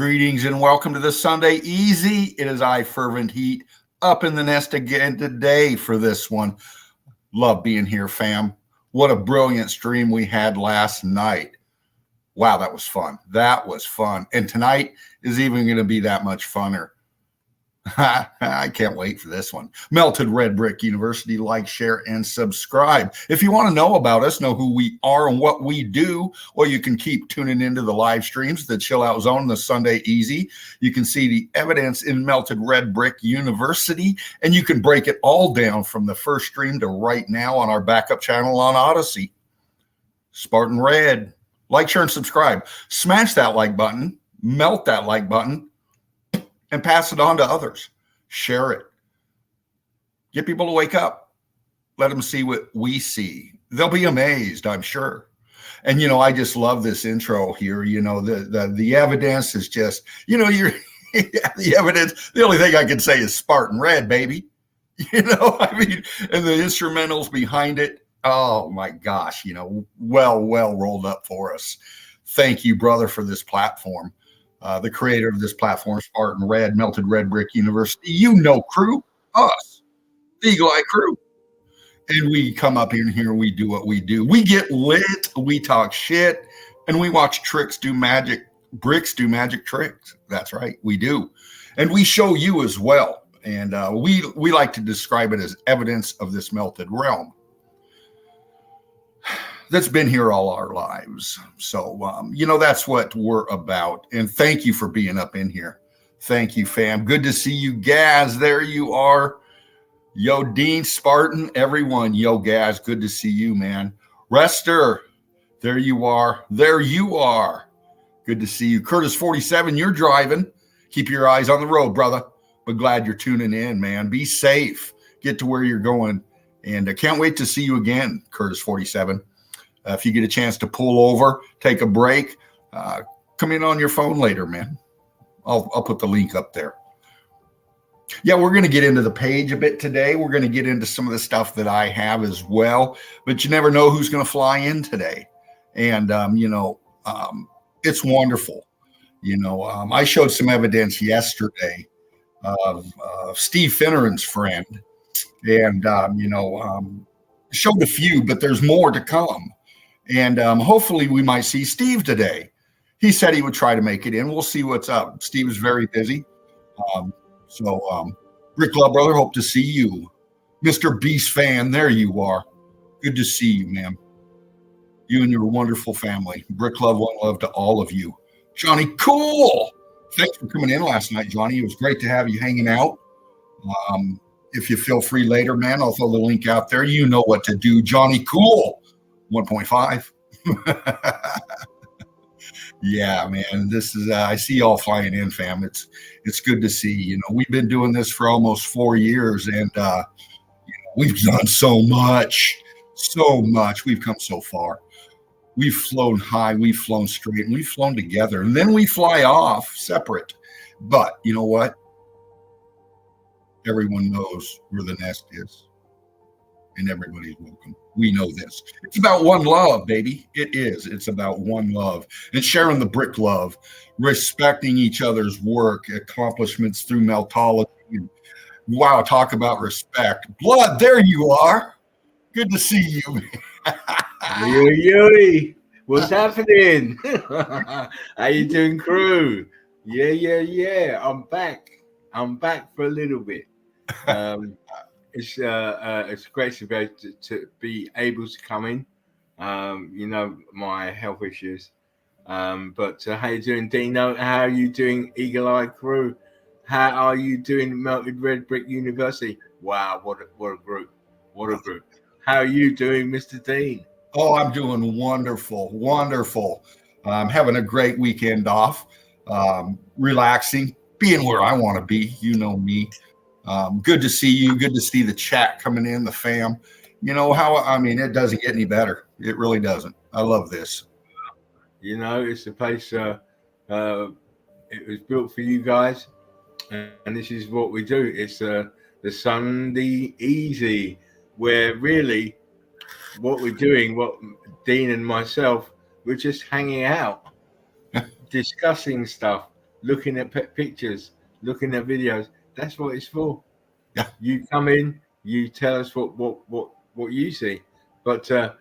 Greetings and welcome to the Sunday Easy. It is I, Fervent Heat, up in the nest again today for this one. Love being here, fam. What a brilliant stream we had last night. Wow, that was fun. That was fun. And tonight is even going to be that much funner. I can't wait for this one. Melted Red Brick University, like, share, and subscribe. If you want to know about us, know who we are and what we do, well, you can keep tuning into the live streams, the Chill Out Zone, the Sunday Easy. You can see the evidence in Melted Red Brick University, and you can break it all down from the first stream to right now on our backup channel on Odyssey. Spartan Red. Like, share, and subscribe. Smash that like button. Melt that like button. And pass it on to others. Share it. Get people to wake up. Let them see what we see. They'll be amazed, I'm sure. And, I just love this intro here. The evidence is just, the evidence, the only thing I can say is Spartan Red, baby. And the instrumentals behind it. Oh, my gosh, well rolled up for us. Thank you, brother, for this platform. The creator of this platform, Spartan Red, Melted Red Brick University, crew, us, the Eagle Eye crew. And we come up in here and we do what we do. We get lit, we talk shit, and we watch bricks do magic tricks. That's right, we do. And we show you as well. And we like to describe it as evidence of this melted realm that's been here all our lives. So, that's what we're about. And thank you for being up in here. Thank you, fam. Good to see you, Gaz. There you are. Yo, Dean, Spartan, everyone. Yo, Gaz, good to see you, man. Rester, there you are. There you are. Good to see you. Curtis 47, you're driving. Keep your eyes on the road, brother. But glad you're tuning in, man. Be safe. Get to where you're going. And I can't wait to see you again, Curtis 47. If you get a chance to pull over, take a break, come in on your phone later, man. I'll put the link up there. Yeah, we're going to get into the page a bit today. We're going to get into some of the stuff that I have as well. But you never know who's going to fly in today. And, it's wonderful. I showed some evidence yesterday of Steve Finneran's friend. And, showed a few, but there's more to come. And hopefully we might see Steve today. He said he would try to make it in. We'll see what's up. Steve is very busy. Bricklove, brother, hope to see you. Mr. Beast fan, there you are. Good to see you, man. You and your wonderful family. Bricklove Onelove to all of you. Johnny, cool. Thanks for coming in last night, Johnny. It was great to have you hanging out. If you feel free later, man, I'll throw the link out there. You know what to do. Johnny, cool. 1.5. Yeah, man. This is I see y'all flying in, fam. It's good to see. We've been doing this for almost 4 years, and we've done so much. We've come so far. We've flown high, we've flown straight, and we've flown together. And then we fly off separate. But you know what? Everyone knows where the nest is. And everybody's welcome. We know this. It's about one love, baby. It is. It's about one love. And sharing the brick love, respecting each other's work, accomplishments through meltology. Wow, talk about respect. Blood, there you are. Good to see you. Yo, what's happening? How you doing, crew? Yeah. I'm back for a little bit. It's great to be able to come in. My health issues. But how you doing, Dino? How are you doing, Eagle Eye crew? How are you doing, Melted Red Brick University? Wow, what a group! What a group! How are you doing, Mr. Dean? Oh, I'm doing wonderful. I'm having a great weekend off, relaxing, being where I want to be. You know me. Good to see you. Good to see the chat coming in, the fam. It doesn't get any better. It really doesn't. I love this. It's a place, it was built for you guys. And this is what we do. It's the Sunday Easy, where really what we're doing, what Dean and myself, we're just hanging out, discussing stuff, looking at pictures, looking at videos. That's what it's for. Yeah. You come in, you tell us what you see. But a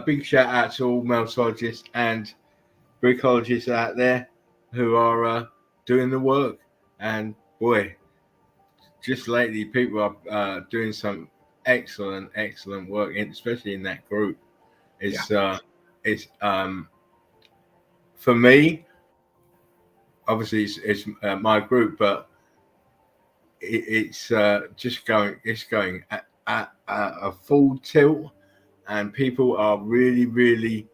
big shout out to all meltologists and brickologists out there who are doing the work. And boy, just lately, people are doing some excellent work, especially in that group. It's for me. Obviously, it's my group, but it's just going. It's going at a full tilt, and people are really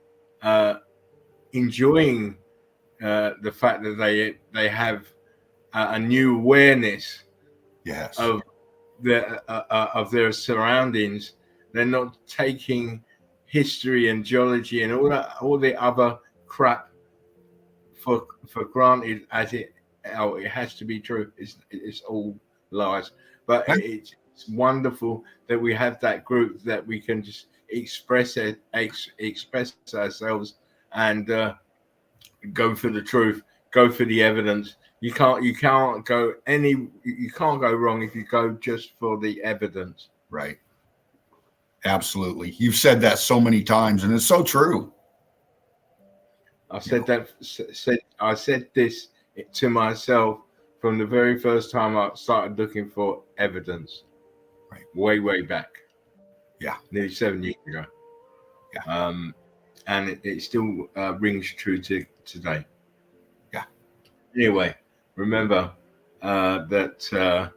enjoying the fact that they have a new awareness Yes. of their surroundings. They're not taking history and geology and all the other crap for granted as it has to be true. It's all lies. But it's wonderful that we have that group that we can just express ourselves and go for the truth, go for the evidence. You can't go wrong if you go just for the evidence. Right. Absolutely. You've said that so many times, and it's so true. I said this to myself from the very first time I started looking for evidence. Right. Way back. Yeah. Nearly 7 years ago. Yeah. And it still rings true to today. Yeah. Anyway, remember that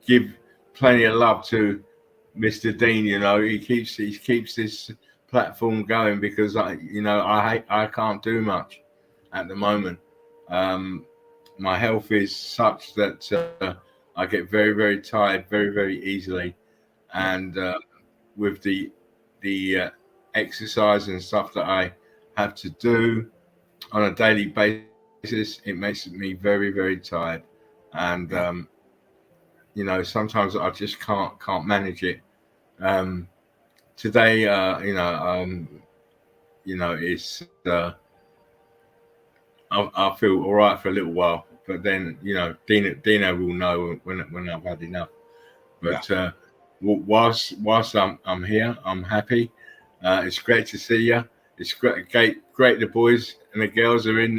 give plenty of love to Mr. Dean. You know, he keeps this platform going because I can't do much at the moment. My health is such that I get very tired very easily, and with the exercise and stuff that I have to do on a daily basis, it makes me very tired, and sometimes I just can't manage it. Today, it's I feel all right for a little while, but then Dino will know when I've had enough. But whilst I'm here, I'm happy. It's great to see you. It's great. The boys and the girls are in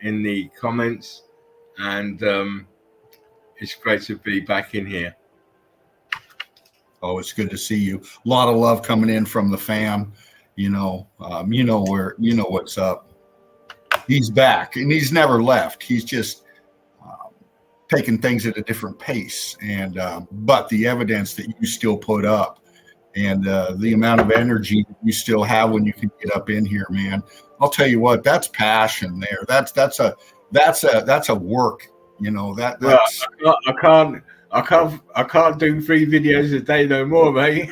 the comments, and it's great to be back in here. Oh, it's good to see you. A lot of love coming in from the fam. What's up. He's back, and he's never left. He's just taking things at a different pace. And but the evidence that you still put up, and the amount of energy that you still have when you can get up in here, man. I'll tell you what, that's passion there. That's a work. That's. Well, I can't do 3 videos a day no more, mate.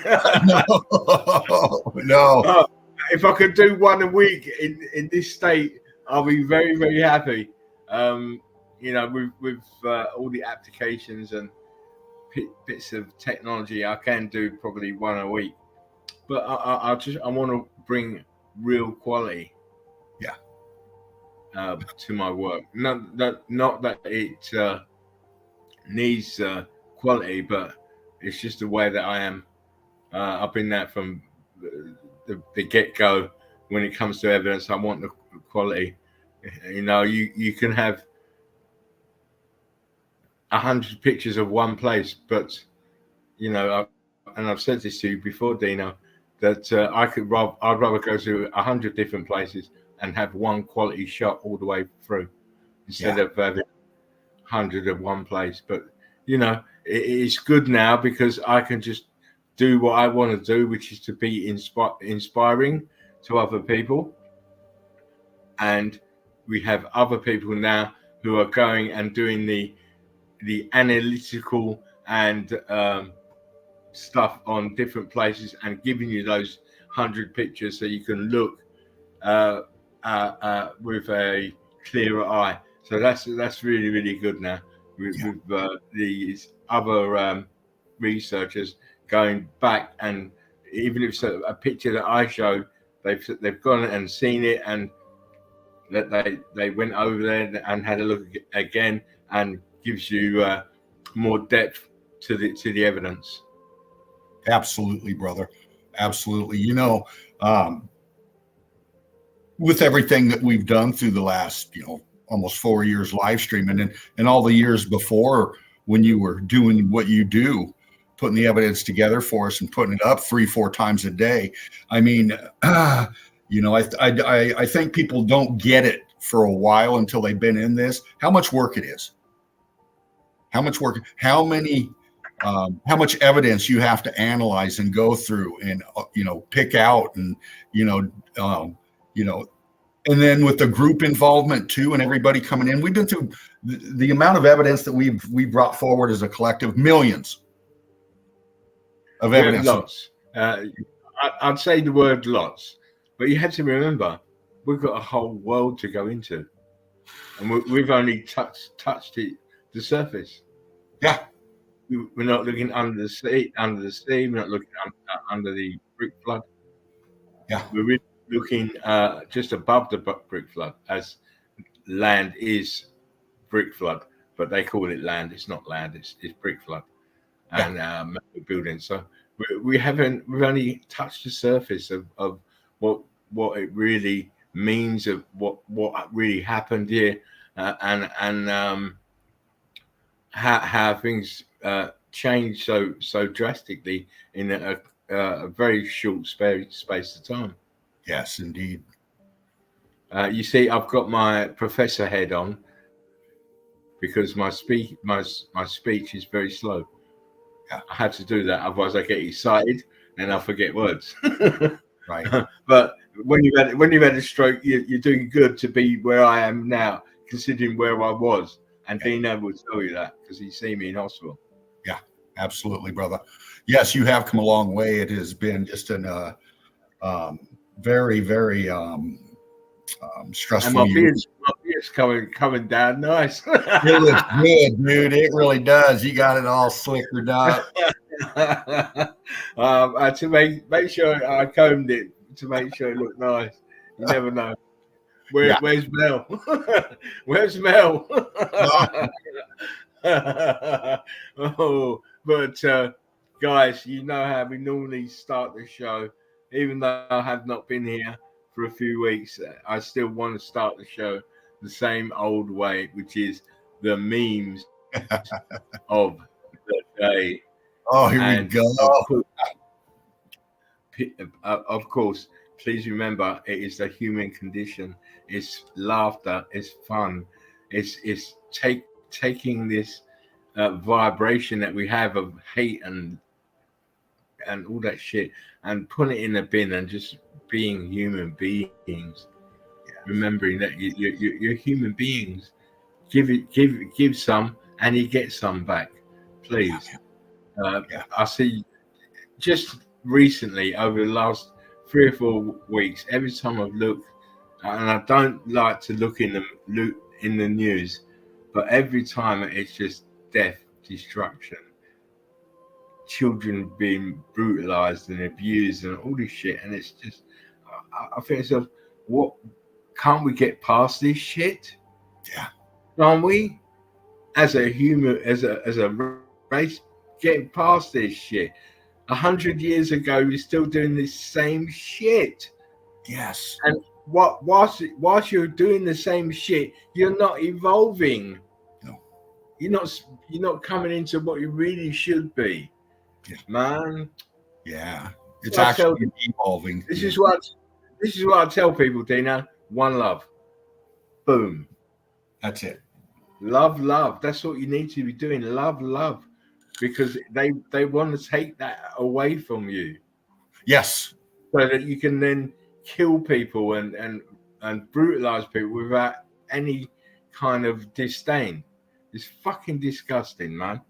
No. If I could do 1 a week in this state, I'll be very happy. With all the applications and bits of technology, I can do probably 1 a week. But I want to bring real quality. Yeah. To my work. Not that it needs quality, but it's just the way that I am. I've been that from the get-go. When it comes to evidence, I want the quality. You can have 100 pictures of one place, but and I've said this to you before, Dino, that I'd rather go to 100 different places and have one quality shot all the way through instead of having 100 of one place. But it's good now because I can just do what I want to do, which is to be inspiring to other people. And we have other people now who are going and doing the analytical and stuff on different places and giving you those 100 pictures so you can look with a clearer eye. So that's really good now with these other researchers going back, and even if it's a picture that I show, they've gone and seen it and that they went over there and had a look again, and gives you more depth to the evidence. Absolutely, brother. Absolutely. You know, with everything that we've done through the last, almost 4 years live streaming, and all the years before when you were doing what you do, putting the evidence together for us and putting it up 3-4 times a day. I mean, I think people don't get it for a while until they've been in this, how much work it is, how much work, how much evidence you have to analyze and go through and, pick out and, and then with the group involvement too, and everybody coming in, we've been through the amount of evidence that we brought forward as a collective, millions of evidence. Lots. I'd say the word lots, but you have to remember, we've got a whole world to go into, and we've only touched the surface. Yeah. We're not looking under the sea. We're not looking under the brick flood. Yeah. We're really looking just above the brick flood, as land is brick flood, but they call it land. It's not land. It's brick flood and buildings. So we've only touched the surface of what it really means, of what really happened here, and how things change so drastically in a very short space of time. Yes, indeed. You see, I've got my professor head on because my speech is very slow. Yeah. I have to do that, otherwise I get excited and I forget words. Right. But when you've had a stroke, you're doing good to be where I am now, considering where I was. And Dino will tell you that because he's seen me in hospital. Yeah, absolutely, brother. Yes, you have come a long way. It has been just an very, very stressful and my beard's coming down nice. It looks good, dude. It really does. You got it all slickered up. To make sure I combed it to make sure it looked nice. You never know. Where's Mel? Where's Mel? But guys, you know how we normally start the show. Even though I have not been here for a few weeks, I still want to start the show the same old way, which is the memes of the day. Oh, here we go. Of course, please remember, it is the human condition. It's laughter. It's fun. It's taking this vibration that we have of hate and all that shit and putting it in a bin and just being human beings. Yeah. Remembering that you're human beings. Give some and you get some back, please. I see just recently over the last 3 or 4 weeks, every time I've looked, and I don't like to look in the news, but every time it's just death, destruction, children being brutalized and abused and all this shit, and it's just, I think to myself, what, can't we get past this shit? Yeah. Can't we, as a human, as a race, get past this shit? 100 years ago, we're still doing this same shit. Yes. And whilst you're doing the same shit, you're not evolving. No. You're not coming into what you really should be. Yeah. Man. Yeah. It's actually evolving. This is what I tell people, Dina. One love. Boom. That's it. Love. That's what you need to be doing. Love. Because they want to take that away from you. Yes. So that you can then kill people and brutalize people without any kind of disdain. It's fucking disgusting, man.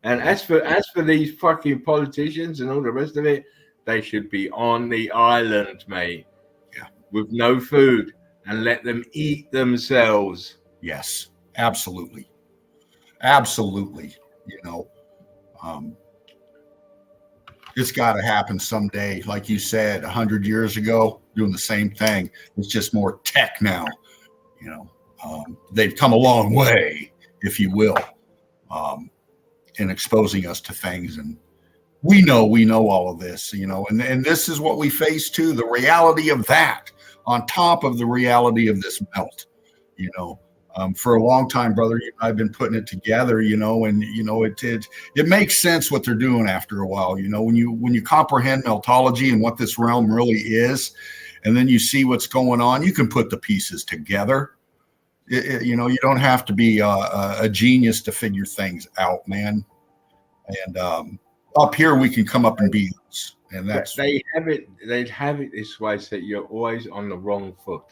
And as for these fucking politicians and all the rest of it, they should be on the island, mate. Yeah. With no food, and let them eat themselves. Yes, absolutely. Absolutely. It's got to happen someday. Like you said, 100 years ago, doing the same thing. It's just more tech now. You know, they've come a long way, if you will, in exposing us to things. And we know all of this, you know, and this is what we face too, the reality of that on top of the reality of this melt, you know. For a long time, brother, I've been putting it together, you know, and you know it makes sense what they're doing after a while, you know, when you comprehend meltology and what this realm really is, and then you see what's going on, you can put the pieces together. You know, you don't have to be a genius to figure things out, man. And up here, we can come up and be us, and that's they have it this way, so you're always on the wrong foot.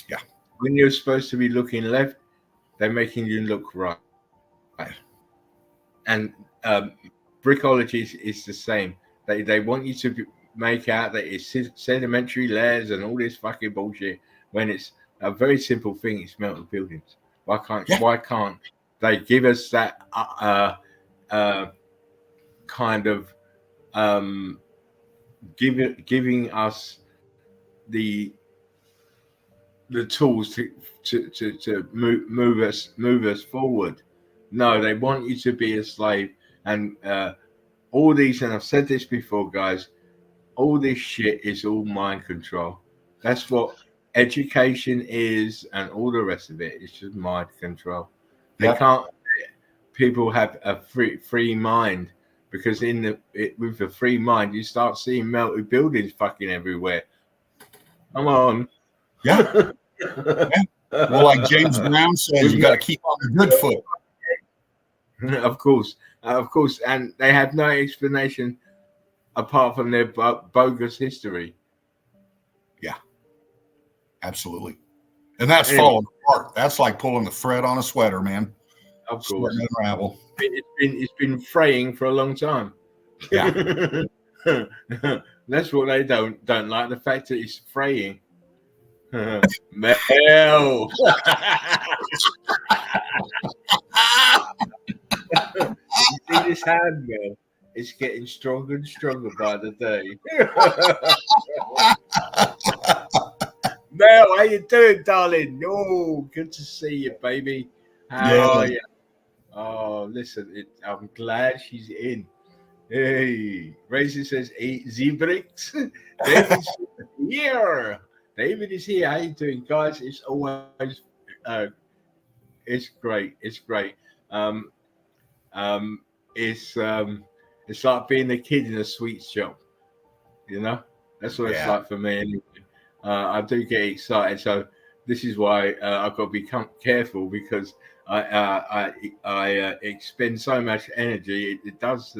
Yeah. When you're supposed to be looking left, they're making you look right. And brickology is the same. They want you to make out that it's sedimentary layers and all this fucking bullshit when it's a very simple thing. It's melted buildings. Why can't they give us that kind of giving us the tools to move us forward? No, they want you to be a slave, and all these, and I've said this before, guys, all this shit is all mind control. That's what education is, and all the rest of it is just mind control. They can't. People have a free mind, because with a free mind, you start seeing melted buildings fucking everywhere. Come on. Yeah. Well, like James Brown says, you got to keep on the good foot. Of course, and they have no explanation apart from their bogus history. Yeah, absolutely. And that's falling apart. That's like pulling the thread on a sweater, man. Of course, unravel. It's been fraying for a long time. Yeah, that's what they don't like, the fact that it's fraying. Mel. You see this hand, Mel? It's getting stronger and stronger by the day. Mel, how you doing, darling? Oh, good to see you, baby. How are you? Oh, listen, I'm glad she's in. Hey, Racing says, Z bricks. David's here. David is here. How you doing, guys? It's always, it's great. It's great. It's like being a kid in a sweet shop. You know, that's what it's like for me. Anyway. I do get excited, so this is why I've got to be careful, because I expend so much energy. It does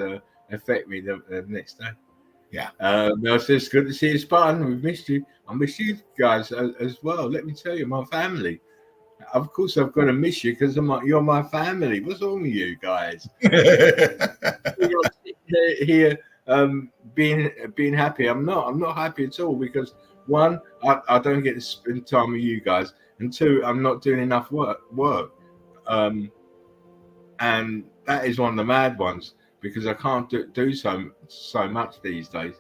affect me the next day. Yeah. No, it's good to see you, Spartan. We've missed you. I miss you guys as well. Let me tell you, my family. Of course, I've got to miss you because you're my family. What's wrong with you guys? You're here being happy. I'm not happy at all, because one, I don't get to spend time with you guys, and two, I'm not doing enough work. And that is one of the mad ones, because I can't do so much these days,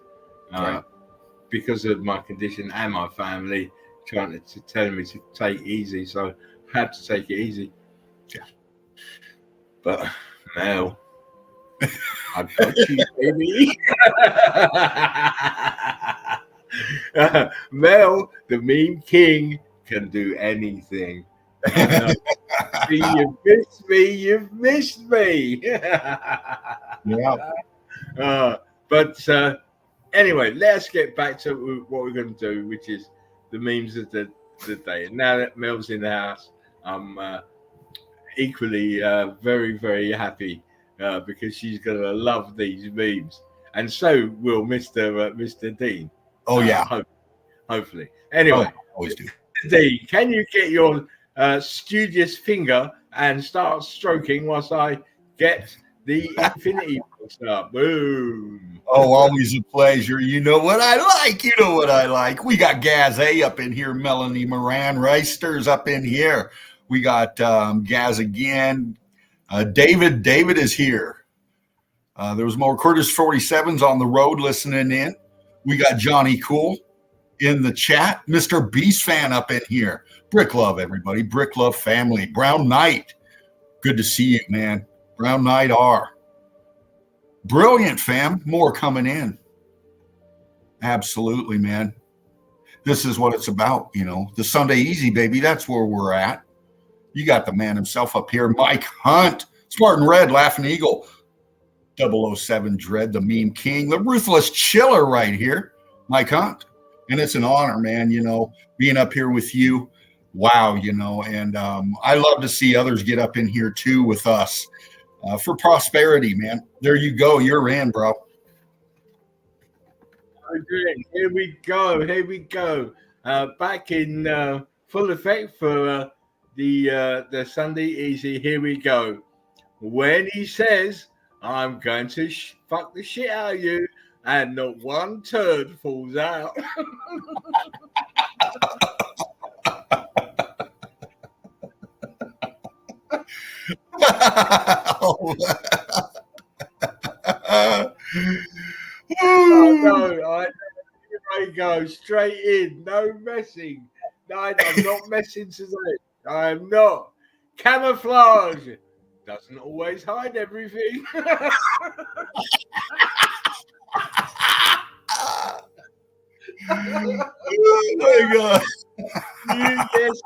because of my condition and my family trying to tell me to take it easy. So I have to take it easy. Yeah. But Mel, I got you, baby. Mel, the meme king, can do anything. You've missed me. Yeah. But anyway, let's get back to what we're going to do, which is the memes of the day. And now that Mel's in the house, I'm equally very, very happy, because she's going to love these memes, and so will Mr. Dean. Oh yeah, hopefully. Anyway, always do. Dean, can you get your studious finger and start stroking whilst I get the infinity box up? Boom. Oh, always a pleasure. You know what I like. We got Gaz A up in here, Melanie Moran, Reisters up in here. We got Gaz again. David is here. There was more Curtis 47s on the road listening in. We got Johnny Cool. in the chat. Mr. Beast fan up in here. Bricklove, everybody. Bricklove family. Brown Knight. Good to see you, man. Brown Knight R. Brilliant, fam. More coming in. Absolutely, man. This is what it's about, you know. The Sunday Easy, baby. That's where we're at. You got the man himself up here. Mike Hunt. Spartan Red, Laughing Eagle. 007 Dread, the Meme King. The Ruthless Chiller right here. Mike Hunt. And it's an honor, man, you know, being up here with you. Wow, you know, and I love to see others get up in here too with us for prosperity, man. There you go. You're in, bro. Okay, here we go. Here we go. Back in full effect for the Sunday Easy. Here we go. When he says, I'm going to fuck the shit out of you, and not one turd falls out. I know. Here I go, straight in, no messing. No, I'm not messing today. I'm not. Camouflage doesn't always hide everything. Oh my God. Yes,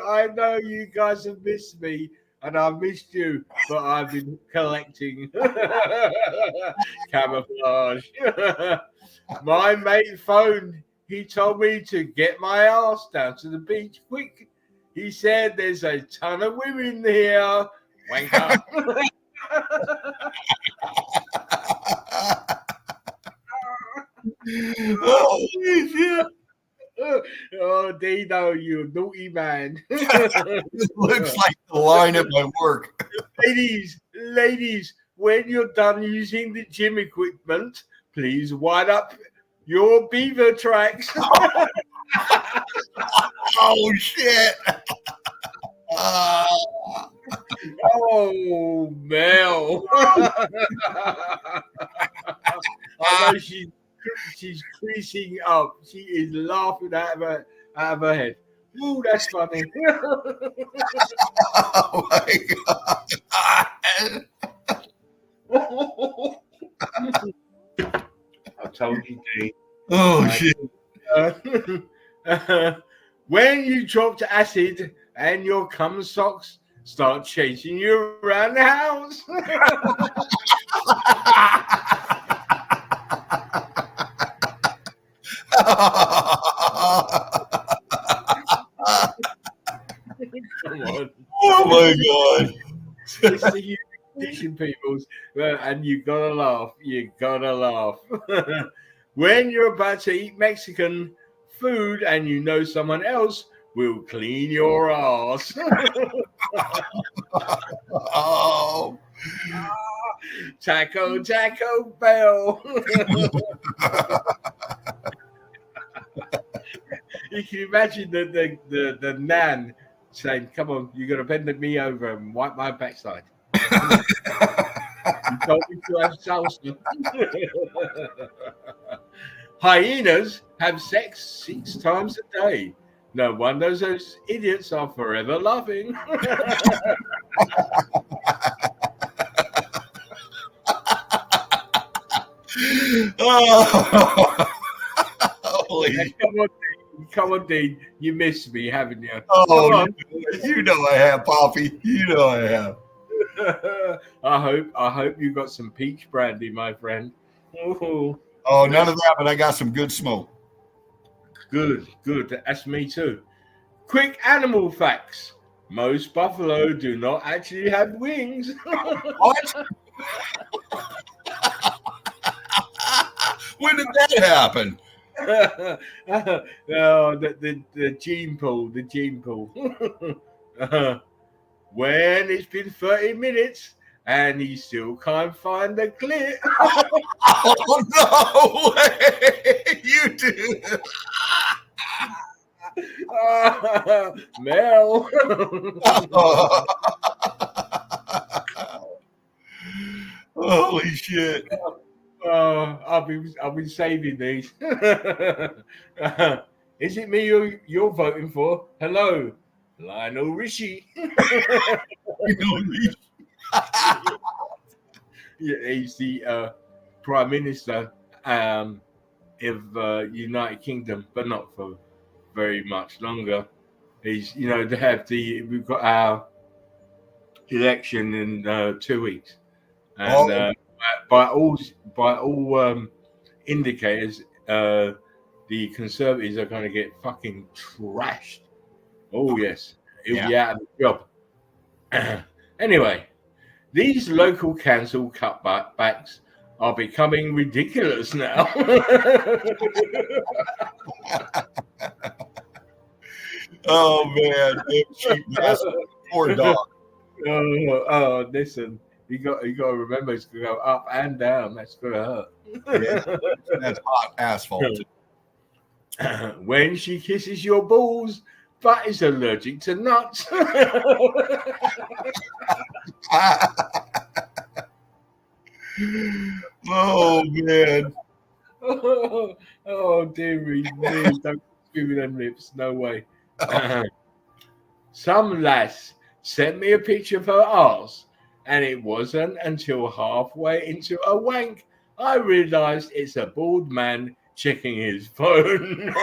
I know you guys have missed me, and I've missed you, but I've been collecting camouflage. My mate phoned. He told me to get my ass down to the beach quick. He said there's a ton of women here. Wank up. Oh, shit. Oh, Dino, you naughty man. It looks like the line at my work. Ladies, when you're done using the gym equipment, please wind up your beaver tracks. Oh, shit. Oh, Mel. I know she's creasing up. She is laughing out of her head. Ooh, that's funny. Oh, my God. I told you, Dean. Oh, shit. When you dropped acid and your cum socks start chasing you around the house. Come on. Oh, my God. It's the human condition, people. And you gotta laugh. You gotta laugh. When you're about to eat Mexican food and you know someone else will clean your ass. Oh. Taco Bell. You can imagine the nan saying, "Come on, you got to bend me over and wipe my backside." You told me to have salsa. Hyenas have sex 6 times a day. No wonder those idiots are forever laughing. Oh. Holy. Come on, Dean. You missed me, haven't you? Oh, you know I have, Poppy. You know I have. I hope you got some peach brandy, my friend. Oh, none of that, but I got some good smoke. Good. That's me too. Quick animal facts. Most buffalo do not actually have wings. What? When did that happen? No, the gene pool. When it's been 30 minutes and he still can't find the clit. Oh, no way. You do. Mel. Holy shit. Oh, I've been saving these. Is it me you're voting for? Hello, Lionel Richie. Yeah, he's the Prime Minister of United Kingdom, but not for very much longer. He's, we've got our election in 2 weeks, and by all indicators, the Conservatives are going to get fucking trashed. Oh yes, he'll be out of the job. Anyway, these local council cutbacks are becoming ridiculous now. Oh man, cheap bastard. Poor dog. Listen, you got to remember it's going to go up and down. That's going to hurt. Yeah, that's hot asphalt. When she kisses your balls, but is allergic to nuts. Oh man. Oh dear me, don't give me them lips. No way. Some lass sent me a picture of her arse, and it wasn't until halfway into a wank I realised it's a bald man checking his phone.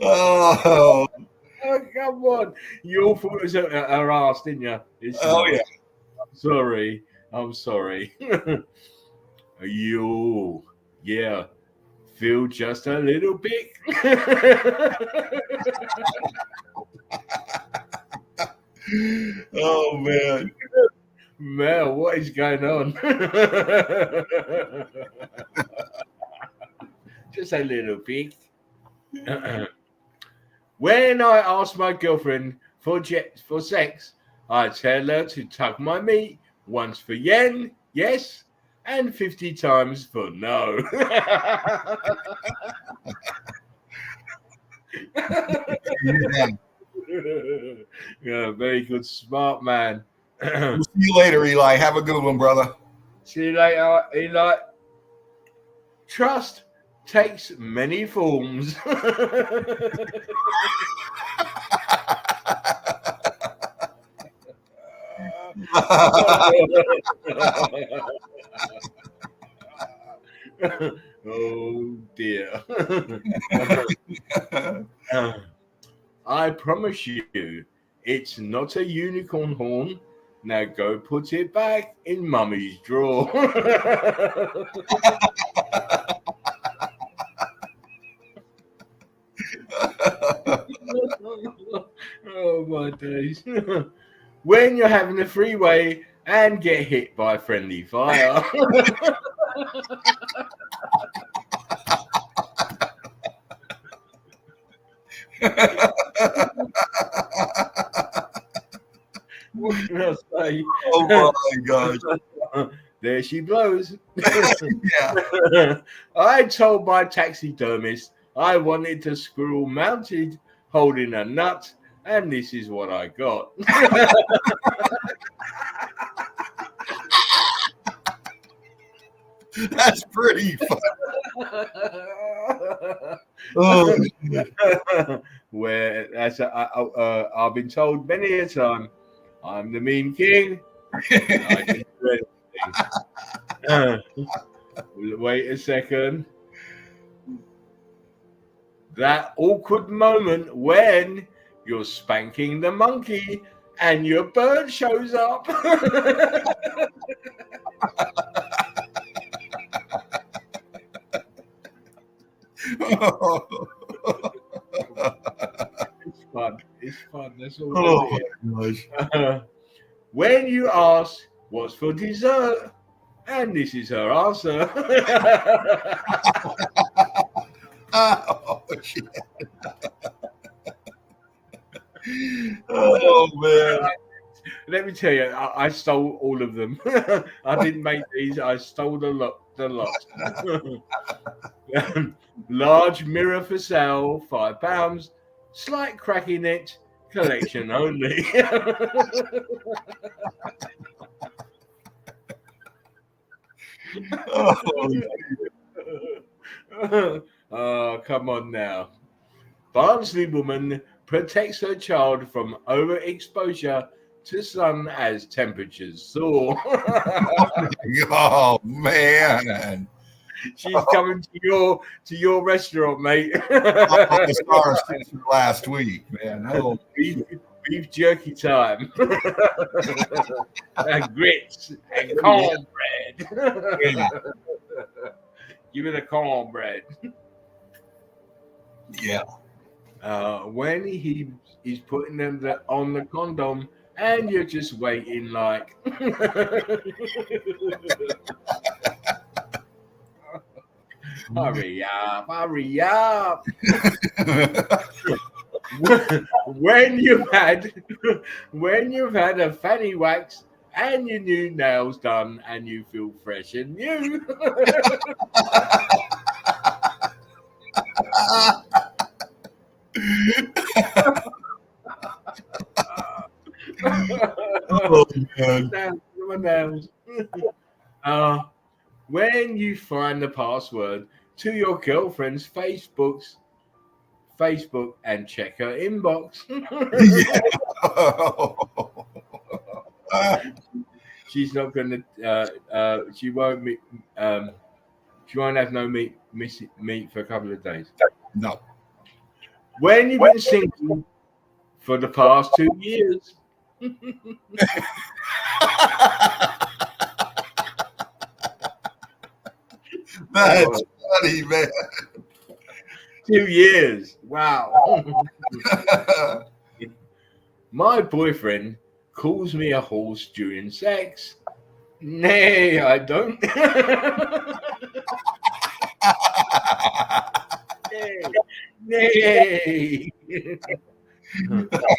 Oh, come on. You all thought it was her ass, didn't you? yeah. I'm sorry. Yeah. Feel just a little bit. Oh man. Mel, what is going on? Just a little bit. When I ask my girlfriend for sex, I tell her to tuck my meat once for yen, yes, and 50 times for no. Yeah, very good, smart man. We'll see you later, Eli. Have a good one, brother. See you later, Eli. Trust takes many forms. Oh dear. I promise you, it's not a unicorn horn. Now go put it back in Mummy's drawer. Oh my days. When you're having a freeway and get hit by friendly fire. What can I say? Oh my gosh. There she blows. Yeah. I told my taxidermist I wanted a squirrel mounted holding a nut, and this is what I got. That's pretty fun. Oh. Where I've been told many a time, I'm the meme king. I can do anything. Wait a second. That awkward moment when you're spanking the monkey and your bird shows up. It's fun. That's all. Oh my gosh. When you ask what's for dessert, and this is her answer. Oh shit. Oh man. Let me tell you, I stole all of them. I didn't make these. I stole the lot. Large mirror for sale, £5. Slight crack in it. Collection only. Oh, come on now. Barnsley woman protects her child from overexposure to sun as temperatures soar. Oh man. She's coming to your restaurant, mate. I saw her sister last week, man. Oh, beef jerky time. And grits and cornbread. yeah. Give me the cornbread. Yeah. When he's putting them on the condom, and you're just waiting like. Hurry up, hurry up. when you've had a fanny wax and your new nails done and you feel fresh and new. Oh, man. Nails. When you find the password to your girlfriend's Facebook and check her inbox. She's not gonna. She won't meet. She won't have no meat for a couple of days. No. When you've been single for the past 2 years. That's funny, man. 2 years. Wow. My boyfriend calls me a horse during sex. Nay, I don't. Nay.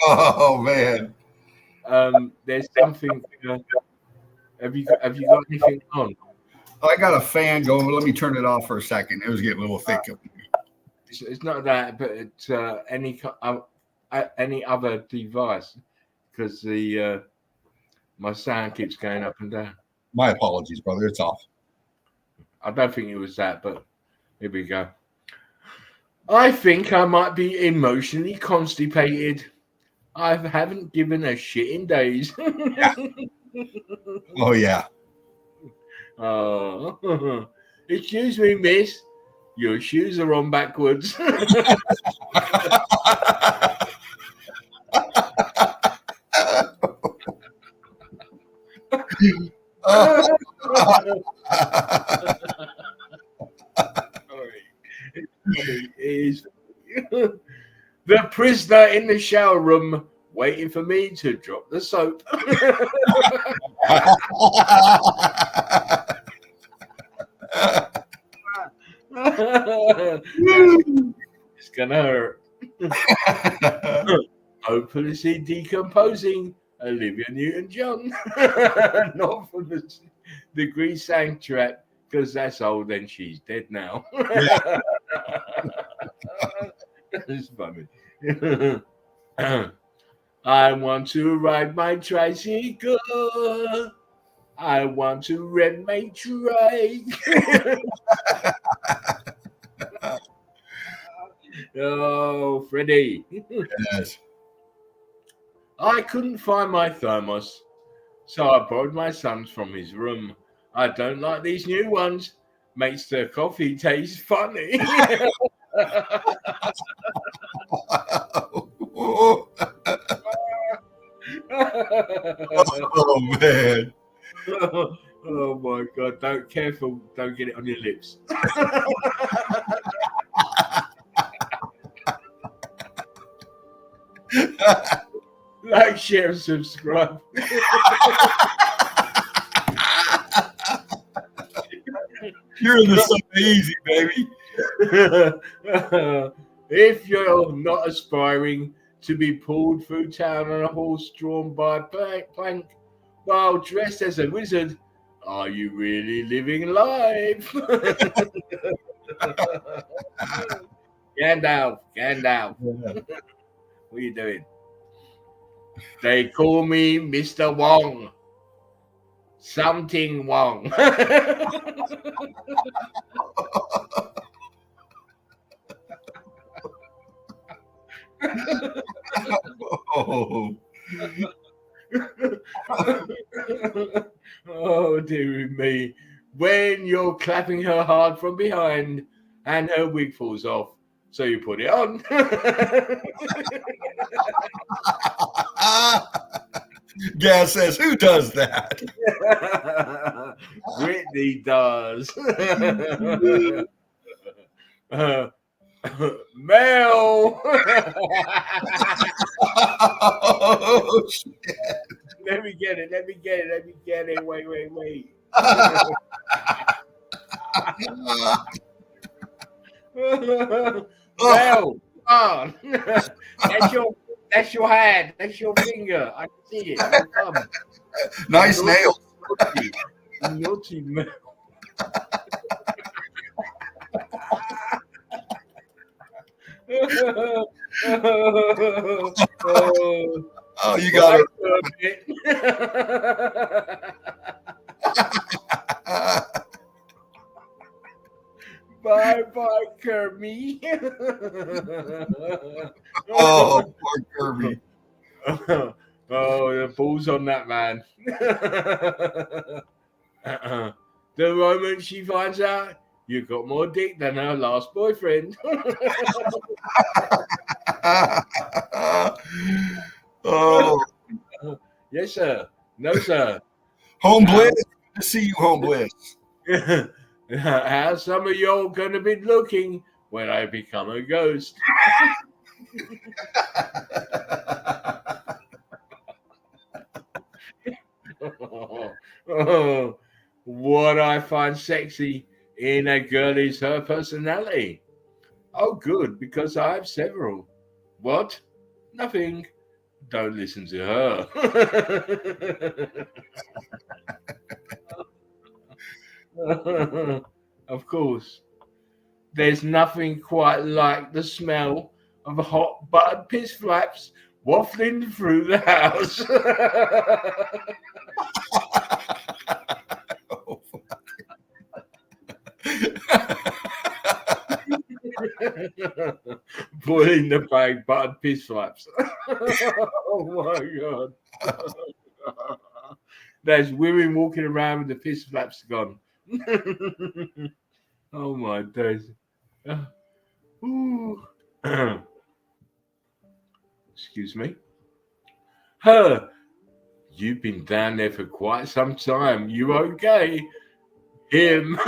Oh man. There's something. Have you got anything on? I got a fan going, but let me turn it off for a second. It was getting a little thick. It's not that, but it's any other device, because my sound keeps going up and down. My apologies, brother. It's off. I don't think it was that, but here we go. I think I might be emotionally constipated. I haven't given a shit in days. Yeah. Oh yeah. Oh, excuse me, miss. Your shoes are on backwards. The prisoner in the shower room waiting for me to drop the soap. It's gonna hurt. Hopelessly decomposing Olivia Newton-John. Not from the Grease soundtrack, because that's old and she's dead now. It's funny. I want to ride my tricycle. I want to rent my trike. Oh, Freddie. Yes. I couldn't find my thermos, so I borrowed my son's from his room. I don't like these new ones. Makes the coffee taste funny. Oh man. Oh my God. Don't get it on your lips. Like, share, and subscribe. You're in the something easy, baby. If you're not aspiring to be pulled through town on a horse drawn by a plank while dressed as a wizard, are you really living life? Gandalf. Yeah. What are you doing? They call me Mr. Wong. Something Wong. Oh, Oh, dear me. When you're clapping her hard from behind and her wig falls off, so you put it on. Gas says, who does that? Whitney does. Mel. Oh, shit. Let me get it. Wait. Mel, come on. That's your hand. That's your finger. I can see it. Your thumb. Nice nail. Naughty Mel. Oh, you got it. Bye, Kirby. Oh, poor Kirby. Oh, the ball's on that man. The moment she finds out you got more dick than her last boyfriend. Oh, yes, sir. No, sir. Home Bliss. Good to see you, Home Bliss. How some of y'all gonna be looking when I become a ghost? What I find sexy in a girl is her personality. Oh, good, because I have several. What? Nothing. Don't listen to her. Of course. There's nothing quite like the smell of hot buttered piss flaps waffling through the house. Pulling the bag, buttered piss flaps. Oh my god. There's women walking around with the piss flaps gone. Oh my days. Excuse me. Her, you've been down there for quite some time. You okay? Him.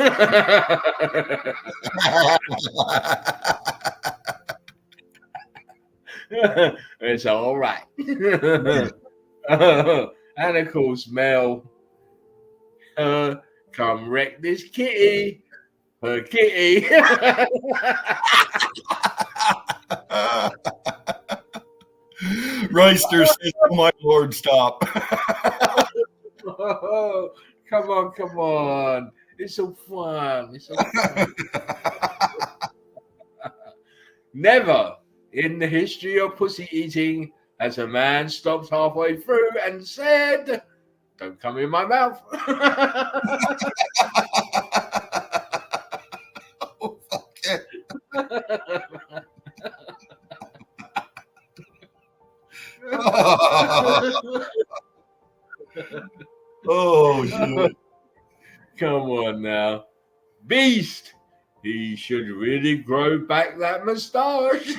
It's all right. And of course, Mel, come wreck this kitty. Her kitty. Reister says, oh my Lord, stop. Oh, come on. It's so fun. Never in the history of pussy eating has a man stopped halfway through and said, don't come in my mouth. Oh, fuck it. Oh, shit. Come on now. Beast! He should really grow back that moustache.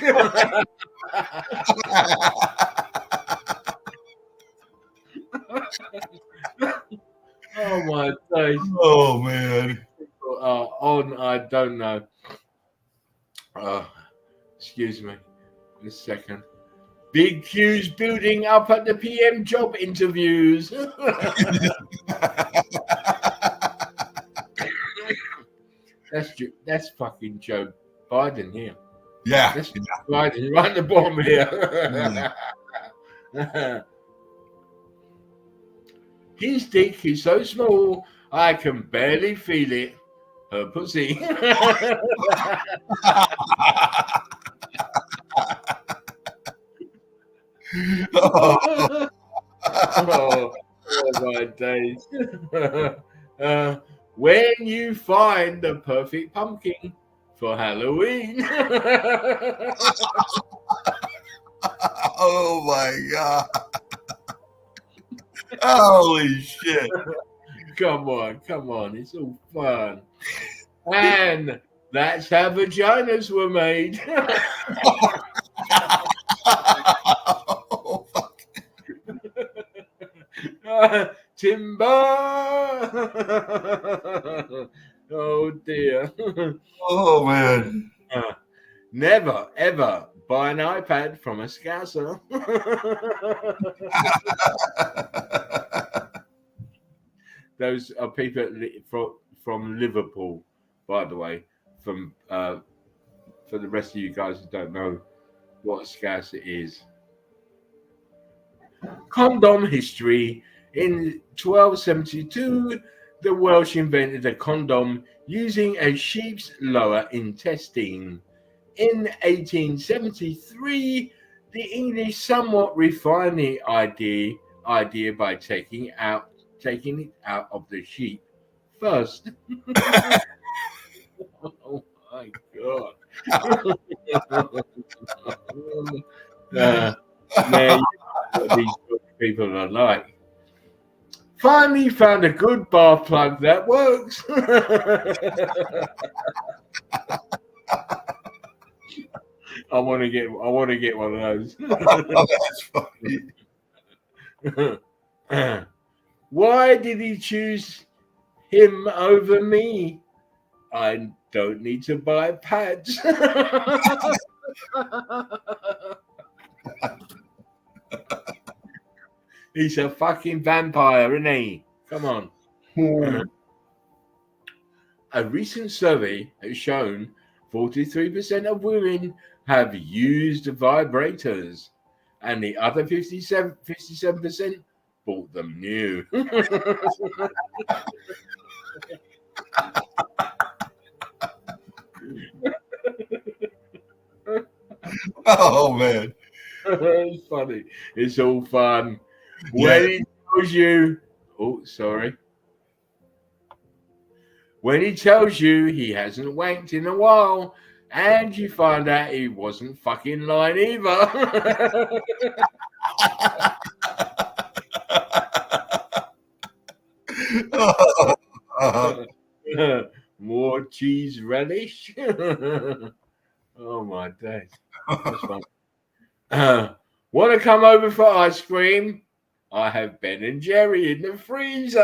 Oh my days. Oh, man. I don't know. Excuse me. A second. Big queues building up at the PM job interviews. That's fucking Joe Biden here. Yeah. That's Biden right at the bottom here. His dick is so small, I can barely feel it. Her pussy. Oh, oh my days. When you find the perfect pumpkin for Halloween. Oh my God. Holy shit. Come on. It's all fun. And that's how vaginas were made. Oh, fuck. Timber. Oh dear. Oh, man. Never ever buy an iPad from a scouser. Those are people from Liverpool, by the way. From for the rest of you guys who don't know what a scouser is. Condom history. In 1272, the Welsh invented a condom using a sheep's lower intestine. In 1873, the English somewhat refined the idea by taking it out of the sheep first. Oh my God. Man, you know what these people are like. Finally found a good bath plug that works. I want to get one of those. Oh, that's funny. Why did he choose him over me? I don't need to buy pads. He's a fucking vampire, isn't he? Come on. A recent survey has shown 43% of women have used vibrators, and the other 57% bought them new. Oh, man. It's funny. It's all fun. When he tells you, oh, sorry. When he tells you he hasn't wanked in a while, and you find out he wasn't fucking lying either. More cheese relish. Oh my days. That's fun. Want to come over for ice cream? I have Ben and Jerry in the freezer.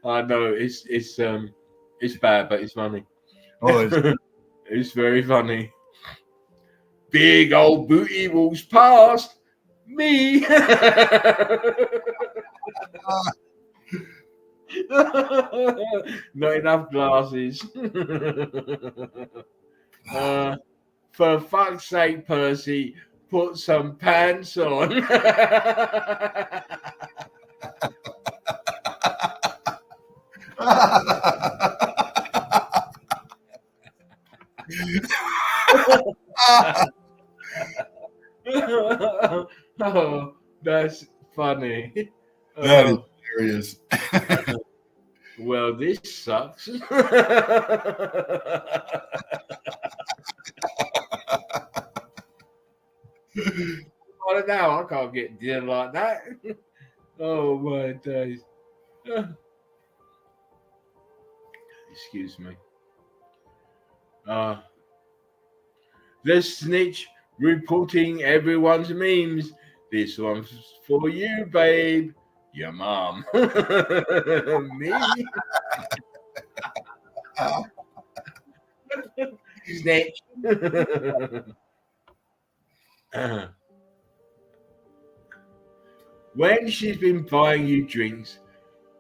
I know it's bad, but it's funny. Oh, It's very funny. Big old booty walks past me. Not enough glasses. For fuck's sake, Percy, put some pants on. Oh, that's funny. That is hilarious. Well, this sucks. I don't know. I can't get dinner like that. Oh my days. Excuse me. The snitch reporting everyone's memes. This one's for you, babe. Your mom. Me. Snitch. When she's been buying you drinks,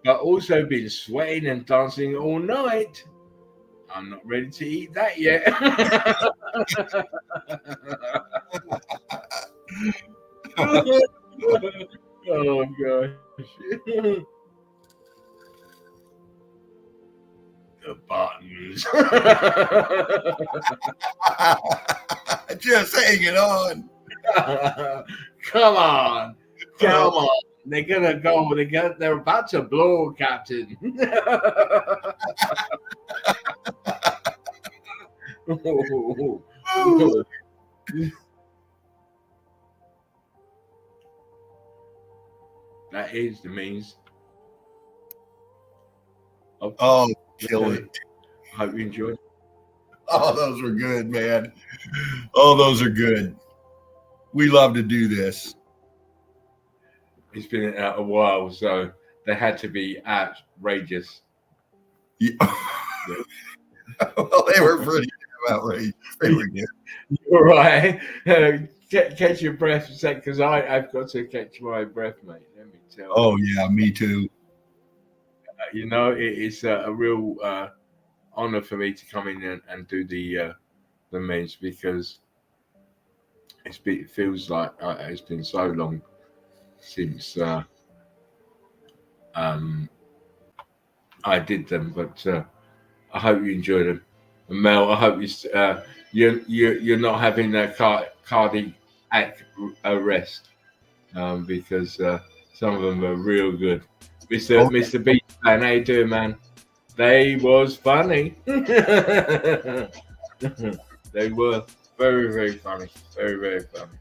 but also been sweating and dancing all night, I'm not ready to eat that yet. Oh gosh. memes. Just hanging on. Come on. They're gonna go. They're about to blow, Captain. That is the means. Oh, kill it. I hope you enjoyed. Oh, those were good, man. Oh, those are good. We love to do this. It's been a while, so they had to be outrageous. Yeah. Well, they were pretty outrageous. They were good. You're right. Catch your breath a sec, because I've got to catch my breath, mate. Let me tell you. Oh, yeah, me too. You know, it's a real honor for me to come in and do the memes, because it feels like it's been so long since I did them, but I hope you enjoyed them. And Mel, I hope you're not having a cardiac arrest, because some of them are real good. Mr. B, man, how you doing, man? They was funny. They were very, very funny. Very, very funny.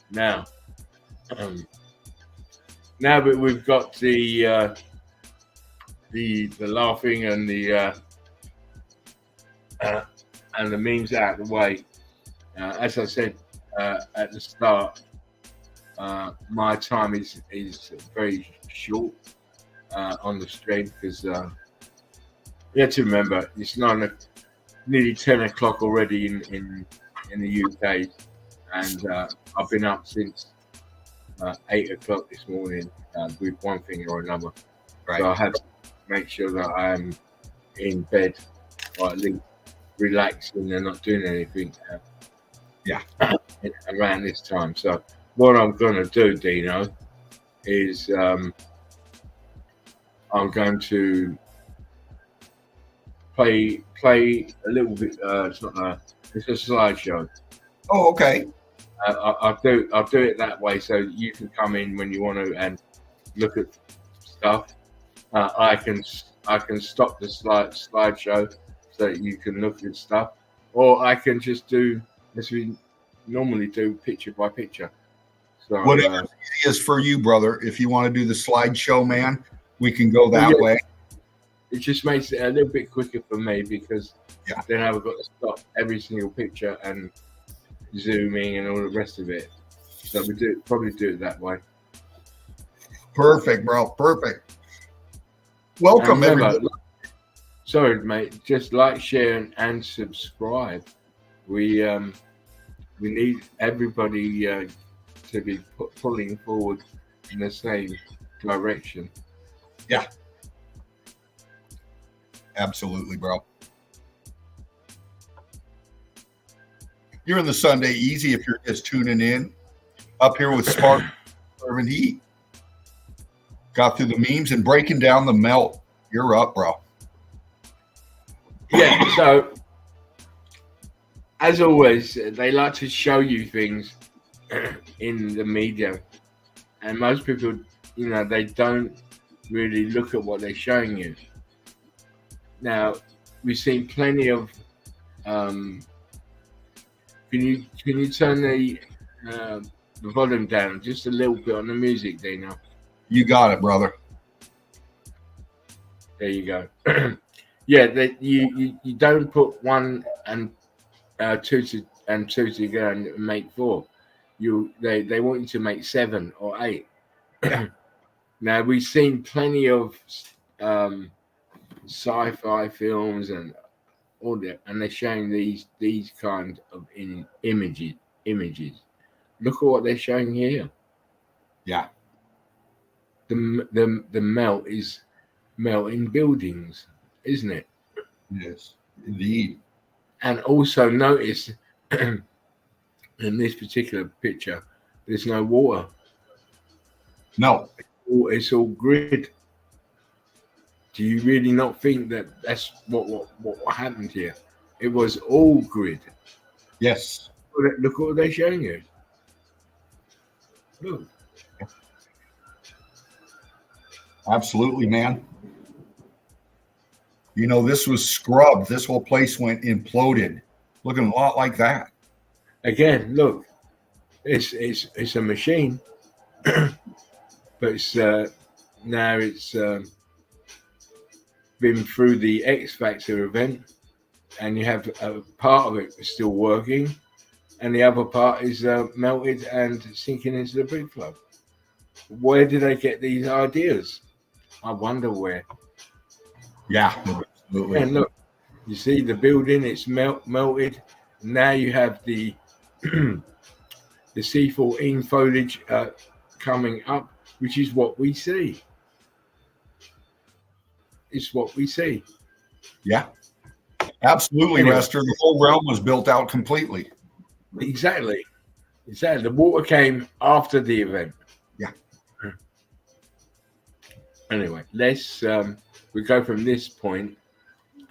Now that we've got the laughing and the memes out of the way, as I said at the start, my time is very short on the stream, because you have to remember it's nearly 10 o'clock already in the UK, and I've been up since 8 o'clock this morning with one thing or another. Right. So I have to make sure that I'm in bed, or at least relaxing and not doing anything around this time. So what I'm going to do, Dino, is I'm going to play a little bit. It's a slideshow. Oh, okay. I'll do it that way, so you can come in when you want to and look at stuff. I can stop the slideshow so that you can look at stuff, or I can just do as we normally do, picture by picture. So whatever's easiest for you, brother. If you want to do the slideshow, man, we can go that way. It just makes it a little bit quicker for me, because then I've got to stop every single picture and zooming and all the rest of it. So we probably do it that way. Perfect, bro. Perfect. Welcome, everybody. Sorry, mate. Just like, share, and subscribe. We need everybody to be pulling forward in the same direction. Yeah. Absolutely, bro. You're in the Sunday Easy if you're just tuning in. Up here with Spark Serving Heat. Got through the memes and breaking down the melt. You're up, bro. Yeah, so as always, they like to show you things in the media. And most people, they don't really look at what they're showing you. Now, we've seen plenty of can you turn the volume down just a little bit on the music, Dino? You got it, brother. There you go. You don't put one and two together and make four. They want you to make 7 or 8. Now we've seen plenty of sci-fi films and all that, and they're showing these kind of images. Look at what they're showing here. Yeah. The melt is melting buildings, isn't it? Yes, indeed. And also notice in this particular picture, there's no water. No. It's all grid. Do you really not think that that's what happened here? It was all grid. Yes. Look what they're showing you. Look. Absolutely, man. You know, this was scrubbed. This whole place went imploded, looking a lot like that. Again, look. It's a machine, but it's now it's been through the X Factor event, and you have a part of it still working, and the other part is melted and sinking into the Bricklove. Where do they get these ideas? I wonder where. Yeah, absolutely. And look, you see the building, it's melted. Now you have the the C14 foliage coming up, which is what we see. It's what we see. Yeah, absolutely, Anyway. Rester. The whole realm was built out completely. Exactly. The water came after the event. Yeah. Anyway, let's we go from this point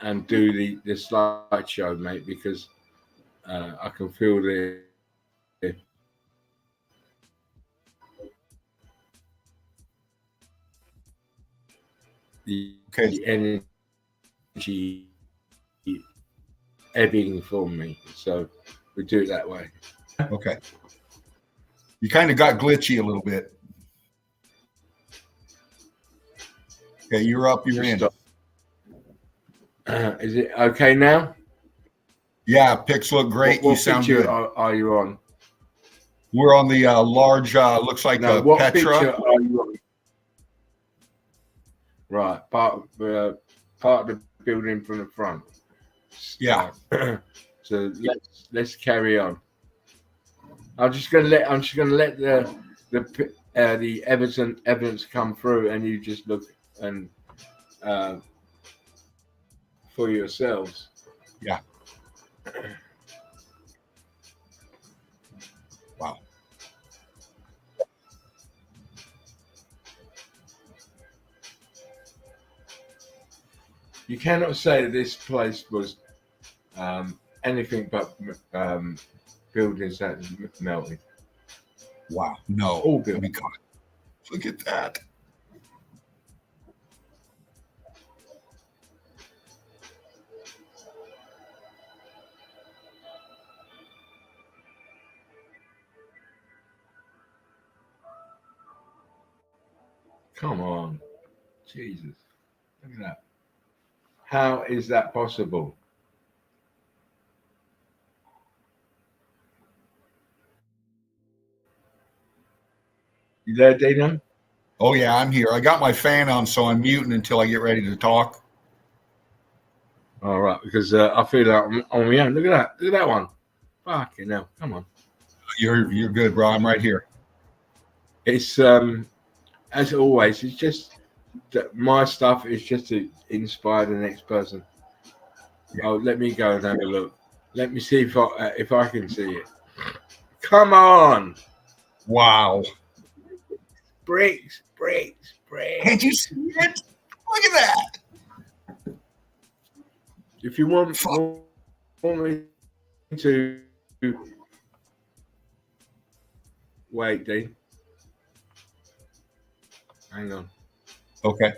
and do the slideshow, mate, because I can feel the energy ebbing from me. So we do it that way. Okay. You kind of got glitchy a little bit. Okay, you're up, you're in. Is it okay now? Yeah, pics look great. What you sound good. Are you on? We're on the large, looks like a what Petra. picture are you on? Right, part of the building from the front. Yeah. So let's carry on. I'm just gonna let the evidence come through, and you just look and for yourselves. Yeah. Wow. You cannot say that this place was anything but buildings that melted. Wow. No. All buildings. Look at that. Come on. Jesus. Look at that. How is that possible? You there, Dino? Oh, yeah, I'm here. I got my fan on, so I'm muting until I get ready to talk. All right, because I feel like I'm on my own. Look at that. Look at that one. Fucking hell. Come on. You're good, bro. I'm right here. It's as always, it's just that my stuff is just to inspire the next person. Yeah. Oh, let me go and have a look. Let me see if I can see it. Come on! Wow! Bricks. Can't you see it? Look at that! If you want me to wait, Dean. Hang on. Okay.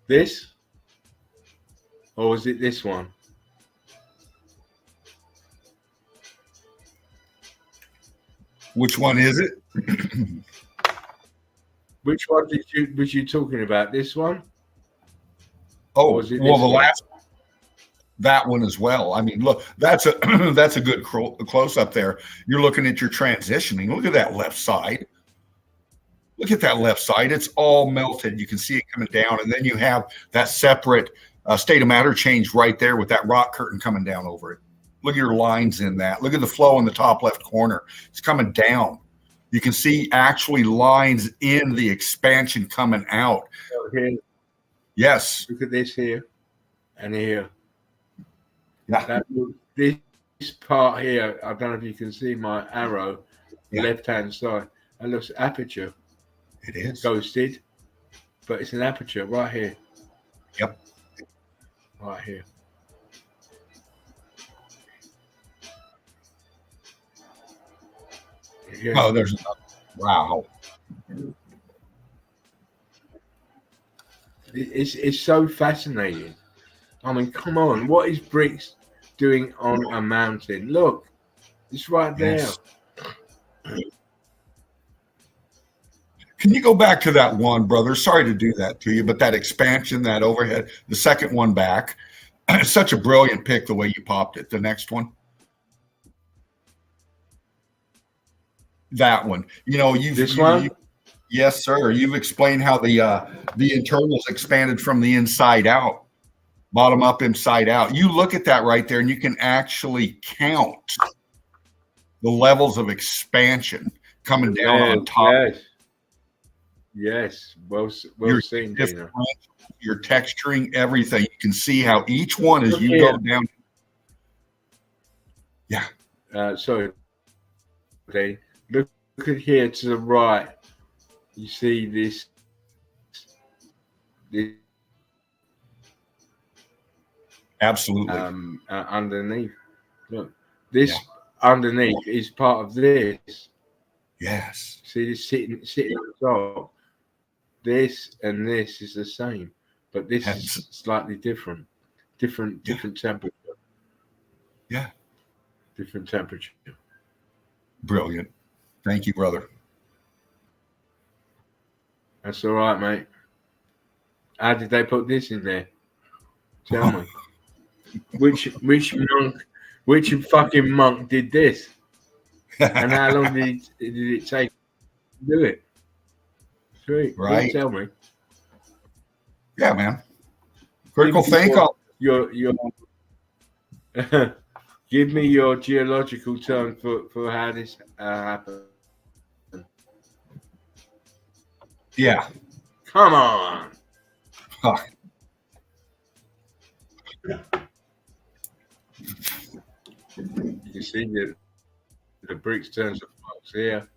This? Or is it this one? Which one is it? Which one was you talking about? This one? Oh, well, the last one. That one as well. I mean, look, that's a good close up there. You're looking at your transitioning. Look at that left side. Look at that left side. It's all melted. You can see it coming down. And then you have that separate state of matter change right there with that rock curtain coming down over it. Look at your lines in that. Look at the flow in the top left corner. It's coming down. You can see actually lines in the expansion coming out. Here. Yes. Look at this here and here. Yeah. This part here, I don't know if you can see my arrow, left-hand side. That looks aperture. It is. Ghosted. but it's an aperture right here. Yep. Right here. Yeah. Oh, there's wow. It's so fascinating. I mean, come on, what is bricks doing on a mountain? Look, it's right there. Yes. Can you go back to that one, brother? Sorry to do that to you, but that expansion, that overhead, the second one back, such a brilliant pick the way you popped it. The next one, that one. You know, One? Yes, sir. You've explained how the internals expanded from the inside out, bottom up, inside out. You look at that right there, and you can actually count the levels of expansion coming down on top. Yes. Yes. Well seen, Dina. Your texturing, everything. You can see how each one as you go down. Yeah. Sorry. Okay. Look at here to the right. You see this Absolutely. Underneath. Look, this underneath is part of this. Yes. See this sitting on top. This and this is the same, but this is slightly different. Different temperature. Yeah. Different temperature. Brilliant. Thank you, brother. That's all right, mate. How did they put this in there? Tell me. Which fucking monk did this? And how long did it take to do it? Sweet. Right. Tell me. Yeah, man. Critical think. Your give me your geological term for how this happened. Yeah. Come on. Huh. You see the bricks turns to fucks here.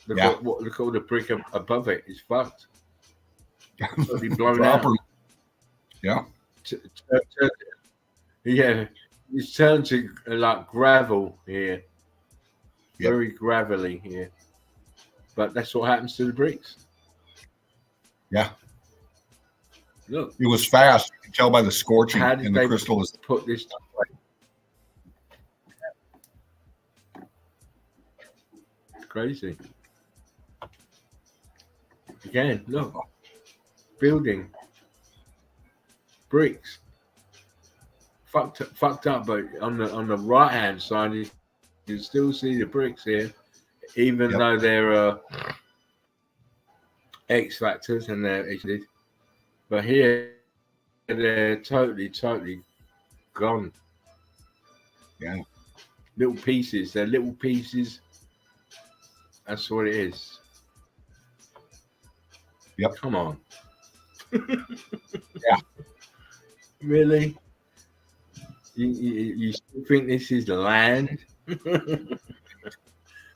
Look at all the brick above it. It's fucked. Totally blown out. Yeah. Yeah. It's turned to like gravel here. Yep. Very gravelly here. But that's what happens to the bricks. Yeah. Look. It was fast. You can tell by the scorching. How did and they the crystal is put this stuff away? It's crazy. Again, look. Building. Bricks. Fucked up, but on the right hand side you can still see the bricks here, even though there are X factors and they're existed. But here they're totally gone. Yeah. Little pieces. They're little pieces. That's what it is. Yep. Come on. Yeah. Really? You still think this is land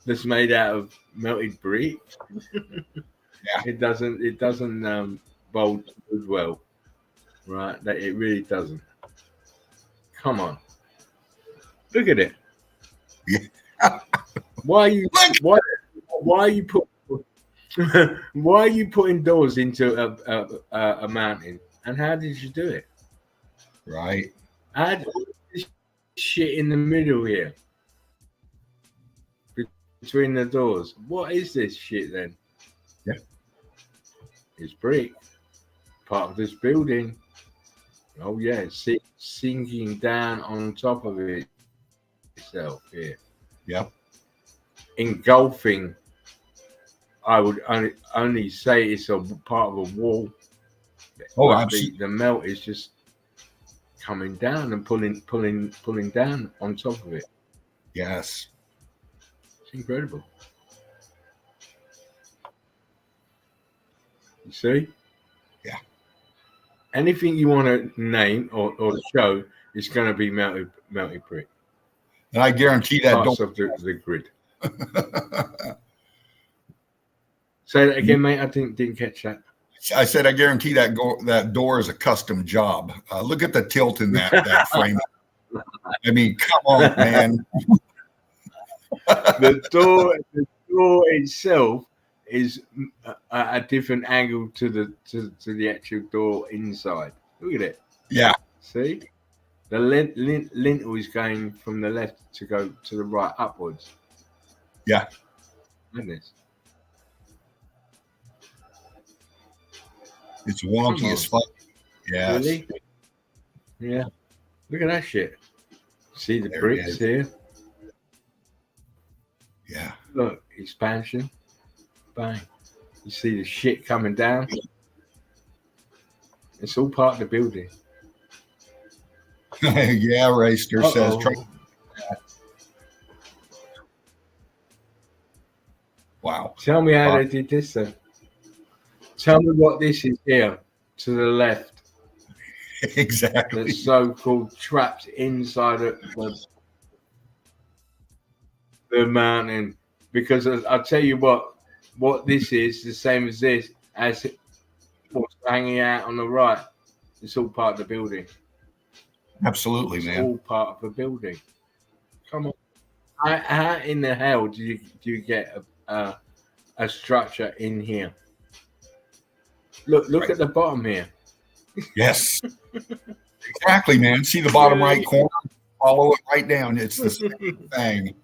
that's made out of melted brick? Yeah. It doesn't bode well, right? That it really doesn't. Come on, look at it. Yeah. Why are you putting doors into a mountain? And how did you do it? Right. I had all this shit in the middle here between the doors. What is this shit then? Yeah. It's brick, part of this building. Oh yeah, sinking down on top of it itself here. Yep. Engulfing. I would only say it's a part of a wall. Oh, absolutely. The melt is just coming down and pulling down on top of it. Yes. It's incredible. You see? Yeah. Anything you want to name or show is going to be melted brick. And I guarantee that parts of the grid. Say that again, mate. I didn't catch that. I said, I guarantee that door is a custom job. Look at the tilt in that frame. I mean, come on, man. The door itself is a different angle to the actual door inside. Look at it. Yeah. See, the lintel is going from the left to go to the right upwards. Yeah. Goodness. It's wonky as fuck. Yes. Really? Yeah. Look at that shit. See the There bricks here? Yeah. Look, expansion. Bang. You see the shit coming down? It's all part of the building. Yeah, Raster says. Wow. Tell me how they did this then. Tell me what this is here to the left. Exactly. The so-called trapped inside of the mountain. Because I'll tell you what this is the same as this, as what's hanging out on the right. It's all part of the building. Absolutely, it's man. All part of the building. Come on. How in the hell do you get a structure in here? Look right at the bottom here. Yes. Exactly, man. See the bottom right corner? Follow it right down. It's the same thing.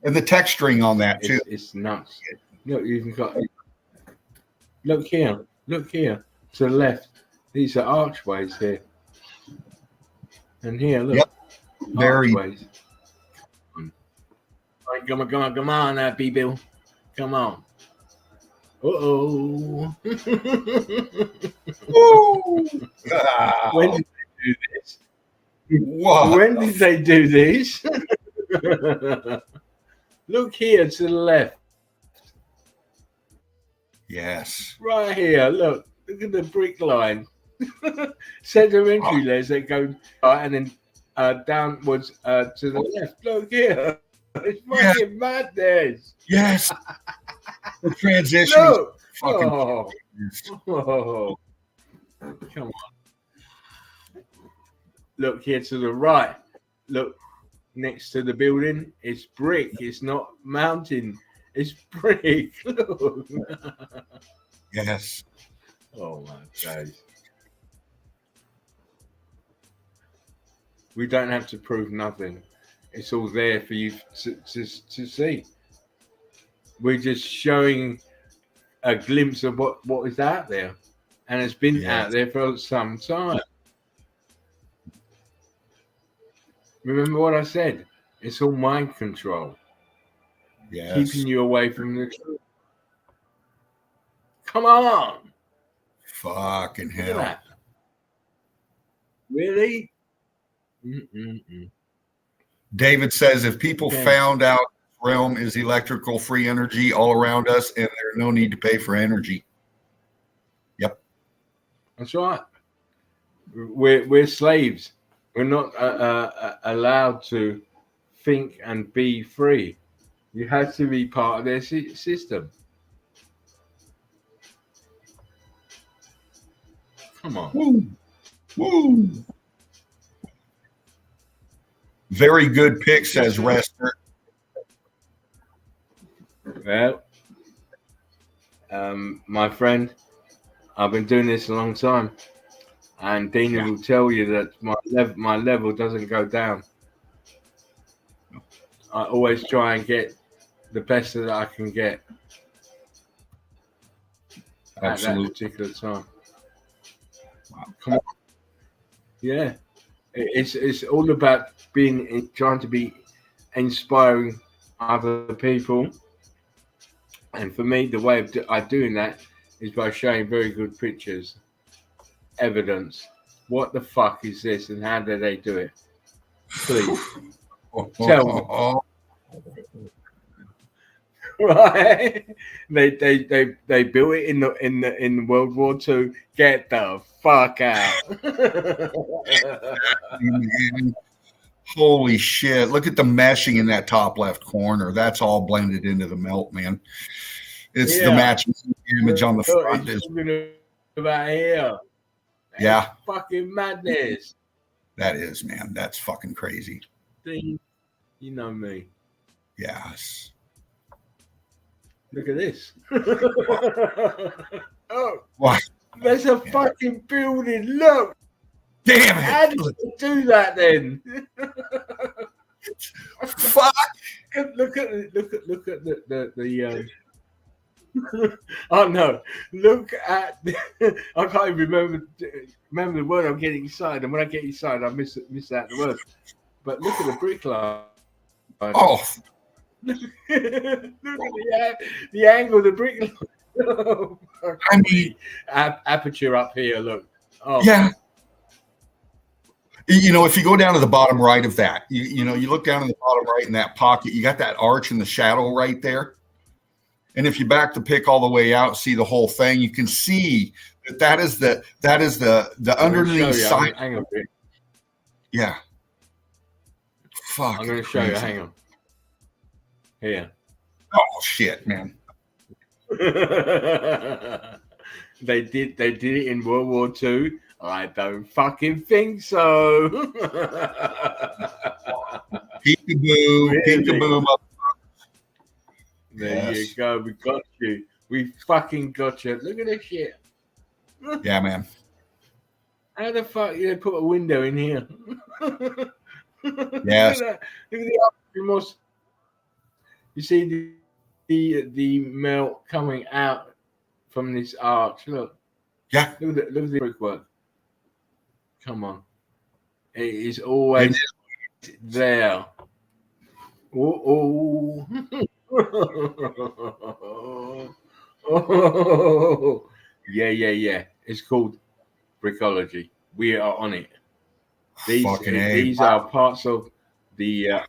And the texturing on that too. It's nuts. Look, you've got. Look here. Look here to the left. These are archways here. And here, look. Yep. Very. Archways. Right, come on, now, B-Bill. Come on. Uh-oh. When did they do this? What? When did they do this? Look here to the left. Yes. Right here, look at the brick line. Sedimentary layers that go right and then downwards to the left. Look here. It's fucking madness. Yes. The transition. Look. Fucking oh. Come on. Look here to the right. Look next to the building. It's brick. It's not mountain. It's brick. Look. Yes. Oh my God. We don't have to prove nothing. It's all there for you to see. We're just showing a glimpse of what is out there. And it's been out there for some time. Remember what I said? It's all mind control. Yes. Keeping you away from the truth. Come on. Fucking hell. Really? David says if people found out this realm is electrical free energy all around us and there's no need to pay for energy. Yep. That's right. We're slaves. We're not allowed to think and be free. You have to be part of their system. Come on. Woo. Woo. Very good pick, says Rester. Well, my friend, I've been doing this a long time, and Dina will tell you that my level doesn't go down. I always try and get the best that I can get at that particular time. Wow. Come on. Yeah. It's all about trying to be inspiring other people, and for me, the way of doing that is by showing very good pictures, evidence. What the fuck is this, and how do they do it? Please tell me. Right? They built it in World War II. Get the fuck out. Holy shit. Look at the meshing in that top left corner. That's all blended into the melt, man. It's the matching image on the front. It's talking about here. Yeah. It's fucking madness. That is, man. That's fucking crazy. You know me. Yes. Look at this. Oh, what? There's a fucking building. Look. Damn it. How did you do that then? Fuck. Look at the oh no! Look at I can't even remember the word. I'm getting excited, and when I get excited, I miss out the word. But look at the bricklove. Oh, look at the angle of the bricklove. I mean, aperture up here. Look. Oh yeah. You know, if you go down to the bottom right of that, you know, you look down in the bottom right in that pocket, you got that arch in the shadow right there. And if you back the pick all the way out, see the whole thing, you can see that is the underneath side. Hang on. Yeah. Fuck. I'm going to show you. Hang on. Here. Oh shit, man. They did it in World War II. I don't fucking think so. Peekaboo, peekaboo. There you go. We got you. We fucking got you. Look at this shit. Yeah, man. How the fuck did they put a window in here? Yes. Look at the you see the melt coming out from this arch. Look. Yeah. Look at the brickwork. Come on. It is always there. Oh. Oh. Yeah. It's called brickology. We are on it. These are parts of the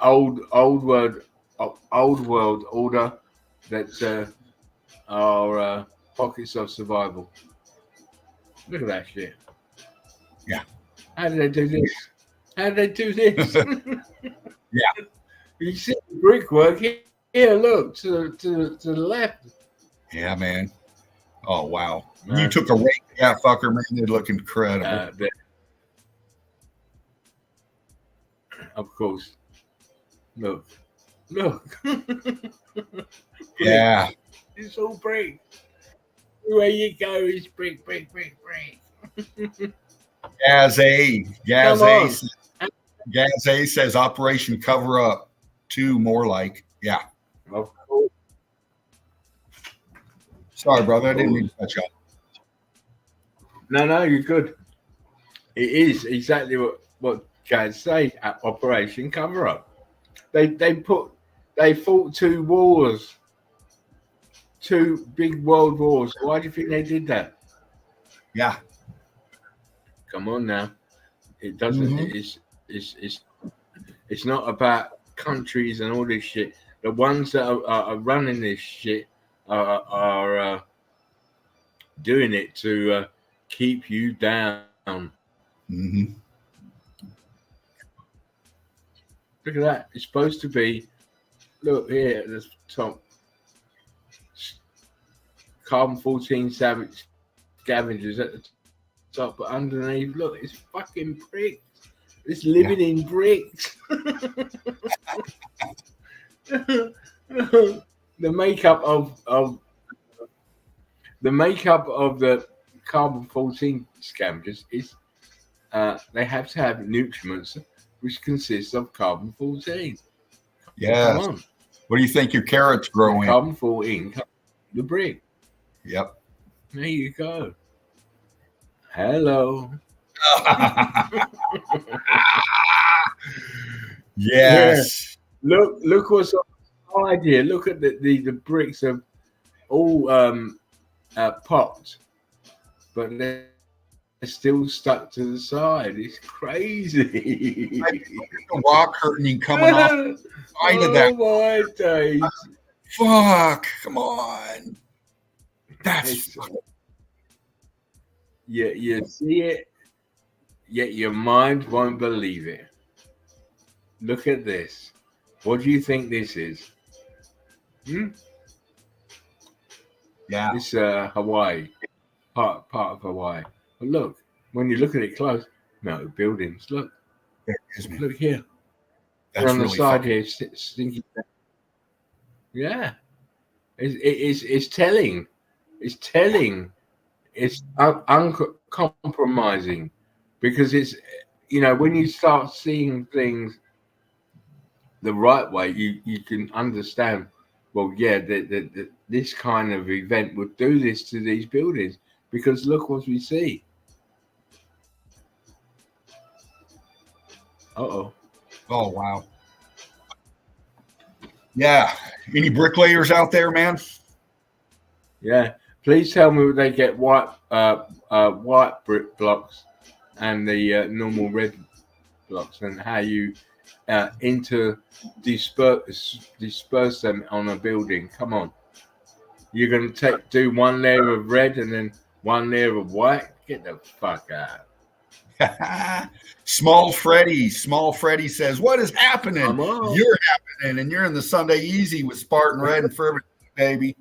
old world order that are pockets of survival. Look at that shit. Yeah. How did they do this? Yeah. You see the brickwork here. Look to the left. Yeah, man. Oh wow. You took a rake at that fucker, man. It looked incredible. Of course. Look. Yeah. It's all brick. Where you go is brick. Gaz A says Operation Cover Up 2, more like. Yeah. Of course. Sorry, brother. I didn't mean to cut you off. No, you're good. It is exactly what guys say at Operation Cover Up. They fought 2 wars. 2 big world wars. Why do you think they did that? Yeah. Come on now. It doesn't. Mm-hmm. It's not about countries and all this shit. The ones that are running this shit are doing it to keep you down. Mm-hmm. Look at that. It's supposed to be. Look here at the top. Carbon-14 scavengers at the top, but underneath, look, it's fucking bricks. It's living in bricks. The makeup of the carbon-14 scavengers is they have to have nutriments which consists of carbon-14. Yeah. What do you think your carrots grow in? Carbon-14, the brick. Yep. There you go. Hello. Yes. Yeah. Look what's on the side here. Look at the bricks are all popped, but they're still stuck to the side. It's crazy. The rock curtain coming off the side of that. Oh my days. Fuck. Come on. That's you see it. yet your mind won't believe it. Look at this. What do you think this is? Yeah. It's Hawaii, part of Hawaii. But look, when you look at it close, no buildings. Look, There it is, man. look here. That's on the really side fucking... here, stinky. Yeah, it's telling. It's telling. It's uncompromising, because it's, you know, when you start seeing things the right way, you can understand. Well, yeah, this kind of event would do this to these buildings, because look what we see. Uh-oh. Oh, wow. Yeah. Any bricklayers out there, man? Yeah. Please tell me they get white brick blocks and the normal red blocks, and how you disperse them on a building. Come on. You're going to do one layer of red and then one layer of white? Get the fuck out. Small Freddy says, what is happening? Come on. You're happening, and you're in the Sunday Easy with Spartan Red and Fervent, baby.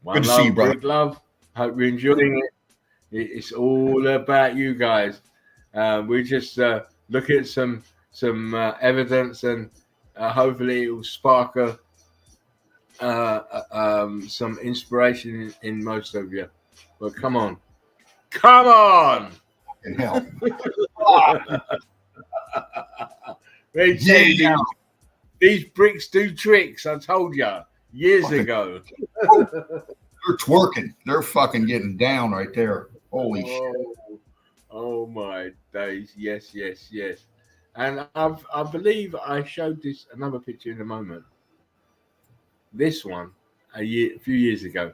One Good to love, see you, brother. Bricklove. Hope you're enjoying it. It's all about you guys. We just look at some evidence, and hopefully it will spark some inspiration in most of you. But come on. In hell. These bricks do tricks. I told you years ago. They're twerking. They're fucking getting down right there. Holy shit. Oh my days. Yes. And I believe I showed this another picture in a moment. This one a few years ago.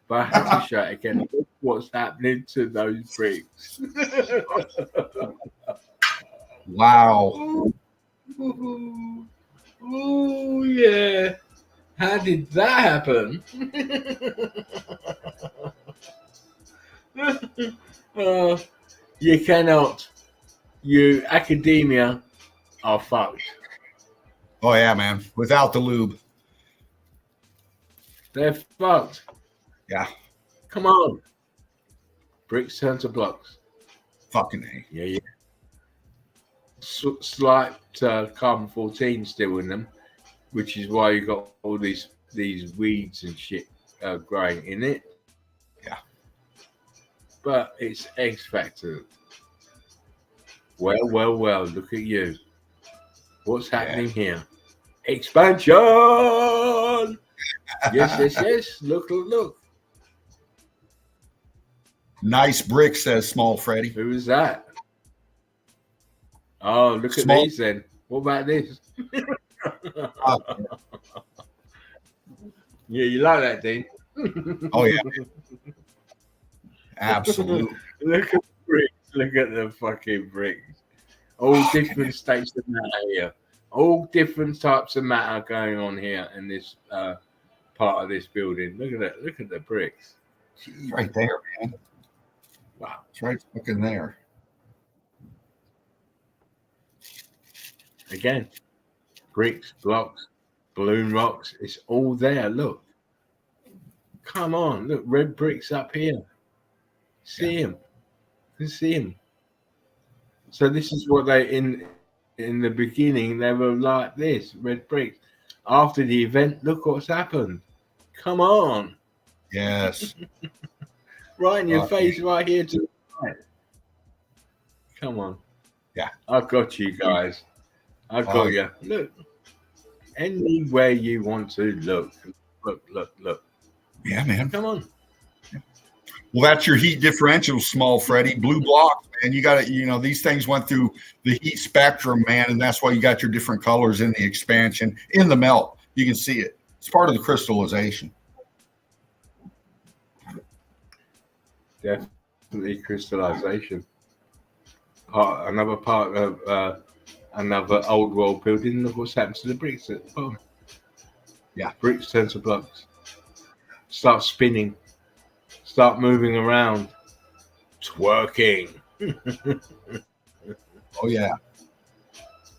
But I had to show it again. Look what's happening to those bricks. Wow. Oh yeah. How did that happen? You cannot. You academia are fucked. Oh yeah, man. Without the lube. They're fucked. Yeah. Come on. Bricks turn to blocks. Fucking A. Yeah. Slight carbon-14 still in them, which is why you got all these weeds and shit growing in it. Yeah. But it's X Factor. Well, look at you. What's happening here? Expansion! Yes. Look. Nice brick, says Small Freddy. Who is that? Oh, look at these then. What about this? Yeah, you like that, Dean? Oh, yeah. Absolutely. Look at the bricks. Look at the fucking bricks. All different states of matter here. All different types of matter going on here in this part of this building. Look at that. Look at the bricks. It's right there, man. Wow. It's right fucking there. Again, bricks, blocks, balloon rocks. It's all there. Look. Come on. Look, red bricks up here. See him. You see him. So this is what they in the beginning they were like this, red bricks. After the event, look what's happened. Come on. Yes. Right in your face, right here to the right. Come on. Yeah. I got you guys. I got you. Look. Anywhere you want to look. Look. Yeah, man. Come on. Well, that's your heat differential, Small Freddy. Blue blocks, man. You got to, these things went through the heat spectrum, man, and that's why you got your different colors in the expansion, in the melt. You can see it. It's part of the crystallization. Definitely crystallization. Another part of another old world building. Look what's happened to the bricks at the bottom. Yeah. Bricks turn to blocks. Start spinning. Start moving around. twerking. Oh yeah.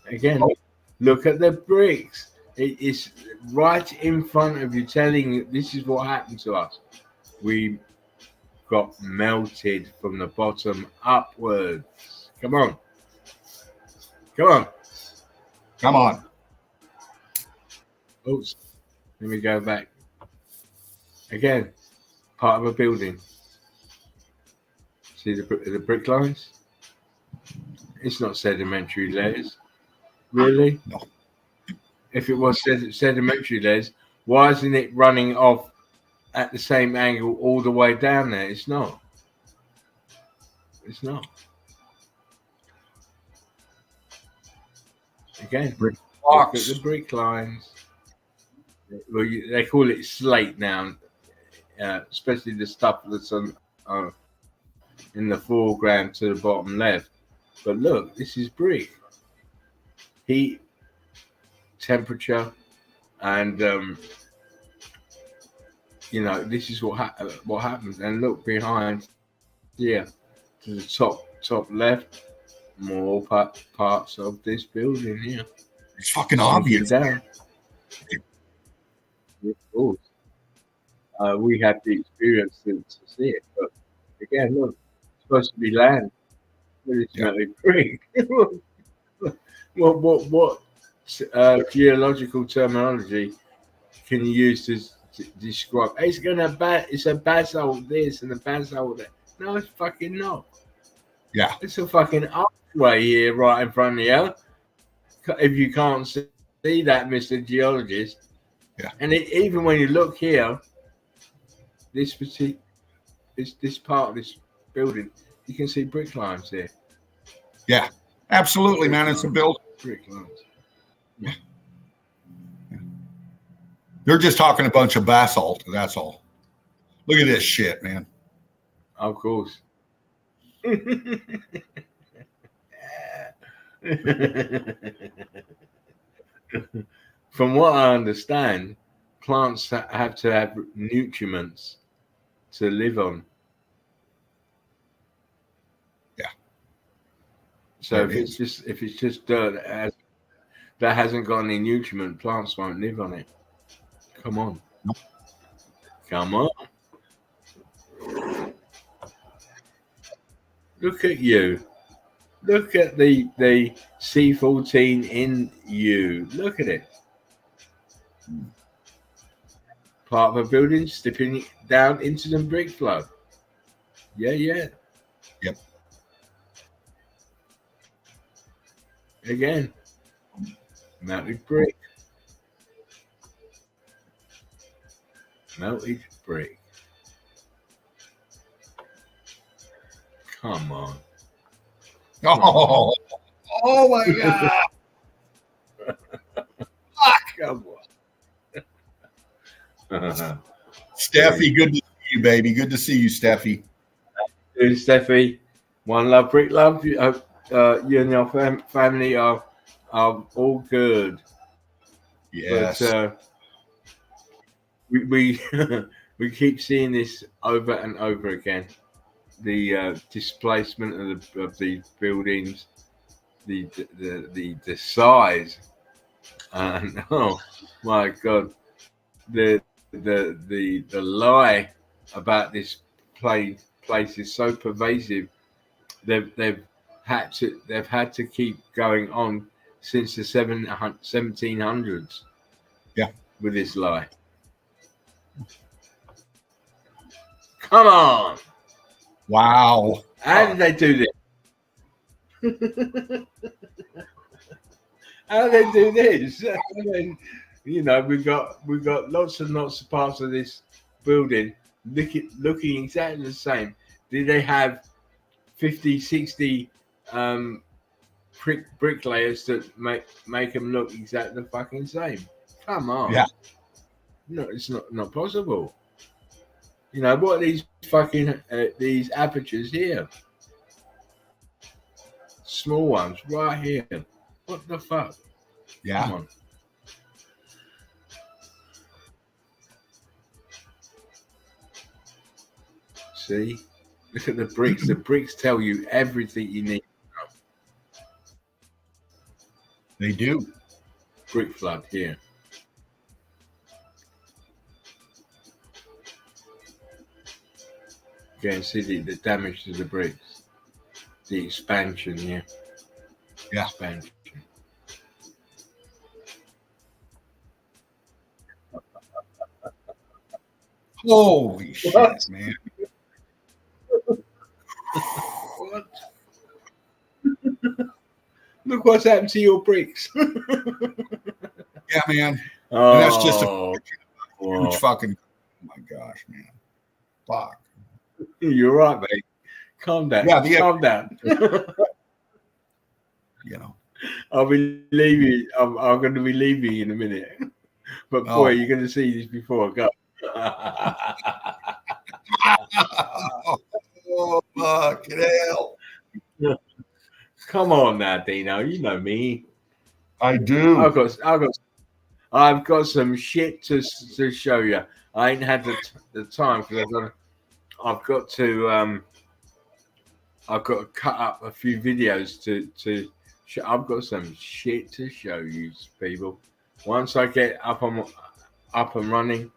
Again, look at the bricks. It is right in front of you, telling you this is what happened to us. We got melted from the bottom upwards. Come on. Come on. Come on. Oops. Let me go back. Again, part of a building. See the brick lines? It's not sedimentary layers. Really? No. If it was sedimentary layers, why isn't it running off at the same angle all the way down there? It's not. It's not. Again, Brick look at blocks. the brick lines. Well, they call it slate now, especially the stuff that's on in the foreground to the bottom left. But look, this is brick. Heat, temperature, and this is what happens. And look behind here to the top left, more parts of this building here. It's fucking obvious. Down. Of course. We have the experience to see it, but again, look, it's supposed to be land. It's not a brick. What geological terminology can you use to describe? It's a basalt this and a basalt that. No, it's fucking not. Yeah. It's a fucking archway here right in front of you. If you can't see that, Mr. Geologist. Yeah. And even when you look here, this part of this building, you can see brick lines here. Yeah. Absolutely, man. It's a build. Brick lines. Yeah. They're just talking a bunch of basalt. That's all. Look at this shit, man. Of course. From what I understand, plants have to have nutriments to live on. Yeah. So if it's just dirt that hasn't got any nutriment, plants won't live on it. Come on. Nope. Come on. Look at you. Look at the C14 in you. Look at it. Part of a building slipping down into the brick flow. Yeah. Yep. Again. Melted brick. Melted brick. Come on. Oh my God. Come on. Steffi, good to see you, baby. Good to see you, Steffi. Steffi, one love, brick love. You and your family are all good. Yes. But we we keep seeing this over and over again. The displacement of the buildings, the size, and oh my God, the lie about this place is so pervasive. They've had to keep going on since the 1700s. Yeah, with this lie. Come on. Wow. How did they do this? How did they do this? I mean, we've got lots and lots of parts of this building looking exactly the same. Did they have 50, 60 bricklayers that make them look exactly the fucking same? Come on. Yeah. No, it's not possible. What are these fucking these apertures here? Small ones right here. What the fuck? Yeah. Come on. See? Look at the bricks. The bricks tell you everything you need. They do. Brick flood here. You can see the damage to the bricks. The expansion here. Yeah. Expansion. Holy shit, man. What? Look what's happened to your bricks. Yeah, man. Oh, And that's just a huge fucking. Oh my gosh, man. Fuck. You're right, mate. Calm down. Yeah, calm down. You know. I'll be leaving. I'm going to be leaving in a minute. But boy, you're going to see this before I go. Oh, fucking hell. Come on now, Dino. You know me. I do. I've got some shit to show you. I ain't had the time because I've got to cut up a few videos to show. I've got some shit to show you people. Once I get up and running,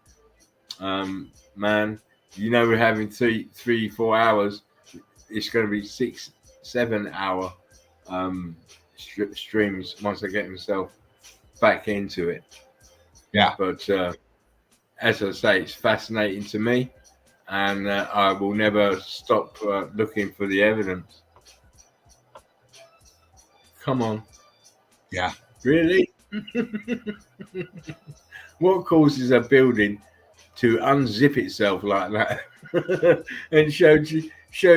man, you know we're having 3-4 hours. It's going to be 6-7 hour streams once I get myself back into it. Yeah. But as I say, it's fascinating to me, and I will never stop looking for the evidence. Come on. Yeah. Really? What causes a building to unzip itself like that and show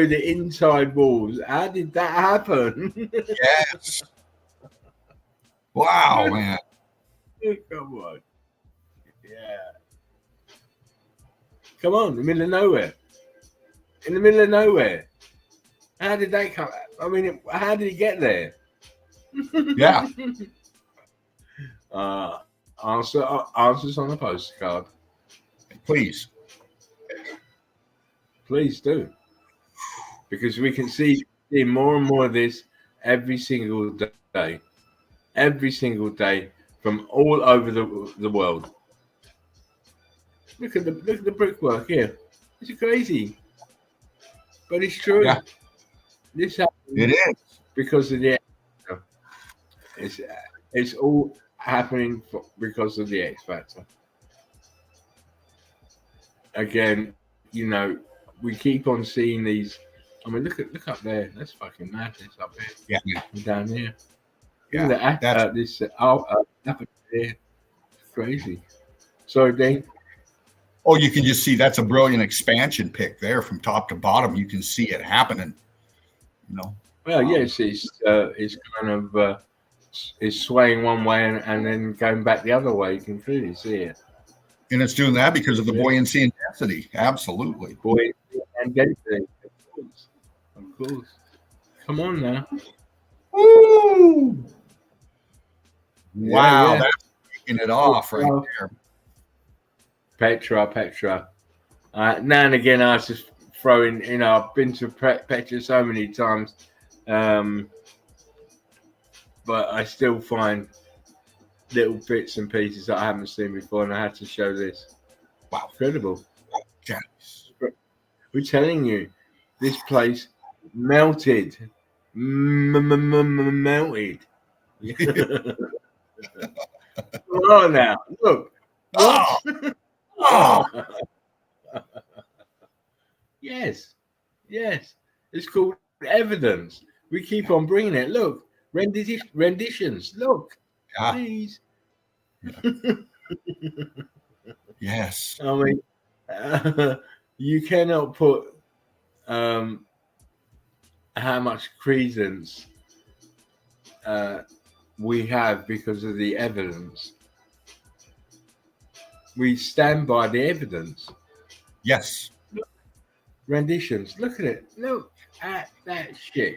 the inside walls? How did that happen? Yes. Wow, man. Come on. Yeah. Come on, in the middle of nowhere. In the middle of nowhere. How did that come? I mean, how did it get there? Yeah. Answers on a postcard. Please. Please do. Because we can see more and more of this every single day. Every single day from all over the world. Look at the brickwork here. It's crazy. But it's true. Yeah. This happens It is. because of the X. It's all happening because of the X factor. Again, you know, we keep on seeing these. I mean, look up there. That's fucking madness up there. Yeah. Down here. Yeah. This up there. It's crazy. So then. Oh, you can just see that's a brilliant expansion pic there from top to bottom. You can see it happening. You know. Well, yes, it's kind of it's swaying one way and then going back the other way. You can clearly see it. And it's doing that because of the buoyancy and density. Absolutely. Buoyancy and density. Of course. Come on now. Woo! Wow, Yeah. that's taking it off right there. Petra. Now and again, I was just throwing. You know, I've been to Petra so many times, but I still find little bits and pieces that I haven't seen before, and I had to show this. Wow, incredible! Yes. We're telling you, this place melted, melted. Oh, now look. What? Oh. Yes. It's called evidence. We keep on bringing it. Look, renditions. Look, please. Yeah. Yes. I mean, you cannot put how much credence we have because of the evidence. We stand by the evidence. Yes. Look, renditions. Look at it. Look at that shit.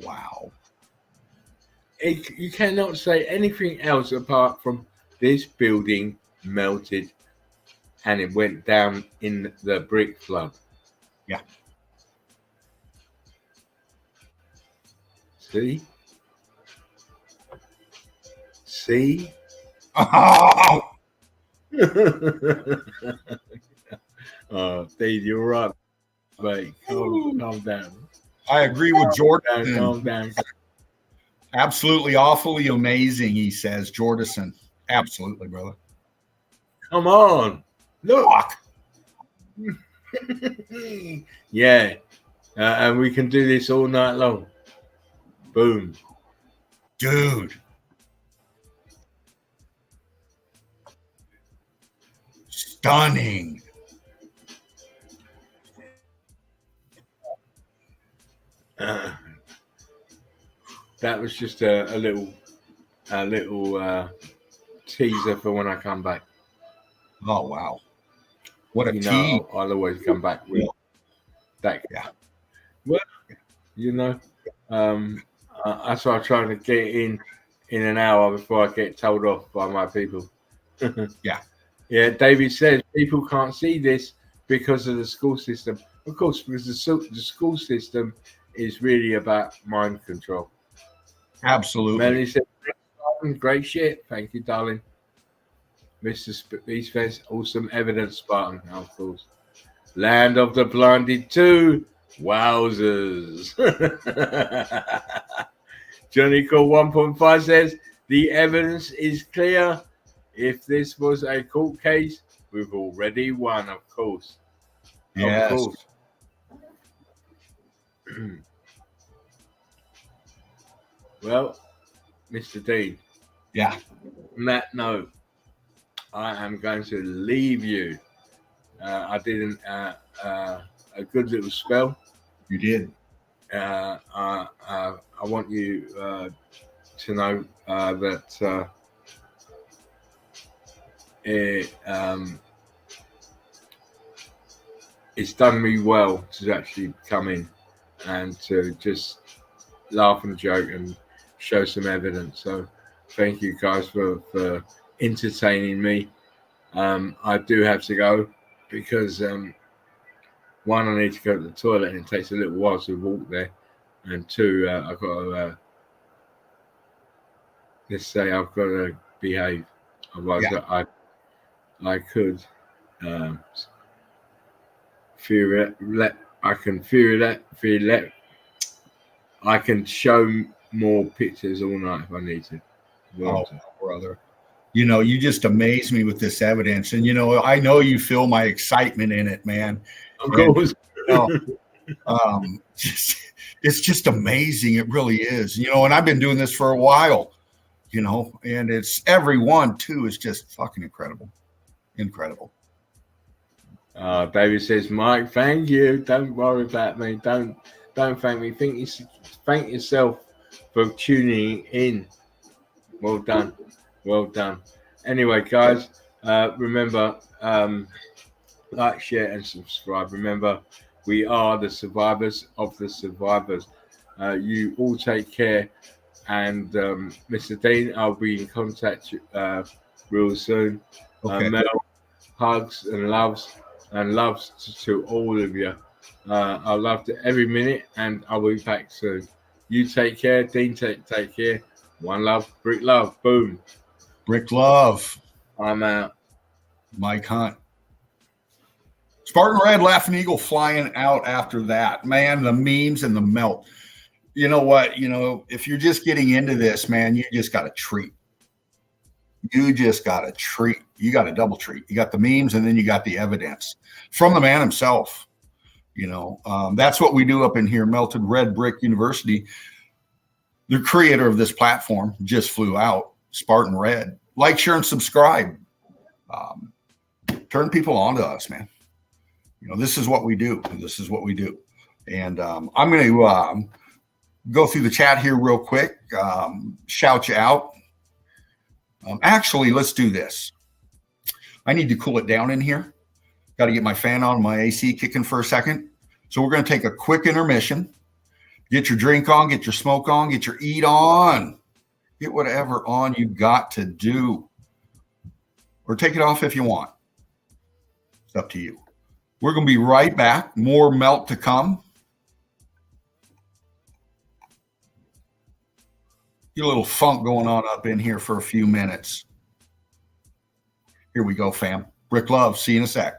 Wow. You cannot say anything else apart from this building melted. and it went down in the brick flood. Yeah. See? See? Oh, Steve, you're right, mate. Calm down. I agree with Jordan. Calm down. Absolutely awfully amazing, he says. Jordison. Absolutely, brother. Come on. Look. Yeah. And we can do this all night long. Boom. Dude. Stunning. That was just a little teaser for when I come back. Oh, wow. What a tease. I'll always come back with that. Yeah. Well, that's why I'm trying to get in an hour before I get told off by my people. Yeah. Yeah, David says people can't see this because of the school system. Of course, because the school system is really about mind control. Absolutely. Melanie said, great shit. Thank you, darling. Mr. Beastface, awesome evidence, Spartan, of course. Land of the Blinded 2. Wowzers. Johnny Call 1.5 says, the evidence is clear. If this was a court case, we've already won, of course. Yes. Of course. Well, Mr. Dean. Yeah. On that note, I am going to leave you. I did a good little spell. You did. I want you to know that it's done me well to actually come in and to just laugh and joke and show some evidence. So thank you guys for entertaining me. I do have to go because one, I need to go to the toilet and it takes a little while to walk there, and two, I've got to let's say I've got to behave. Otherwise, I could fear it. I can show more pictures all night if I need to. Oh, brother. You just amaze me with this evidence. And, I know you feel my excitement in it, man. Of course. It's just amazing. It really is. And I've been doing this for a while, and it's everyone, too, is just fucking incredible. Incredible. David says, Mike, thank you. Don't worry about me. Don't thank me. Thank yourself for tuning in. Well done. Well done. Anyway, guys, remember, like, share, and subscribe. Remember, we are the survivors of the survivors. You all take care. And Mr. Dean, I'll be in contact real soon. Okay. Mel, hugs and loves to all of you. I loved it every minute, and I'll be back soon. You take care. Dean, take care. One love, Brick Love. Boom. Bricklove. I'm out. Mike Hunt. Spartan Red, Laughing Eagle flying out after that. Man, the memes and the melt. You know what? If you're just getting into this, man, you just got a treat. You just got a treat. You got a double treat. You got the memes, and then you got the evidence from the man himself. That's what we do up in here, Melted Red Brick University. The creator of this platform just flew out, Spartan Red. Like, share, and subscribe. Turn people on to us, man. This is what we do. This is what we do. And I'm going to go through the chat here real quick. Shout you out. Actually, let's do this. I need to cool it down in here. Got to get my fan on, my AC kicking for a second. So we're going to take a quick intermission. Get your drink on, get your smoke on, get your eat on. Get whatever on you got to do. Or take it off if you want. up to you. We're going to be right back. More melt to come. Get a little funk going on up in here for a few minutes. Here we go, fam. Bricklove. See you in a sec.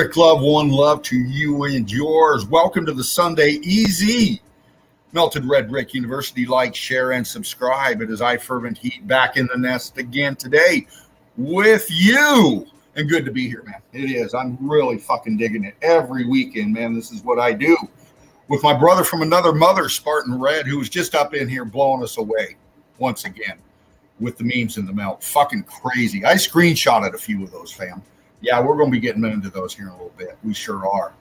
Bricklove Onelove to you and yours. Welcome to the Sunday Easy. Melted Red Brick University. Like, share, and subscribe. It is I Fervent Heat back in the nest again today with you. And good to be here, man. It is. I'm really fucking digging it. Every weekend, man, this is what I do. With my brother from another mother, Spartan Red, who was just up in here blowing us away once again with the memes in the melt. Fucking crazy. I screenshotted a few of those, fam. Yeah, we're going to be getting into those here in a little bit. We sure are.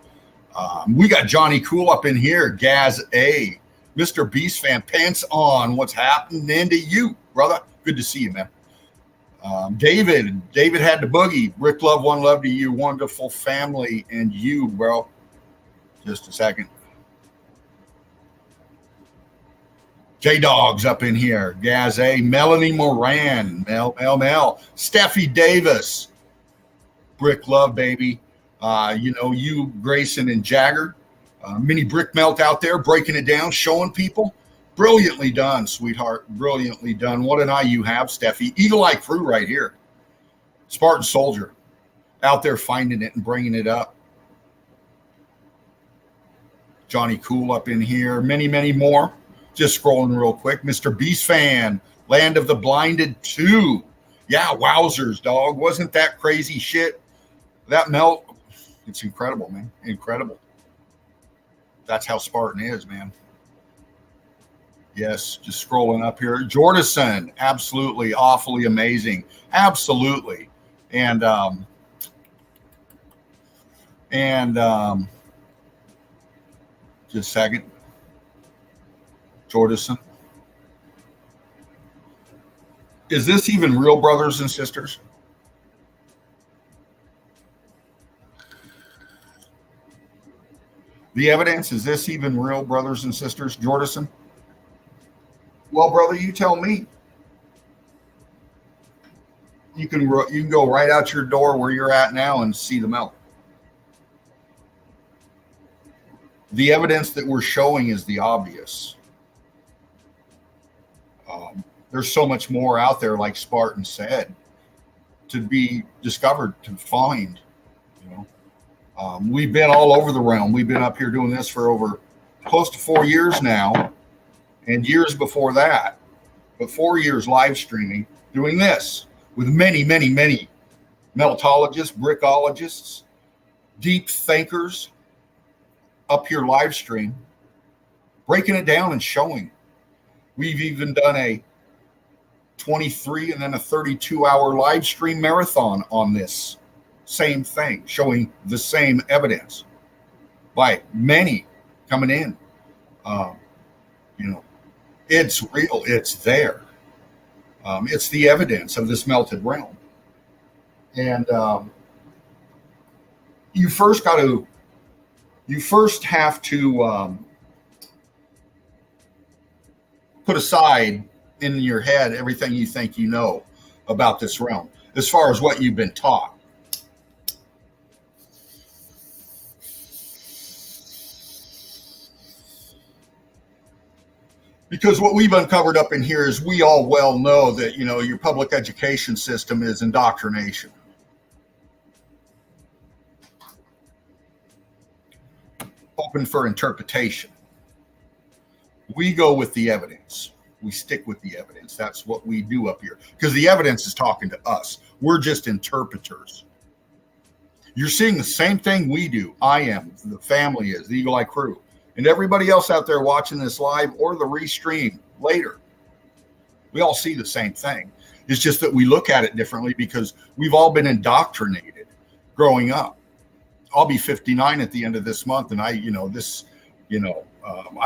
We got Johnny Cool up in here. Gaz A. Mr. Beast fan. Pants on. What's happening to you, brother? Good to see you, man. David had the boogie. Bricklove Onelove to you. Wonderful family. And you, bro. Just a second. J-Dog's up in here. Gaz A. Melanie Moran. Mel. Steffi Davis. Brick love, baby. You, Grayson, and Jagger. Mini brick melt out there, breaking it down, showing people. Brilliantly done, sweetheart. Brilliantly done. What an eye you have, Steffi. Eagle Eye crew right here. Spartan Soldier out there finding it and bringing it up. Johnny Cool up in here. Many, many more. Just scrolling real quick. Mr. Beast fan. Land of the Blinded 2. Yeah, wowzers, dog. Wasn't that crazy shit? That melt, it's incredible, man. Incredible. That's how Spartan is, man. Yes, just scrolling up here. Jordison, absolutely, awfully amazing. Absolutely. And just a second. Jordison. Is this even real, brothers and sisters? The evidence, is this even real, brothers and sisters? Jordison? Well, brother, you tell me. You can go right out your door where you're at now and see the melt. The evidence that we're showing is the obvious. There's so much more out there, like Spartan said, to be discovered, to find. We've been all over the realm. We've been up here doing this for over close to 4 years now, and years before that. But 4 years live streaming, doing this with many, many, many meltologists, brickologists, deep thinkers up here live stream, breaking it down and showing. We've even done a 23 and then a 32-hour live stream marathon on this same thing, showing the same evidence by many coming in. It's real. It's there. It's the evidence of this melted realm. And you first have to put aside in your head everything you think you know about this realm, as far as what you've been taught. Because what we've uncovered up in here is we all well know that, your public education system is indoctrination. Open for interpretation. We go with the evidence. We stick with the evidence. That's what we do up here. Because the evidence is talking to us. We're just interpreters. You're seeing the same thing we do. I am. The family is. The Eagle Eye crew. And everybody else out there watching this live or the restream later. We all see the same thing. It's just that we look at it differently because we've all been indoctrinated growing up. I'll be 59 at the end of this month. And I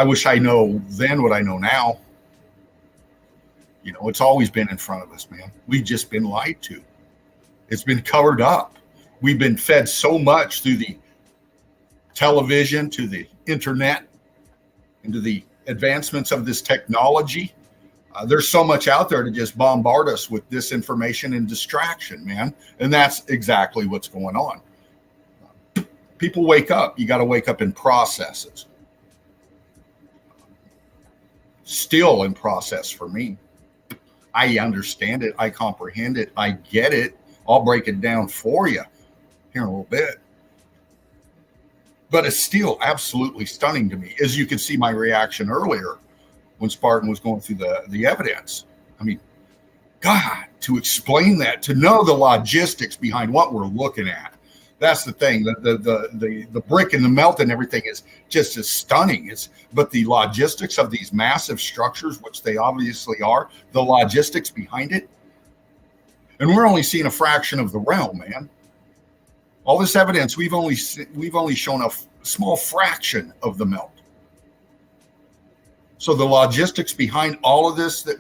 wish I know then what I know now. It's always been in front of us, man. We've just been lied to. It's been covered up. We've been fed so much through the television, to the internet, and to the advancements of this technology. There's so much out there to just bombard us with disinformation and distraction, man. And that's exactly what's going on. People wake up. You got to wake up and process it. Still in process for me. I understand it. I comprehend it. I get it. I'll break it down for you here in a little bit. but it's still absolutely stunning to me. As you could see my reaction earlier when Spartan was going through the evidence. I mean, God, to explain that, to know the logistics behind what we're looking at. That's the thing. The brick and the melt and everything is just as stunning. But the logistics of these massive structures, which they obviously are, the logistics behind it, and we're only seeing a fraction of the realm, man. All this evidence, we've only shown a small fraction of the melt. So the logistics behind all of this that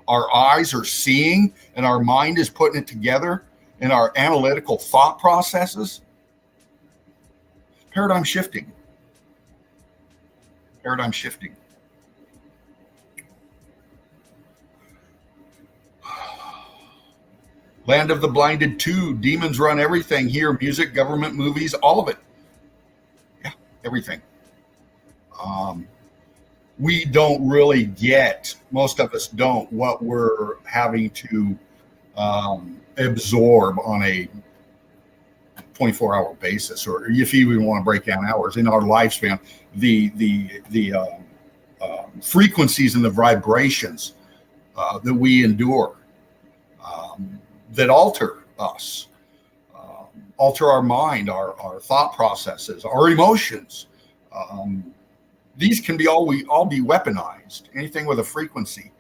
our eyes are seeing and our mind is putting it together in our analytical thought processes, paradigm shifting. Land of the Blinded 2, demons run everything here, music, government, movies, all of it. Yeah, everything. We don't really get, most of us don't, what we're having to absorb on a 24-hour basis, or if you even want to break down hours in our lifespan, the frequencies and the vibrations that we endure that alter us, alter our mind, our thought processes, our emotions. These can be all be weaponized. Anything with a frequency,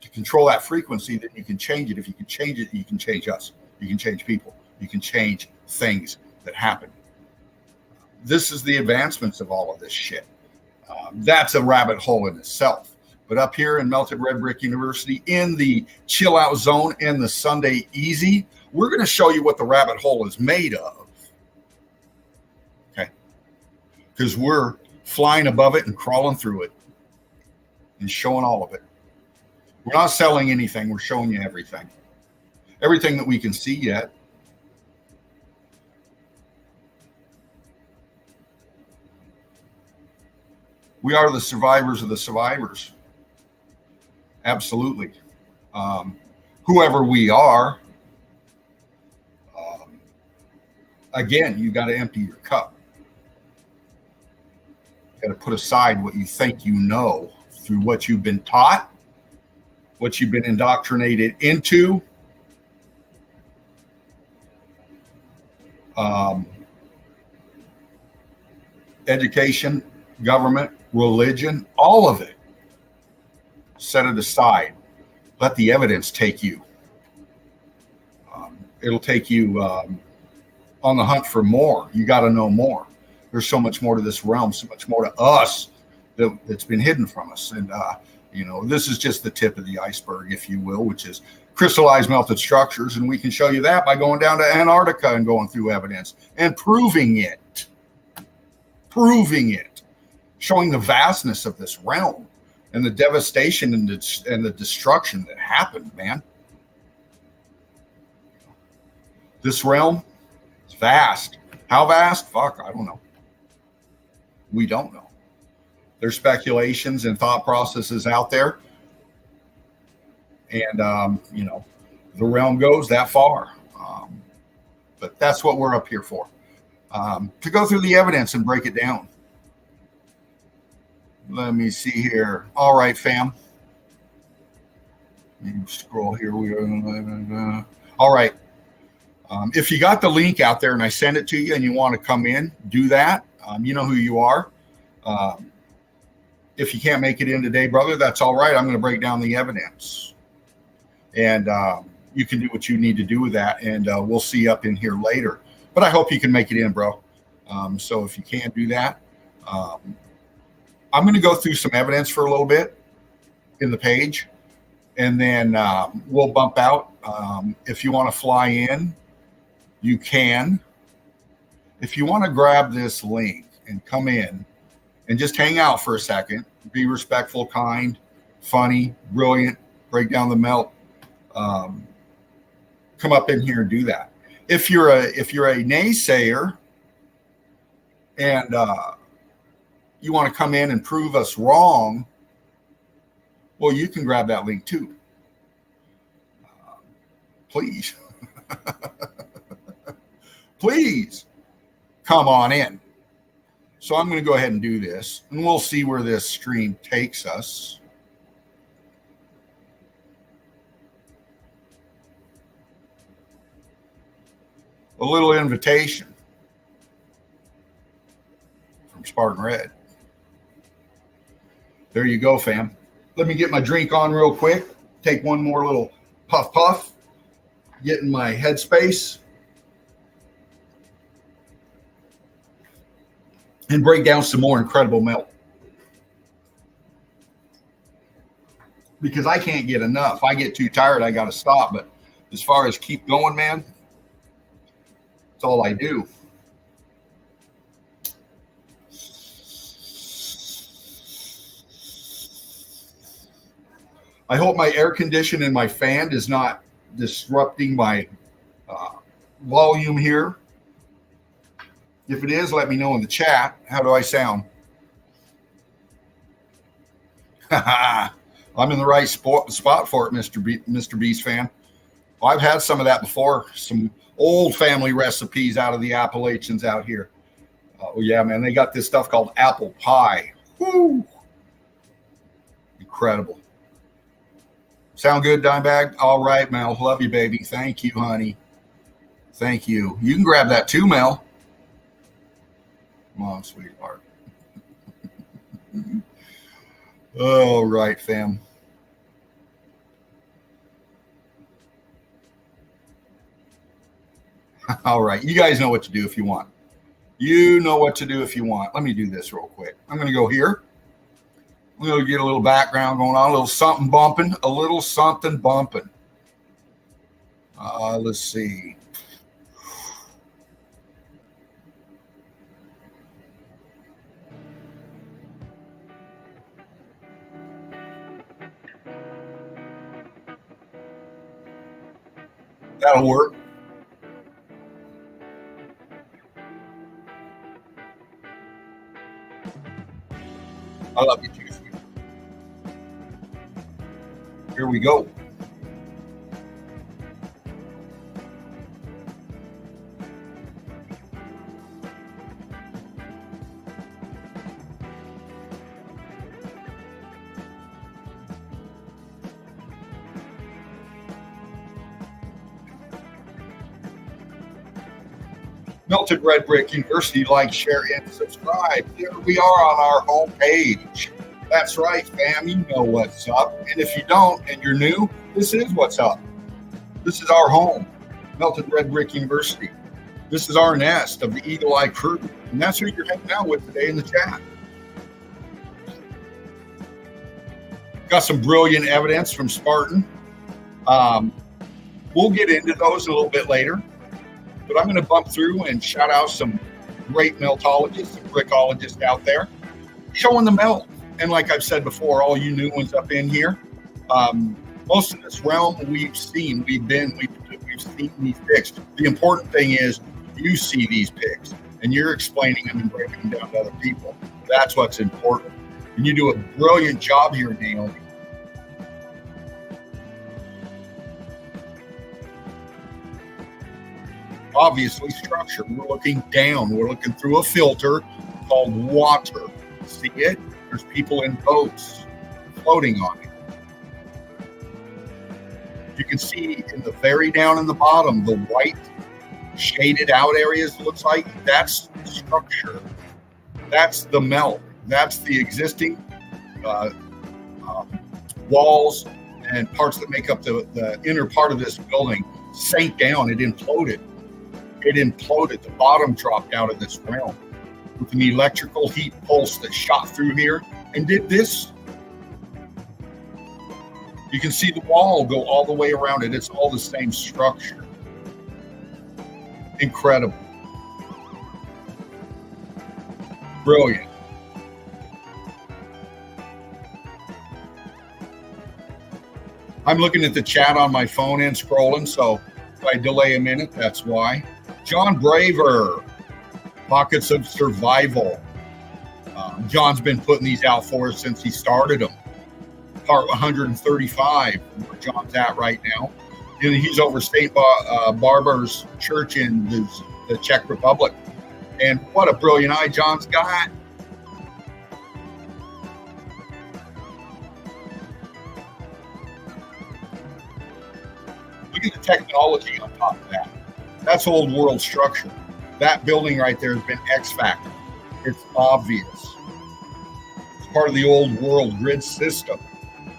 to control that frequency, then you can change it. If you can change it, you can change us. You can change people. You can change things that happen. This is the advancements of all of this shit. That's a rabbit hole in itself. But up here in Melted Red Brick University, in the chill out zone and the Sunday Easy, we're going to show you what the rabbit hole is made of. Okay. Because we're flying above it and crawling through it and showing all of it. We're not selling anything. We're showing you everything. Everything that we can see yet. We are the survivors of the survivors. Absolutely. Whoever we are, again, you got to empty your cup. You got to put aside what you think you know through what you've been taught, what you've been indoctrinated into. Education, government, religion, all of it. Set it aside. Let the evidence take you. It'll take you on the hunt for more. You got to know more. There's so much more to this realm, so much more to us that's been hidden from us. And, this is just the tip of the iceberg, if you will, which is crystallized melted structures. And we can show you that by going down to Antarctica and going through evidence and proving it, showing the vastness of this realm. And the devastation and the destruction that happened, man. This realm is vast. How vast? Fuck, I don't know. We don't know. There's speculations and thought processes out there. And, the realm goes that far. But that's what we're up here for. To go through the evidence and break it down. Let me see here. All right, fam. Let me scroll here. All right. If you got the link out there and I send it to you and you want to come in, do that. You know who you are. If you can't make it in today, brother, that's all right. I'm going to break down the evidence. And you can do what you need to do with that. And we'll see you up in here later. But I hope you can make it in, bro. So if you can't do that, I'm going to go through some evidence for a little bit in the page, and then we'll bump out. If you want to fly in, you can. If you want to grab this link and come in and just hang out for a second, be respectful, kind, funny, brilliant, break down the melt, come up in here and do that. If you're a naysayer and you want to come in and prove us wrong, well, you can grab that link too. Please. Please come on in. So I'm going to go ahead and do this, and we'll see where this stream takes us. A little invitation from Spartan Red. There you go, fam. Let me get my drink on real quick. Take one more little puff, get in my headspace, and break down some more incredible melt. Because I can't get enough. I get too tired, I got to stop. But as far as keep going, man, that's all I do. I hope my air condition and my fan is not disrupting my volume here. If it is, let me know in the chat. How do I sound? I'm in the right spot for it, Mr. Beast fan. Well, I've had some of that before. Some old family recipes out of the Appalachians out here. Oh, yeah, man. They got this stuff called apple pie. Woo! Incredible. Sound good, Dimebag? All right, Mel. Love you, baby. Thank you, honey. Thank you. You can grab that too, Mel. Come on, sweetheart. All right, fam. All right. You guys know what to do if you want. You know what to do if you want. Let me do this real quick. I'm going to go here. I'm going to get a little background going on, a little something bumping, Let's see. That'll work. I love you too. Here we go. Melted Red Brick University, like, share, and subscribe. Here we are on our homepage. That's right, fam. You know what's up. And if you don't and you're new, this is what's up. This is our home, Melted Red Brick University. This is our nest of the Eagle Eye crew. And that's who you're hanging out with today in the chat. Got some brilliant evidence from Spartan. We'll get into those a little bit later. But I'm going to bump through and shout out some great meltologists and brickologists out there showing the melt. And like I've said before, all you new ones up in here, most of this realm we've seen these pics. The important thing is you see these pics and you're explaining them and breaking them down to other people. That's what's important. And you do a brilliant job here, Naomi. Obviously, structure. We're looking down. We're looking through a filter called water. See it? There's people in boats floating on it. You can see in the very down in the bottom, the white shaded out areas, looks like that's structure. That's the melt. That's the existing walls and parts that make up the inner part of this building sank down. It imploded. The bottom dropped out of this realm with an electrical heat pulse that shot through here and did this. You can see the wall go all the way around it. It's all the same structure. Incredible. Brilliant. I'm looking at the chat on my phone and scrolling, so if I delay a minute, that's why. John Braver, Pockets of Survival. John's been putting these out for us since he started them. Part 135, where John's at right now. And he's over St. Barbar's Church in the Czech Republic. And what a brilliant eye John's got. Look at the technology on top of that. That's old world structure. That building right there has been X Factor. It's obvious. It's part of the old world grid system.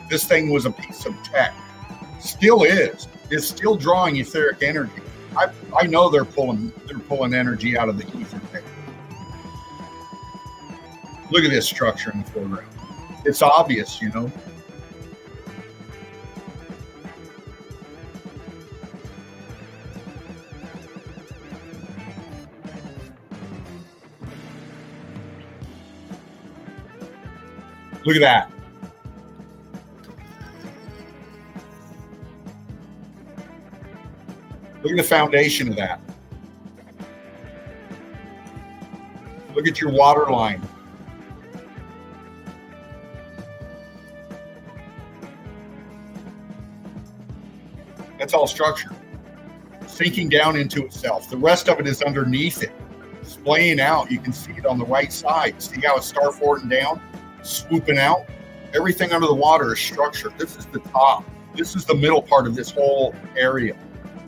This thing was a piece of tech. Still is. It's still drawing etheric energy. I know they're pulling energy out of the ether thing. Look at this structure in the foreground. It's obvious, you know. Look at that. Look at the foundation of that. Look at your water line. That's all structure. Sinking down into itself. The rest of it is underneath it. Splaying out. You can see it on the right side. See how it's starforting down? Swooping out. Everything under the water is structure. This is the top. This is the middle part of this whole area.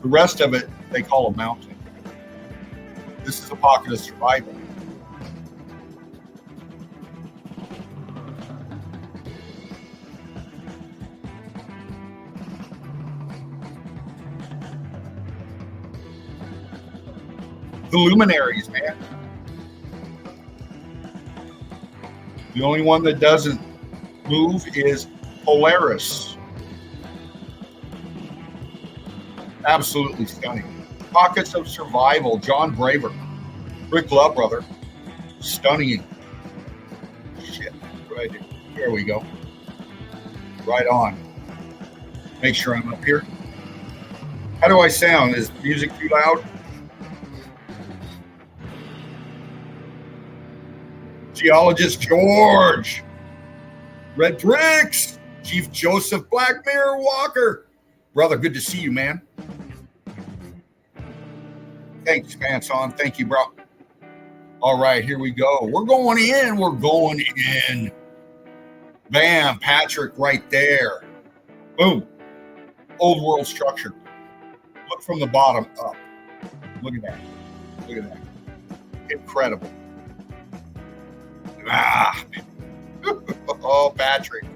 The rest of it, they call a mountain. This is a pocket of survival. The luminaries, man. The only one that doesn't move is Polaris. Absolutely stunning. Pockets of survival. John Braver. Bricklove, brother. Stunning. Shit. Right here. There we go. Right on. Make sure I'm up here. How do I sound? Is music too loud? Geologist George. Red Bricks. Chief Joseph Black Mirror Walker. Brother, good to see you, man. Thanks, Manson. Thank you, bro. All right, here we go. We're going in. We're going in. Bam, Patrick right there. Boom. Old world structure. Look from the bottom up. Look at that. Look at that. Incredible. Ah. Oh, Patrick.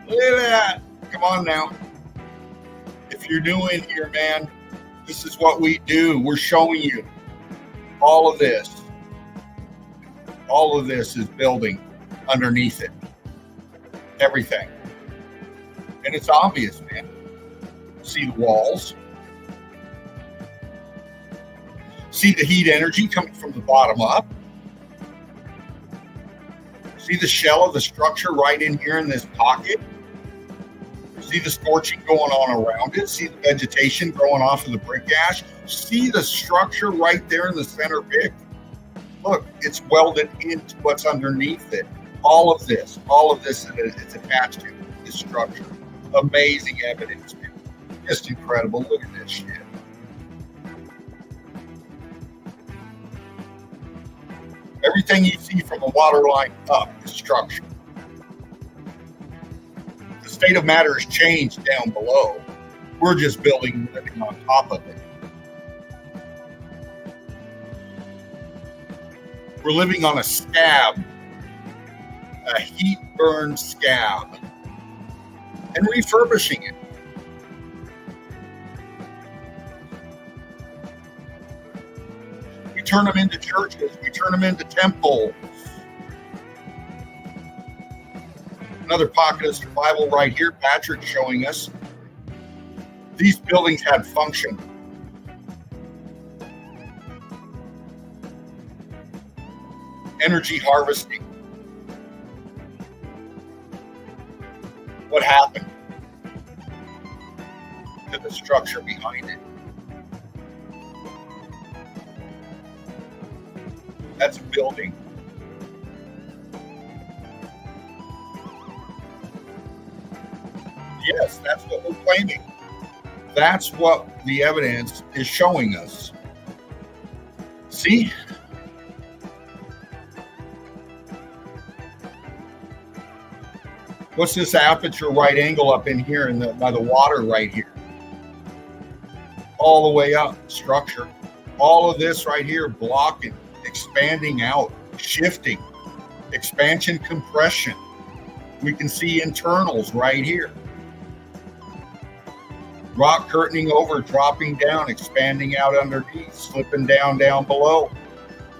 Look at that. Come on now. If you're new in here, man, this is what we do. We're showing you all of this. All of this is building underneath it. Everything. And it's obvious, man. See the walls. See the heat energy coming from the bottom up. See the shell of the structure right in here in this pocket. See the scorching going on around it. See the vegetation growing off of the brick ash. See the structure right there in the center pit. Look, it's welded into what's underneath it. All of this is attached to this structure. Amazing evidence, man. Just incredible. Look at this shit. Everything you see from the water line up is structure. The state of matter has changed down below. We're just living on top of it. We're living on a scab, a heat-burned scab, and refurbishing it. We turn them into churches. We turn them into temples. Another pocket of survival right here. Patrick showing us. These buildings had function. Energy harvesting. What happened to the structure behind it? That's a building. Yes, that's what we're claiming. That's what the evidence is showing us. See? What's this aperture right angle up in here by the water right here? All the way up, structure. All of this right here blocking, expanding out, shifting, expansion, compression. We can see internals right here. Rock curtaining over, dropping down, expanding out underneath, slipping down below.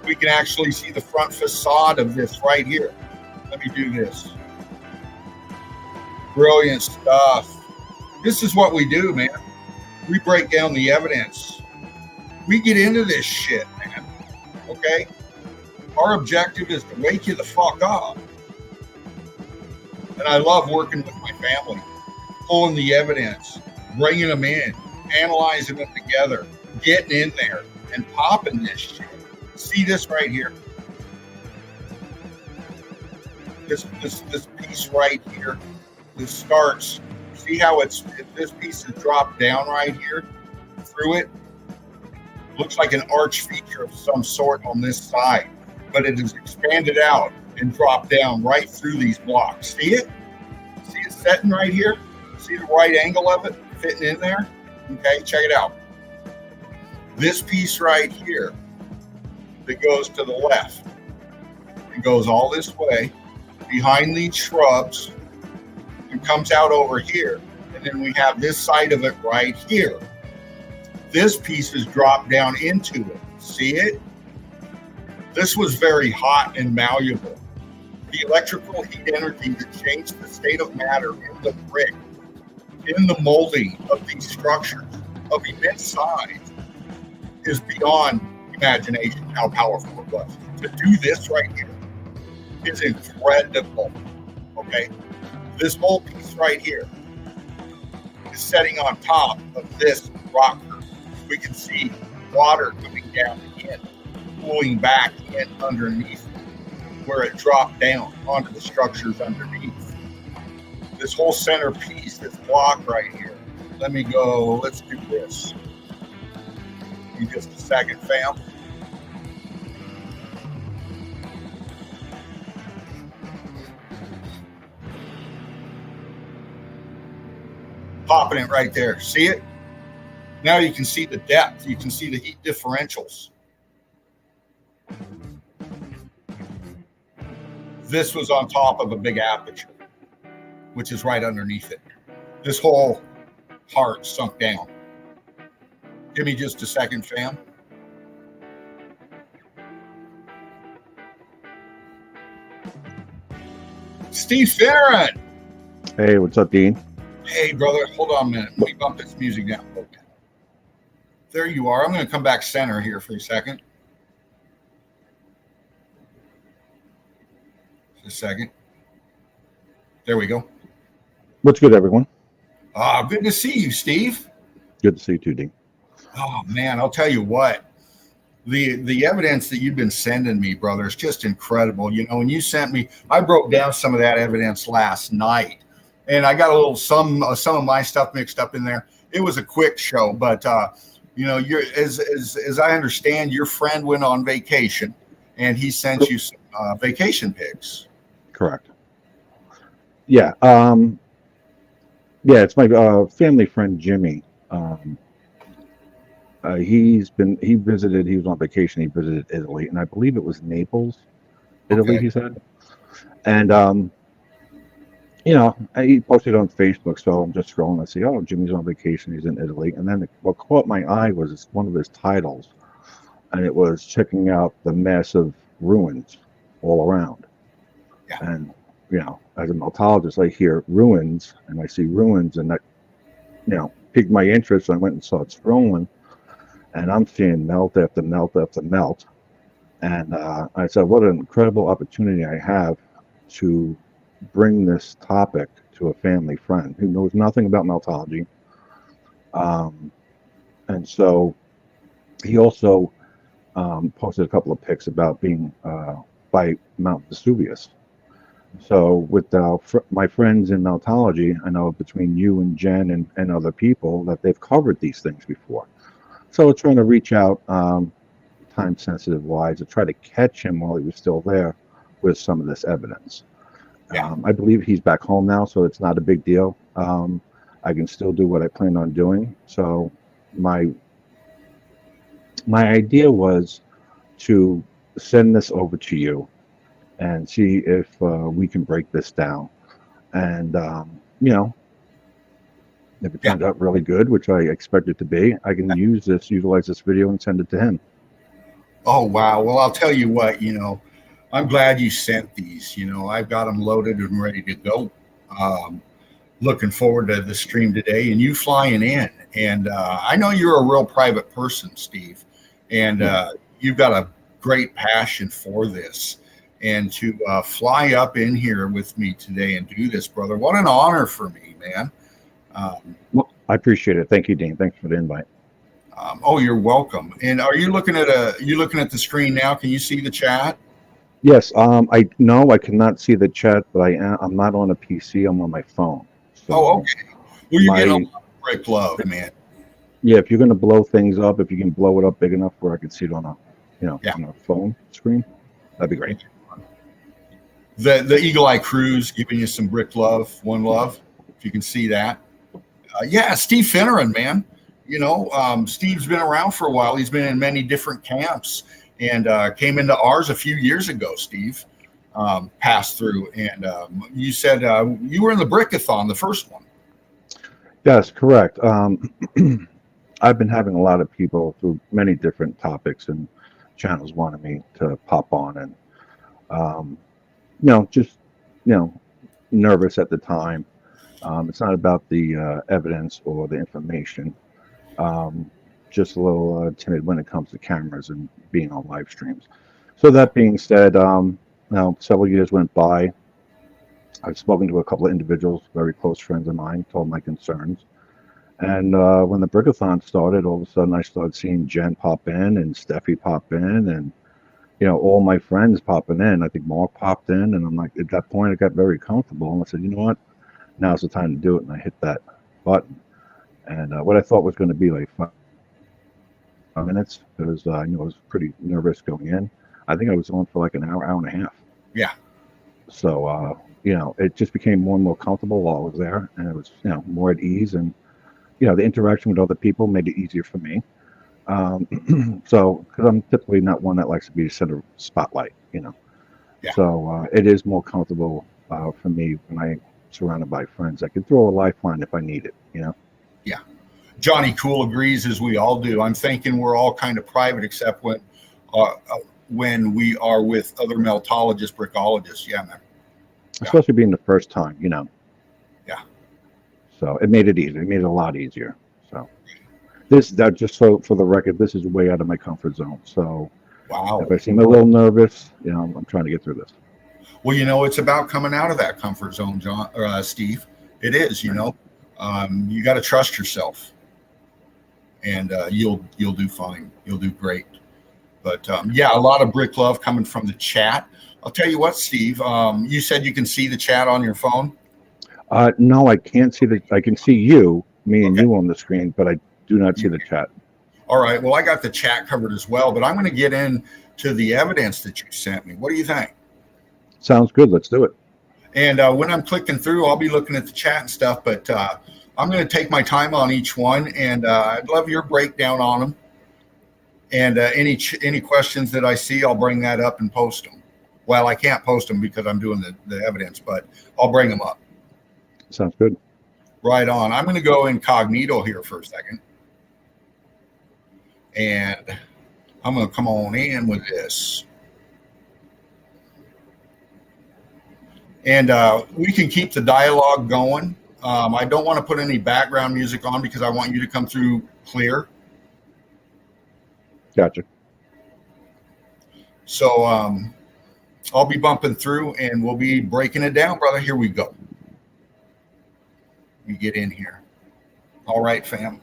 We can actually see the front facade of this right here. Let me do this. Brilliant stuff. This is what we do, man. We break down the evidence. We get into this shit, man. Okay? Our objective is to wake you the fuck up. And I love working with my family, pulling the evidence, bringing them in, analyzing them together, getting in there and popping this shit. See this right here? This piece right here. This starts. See how this piece is dropped down right here through it? Looks like an arch feature of some sort on this side, but it is expanded out and dropped down right through these blocks. See it? See it setting right here? See the right angle of it fitting in there? Okay, check it out. This piece right here that goes to the left, it goes all this way behind these shrubs and comes out over here. And then we have this side of it right here. This piece is dropped down into it. See it? This was very hot and malleable. The electrical heat energy that changed the state of matter in the brick, in the molding of these structures of immense size, is beyond imagination how powerful it was. To do this right here is incredible. Okay? This whole piece right here is setting on top of this rock. We can see water coming down in, pulling back in underneath where it dropped down onto the structures underneath. This whole center piece, this block right here. Let me go, let's do this. In just a second, fam. Popping it right there. See it? Now you can see the depth. You can see the heat differentials. This was on top of a big aperture, which is right underneath it. This whole part sunk down. Give me just a second, fam. Steve Farron. Hey, what's up, Dean? Hey, brother. Hold on a minute. Let me bump this music down. Okay. There you are. I'm going to come back center here for a second. Just a second. There we go. What's good, everyone? Good to see you, Steve. Good to see you too, Dean. Oh, man, I'll tell you what. The evidence that you've been sending me, brother, is just incredible. You know, when you sent me, I broke down some of that evidence last night, and I got a little some of my stuff mixed up in there. It was a quick show, but you know, you're as I understand, your friend went on vacation, and he sent you some vacation pics. Correct. Yeah. Yeah, it's my family friend Jimmy. He was on vacation. He visited Italy, and I believe it was Naples, Italy. Okay. He said, and you know, he posted on Facebook, so I'm just scrolling. I see, oh, Jimmy's on vacation. He's in Italy, and then what caught my eye was one of his titles, and it was checking out the massive ruins all around. Yeah. And you know, as a meltologist, I hear ruins, and I see ruins, and that, you know, piqued my interest. So I went and saw it scrolling. And I'm seeing melt after melt after melt. And I said, what an incredible opportunity I have to bring this topic to a family friend who knows nothing about meltology. And so he also posted a couple of pics about being by Mount Vesuvius. So with my friends in Meltology, I know between you and Jen and other people that they've covered these things before. So trying to reach out, time sensitive wise, to try to catch him while he was still there with some of this evidence. Yeah. I believe he's back home now, so it's not a big deal. I can still do what I plan on doing. So my my idea was to send this over to you and see if we can break this down. And if it Yeah. turns out really good, which I expect it to be, I can utilize this video and send it to him. Oh, wow. Well, I'll tell you what, I'm glad you sent these. I've got them loaded and ready to go. Um, Looking forward to the stream today and you flying in. And I know you're a real private person, Steve, and Yeah. you've got a great passion for this. And to fly up in here with me today and do this, brother, what an honor for me, man. Um, Well, I appreciate it. Thank you, Dean. Thanks for the invite. oh, you're welcome. And are you looking at the screen now? Can you see the chat? Yes. I no, I cannot see the chat, but I'm not on a PC. I'm on my phone. Oh, So okay. Well, you're getting a my lot of brick love, man. yeah, if you're gonna blow things up, if you can blow it up big enough where I can see it on Yeah. on a phone screen, that'd be great. The Eagle Eye Cruise giving you some brick love, one love. If you can see that. Yeah, Steve Finneran, man. Steve's been around for a while. He's been in many different camps and came into ours a few years ago. Steve passed through, and you said you were in the Brickathon, the first one. Yes, correct. I've been having a lot of people through many different topics and channels wanting me to pop on, and um, just you know, nervous at the time. It's not about the evidence or the information. Um, just a little timid when it comes to cameras and being on live streams. So that being said, several years went by. I've spoken to a couple of individuals, very close friends of mine, told my concerns. And when the Brickathon started, all of a sudden I started seeing Jen pop in and Steffi pop in and, all my friends popping in. I think Mark popped in. And I'm like, at that point, I got very comfortable. And I said, you know what? Now's the time to do it. And I hit that button. And what I thought was going to be like 5 minutes, because I knew I was pretty nervous going in. I think I was on for like an hour, hour and a half. Yeah. So, it just became more and more comfortable while I was there. And it was, more at ease. And, the interaction with other people made it easier for me. So, because I'm typically not one that likes to be the center spotlight. Yeah. So it is more comfortable for me when I'm surrounded by friends. I can throw a lifeline if I need it. Yeah. Johnny Cool agrees, as we all do. I'm thinking we're all kind of private, except when we are with other meltologists, brickologists. Yeah, man. Especially being the first time. Yeah. So it made it easier. It made it a lot easier. So that just so for the record, this is way out of my comfort zone. So Wow. if I seem a little nervous, I'm trying to get through this. Well, it's about coming out of that comfort zone, Steve. It is. You got to trust yourself, and you'll do fine. You'll do great. But a lot of brick love coming from the chat. I'll tell you what, Steve. You said you can see the chat on your phone. No, I can't see I can see me and Okay. you on the screen, but I do not see the chat. All right. Well, I got the chat covered as well, but I'm going to get into the evidence that you sent me. What do you think? Sounds good. Let's do it. And when I'm clicking through, I'll be looking at the chat and stuff, but I'm going to take my time on each one, and I'd love your breakdown on them. And any questions that I see, I'll bring that up and post them. Well, I can't post them because I'm doing the evidence, but I'll bring them up. Sounds good. Right on. I'm going to go incognito here for a second. And I'm going to come on in with this. And we can keep the dialogue going. I don't want to put any background music on because I want you to come through clear. Gotcha. So I'll be bumping through and we'll be breaking it down, brother. Here we go. You get in here. All right, fam.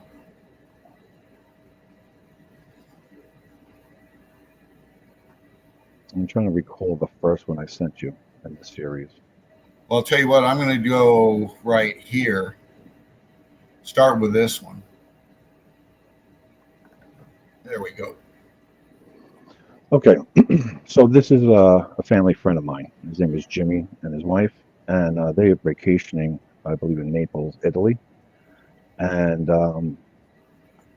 I'm trying to recall the first one I sent you in the series. Well, I'll tell you what, I'm going to go right here. Start with this one. There we go. Okay, so this is a family friend of mine. His name is Jimmy and his wife, and they are vacationing, I believe, in Naples, Italy. And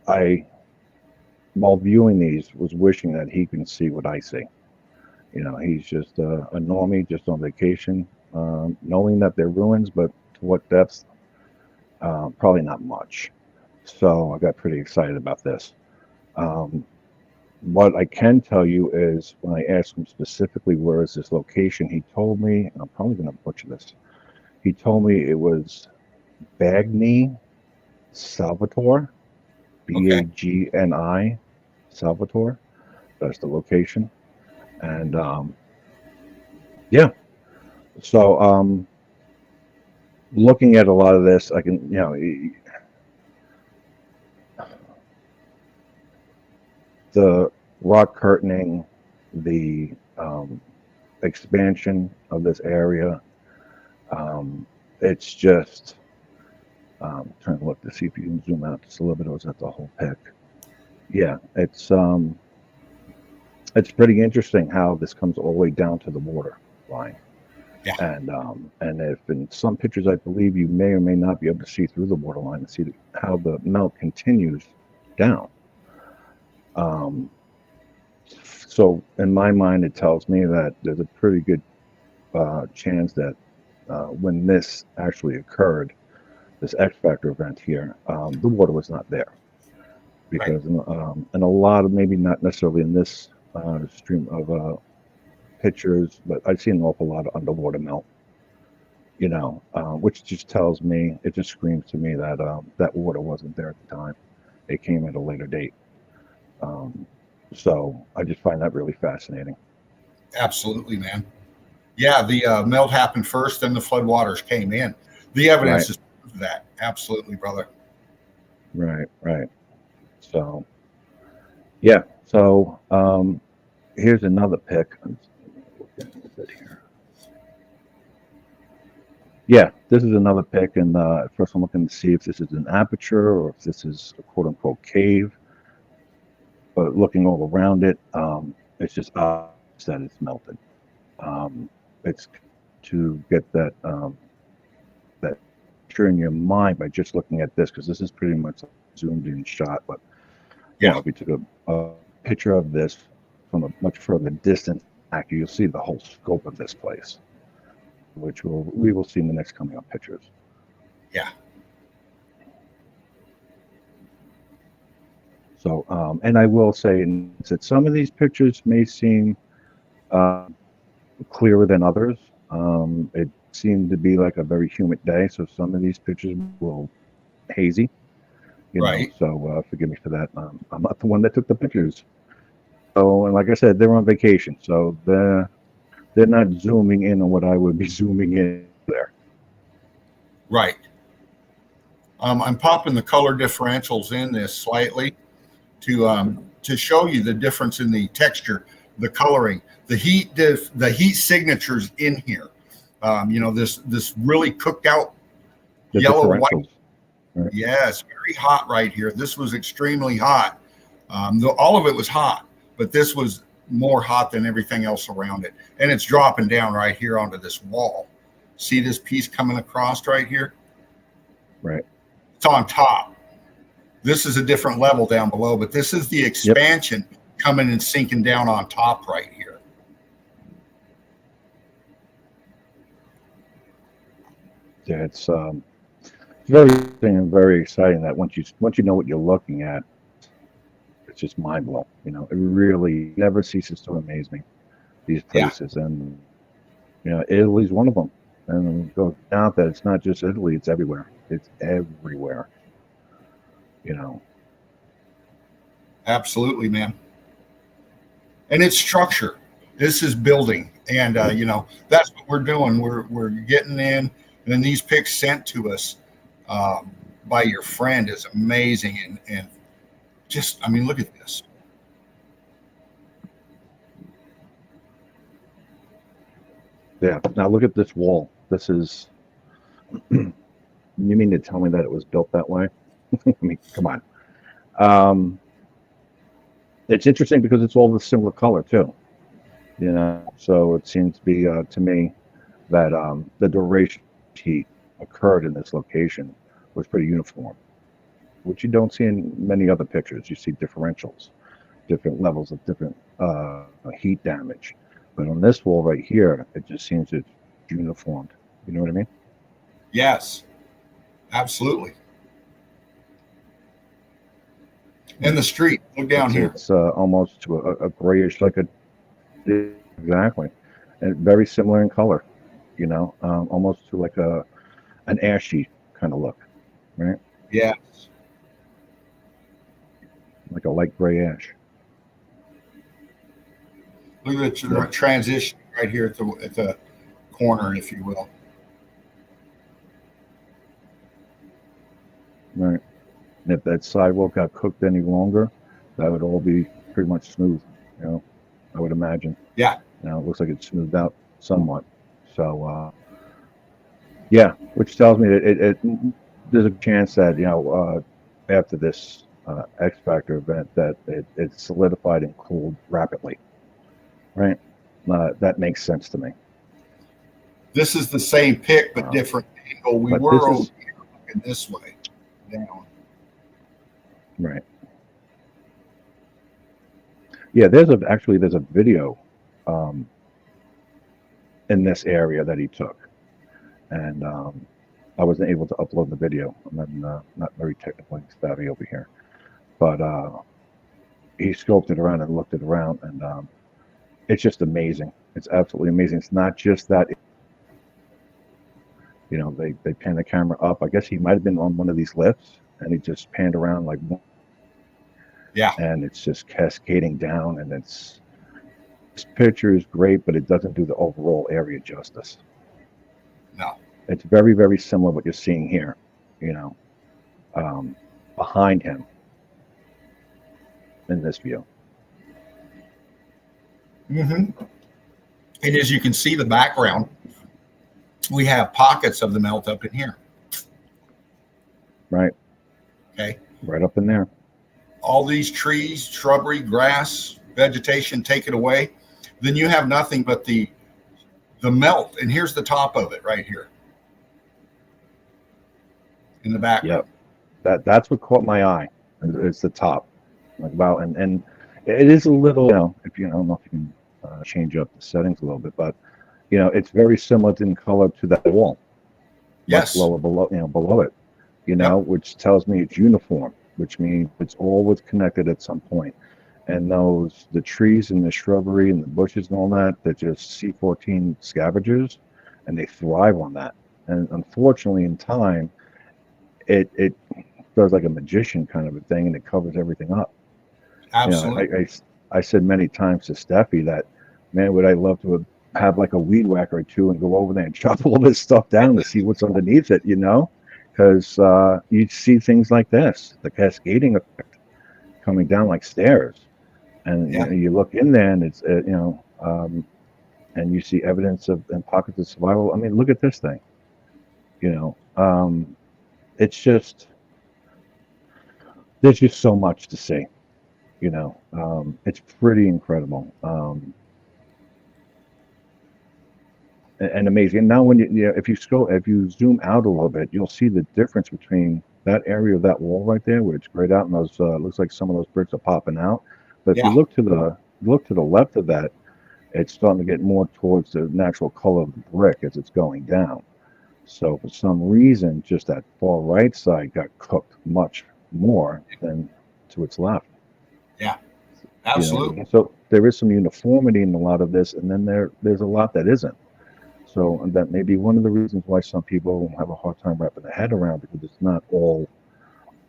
I, while viewing these, was wishing that he can see what I see. You know, he's just a normie, just on vacation, knowing that they're ruins, but to what depths? Probably not much. So I got pretty excited about this. Um, what I can tell you is when I asked him specifically where is this location, he told me, and I'm probably going to butcher this, he told me it was Bagni, Salvatore, Okay. Bagni, Salvatore. That's the location. And yeah, so looking at a lot of this, I can, the rock curtaining, the expansion of this area, it's just trying to look to see if you can zoom out just a little bit. Or is that the whole pic? Yeah, it's pretty interesting how this comes all the way down to the water line. Yeah. And if in some pictures, I believe you may or may not be able to see through the water line and see how the melt continues down. So in my mind, it tells me that there's a pretty good chance that when this actually occurred, this X Factor event here, the water was not there. Because in a lot of, maybe not necessarily in this stream of pictures, but I've seen an awful lot of underwater melt, which just tells me, it just screams to me that that water wasn't there at the time. It came at a later date. So I just find that really fascinating. Absolutely, man. Yeah, the melt happened first, then the floodwaters came in. The evidence Right. is that. Absolutely, brother. Right. So, yeah. So here's another pic. Yeah, this is another pic, and first I'm looking to see if this is an aperture or if this is a quote unquote cave. But looking all around it, it's just obvious that it's melted. It's to get that picture in your mind by just looking at this, because this is pretty much a zoomed in shot. But Yeah. if we took a picture of this from a much further distance back, you'll see the whole scope of this place, which we will see in the next coming up pictures. Yeah. So, and I will say that some of these pictures may seem clearer than others. It seemed to be like a very humid day, so some of these pictures will hazy. Right. So forgive me for that. I'm not the one that took the pictures. So, and like I said, they're on vacation, so they're not zooming in on what I would be zooming in there. Right. I'm popping the color differentials in this slightly to show you the difference in the texture, the coloring, the heat signatures in here. This really cooked out The yellow white. differentials. Right. Yes, very hot right here. This was extremely hot. All of it was hot, but this was more hot than everything else around it. And it's dropping down right here onto this wall. See this piece coming across right here? Right. It's on top. This is a different level down below, but this is the expansion coming and sinking down on top right here. Yeah, it's very interesting and very exciting that once you know what you're looking at, it's just mind blowing. It really never ceases to amaze me, these places. And Italy's one of them. And it goes out that it's not just Italy; it's everywhere. It's everywhere. Absolutely, man. And it's structure. This is building, and that's what we're doing. We're getting in, and then these pics sent to us by your friend is amazing, and just, I mean, look at this. Yeah. Now look at this wall. this is. You mean to tell me that it was built that way? I mean, come on. It's interesting because it's all the similar color too. So it seems to be to me that the duration of heat occurred in this location was pretty uniform, which you don't see in many other pictures. You see differentials, different levels of different heat damage, but on this wall right here, it just seems it's uniformed. You know what I mean? Yes, absolutely. In the street, look down here. It's almost to a grayish, like a exactly, and very similar in color. Almost to like an ashy kind of look, right? Yes. Like a light gray ash. Look at the transition right here at the corner, if you will. Right. And if that sidewalk got cooked any longer, that would all be pretty much smooth. I would imagine. Yeah. Now it looks like it's smoothed out somewhat. So, yeah, which tells me that there's a chance that after this X Factor event that it solidified and cooled rapidly. Right. That makes sense to me. This is the same pick but different angle. We were over here looking this way down. Right. Yeah, there's a video in this area that he took, and I wasn't able to upload the video. I'm not very technically savvy over here, but he scoped it around and looked it around, and it's just amazing. It's absolutely amazing. It's not just that. They pan the camera up. I guess he might have been on one of these lifts, and he just panned around like. Yeah. And it's just cascading down, and this picture is great, but it doesn't do the overall area justice. No. It's very, very similar to what you're seeing here, behind him in this view. Mm-hmm. And as you can see the background, we have pockets of the melt up in here. Right. Okay. Right up in there. All these trees, shrubbery, grass, vegetation, take it away. Then you have nothing but the melt. And here's the top of it right here in the background. Yep. That's what caught my eye. It's the top. Like wow, and it is a little, if I don't know if you can change up the settings a little bit, but it's very similar in color to that wall. Yes. Much lower below it, which tells me it's uniform, which means it's always connected at some point. And the trees and the shrubbery and the bushes and all that, they're just C14 scavengers, and they thrive on that. And unfortunately, in time, it does like a magician kind of a thing, and it covers everything up. Absolutely. I said many times to Steffi that, man, would I love to have like a weed whacker or two and go over there and chop all this stuff down to see what's underneath it, because you see things like this, the cascading effect coming down like stairs, and you look in there and it's and you see evidence of and pockets of survival. I mean, look at this thing. It's just there's just so much to see. It's pretty incredible. And amazing. And now, when if you zoom out a little bit, you'll see the difference between that area of that wall right there, where it's grayed out, and those looks like some of those bricks are popping out. But if you look to the left of that, it's starting to get more towards the natural color of the brick as it's going down. So for some reason, just that far right side got cooked much more than to its left. Yeah, absolutely. So there is some uniformity in a lot of this, and then there's a lot that isn't. So that may be one of the reasons why some people have a hard time wrapping their head around, because it's not all,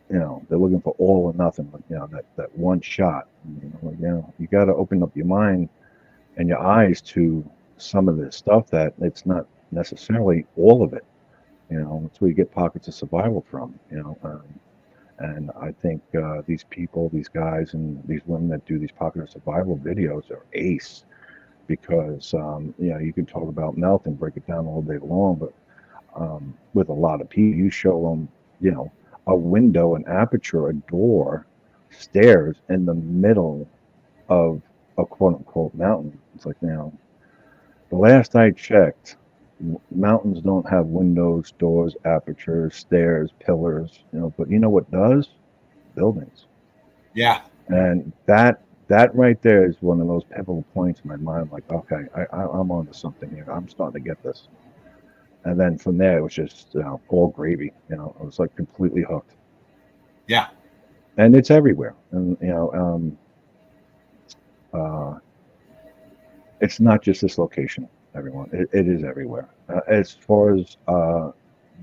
they're looking for all or nothing, that one shot. You got to open up your mind and your eyes to some of this stuff that it's not necessarily all of it. That's where you get pockets of survival from. And I think these people, these guys, and these women that do these pocket of survival videos are ace. because you can talk about melting, break it down all day long, but with a lot of people, you show them, a window, an aperture, a door, stairs in the middle of a quote unquote mountain. It's like, the last I checked, mountains don't have windows, doors, apertures, stairs, pillars, but you know what does? Buildings. Yeah. And that right there is one of those pivotal points in my mind. Like, okay, I'm onto something here. I'm starting to get this. And then from there, it was just all gravy. I was like completely hooked. Yeah. And it's everywhere. And it's not just this location, everyone. It is everywhere. As far as the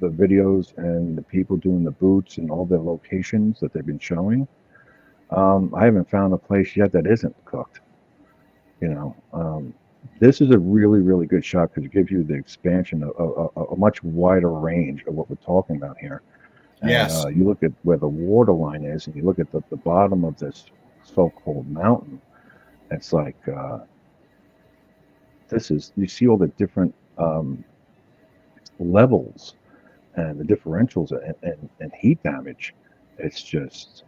videos and the people doing the boots and all their locations that they've been showing, I haven't found a place yet that isn't cooked. This is a really, really good shot because it gives you the expansion of a much wider range of what we're talking about here. And Yes. you look at where the water line is, and you look at the bottom of this so-called mountain. It's like you see all the different levels and the differentials and heat damage. It's just,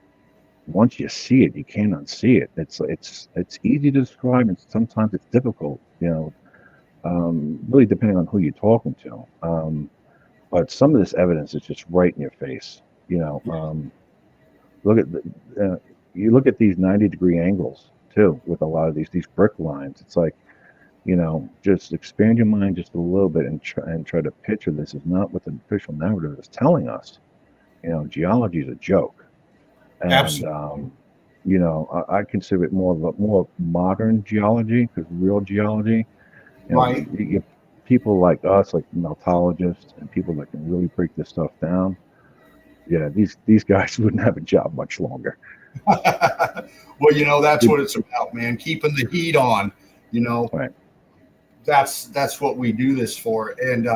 once you see it, you can't unsee it. It's easy to describe, and sometimes it's difficult. Really depending on who you're talking to. But some of this evidence is just right in your face. Look at you look at these 90-degree angles too with a lot of these brick lines. It's like, just expand your mind just a little bit and try to picture this is not what the official narrative is telling us. Geology is a joke. And Absolutely. I consider it more modern geology, because real geology, Right. you people like us, like metallurgists and people that can really break this stuff down. Yeah, these guys wouldn't have a job much longer. Well, that's what it's about, man. Keeping the heat on. Right. That's what we do this for. And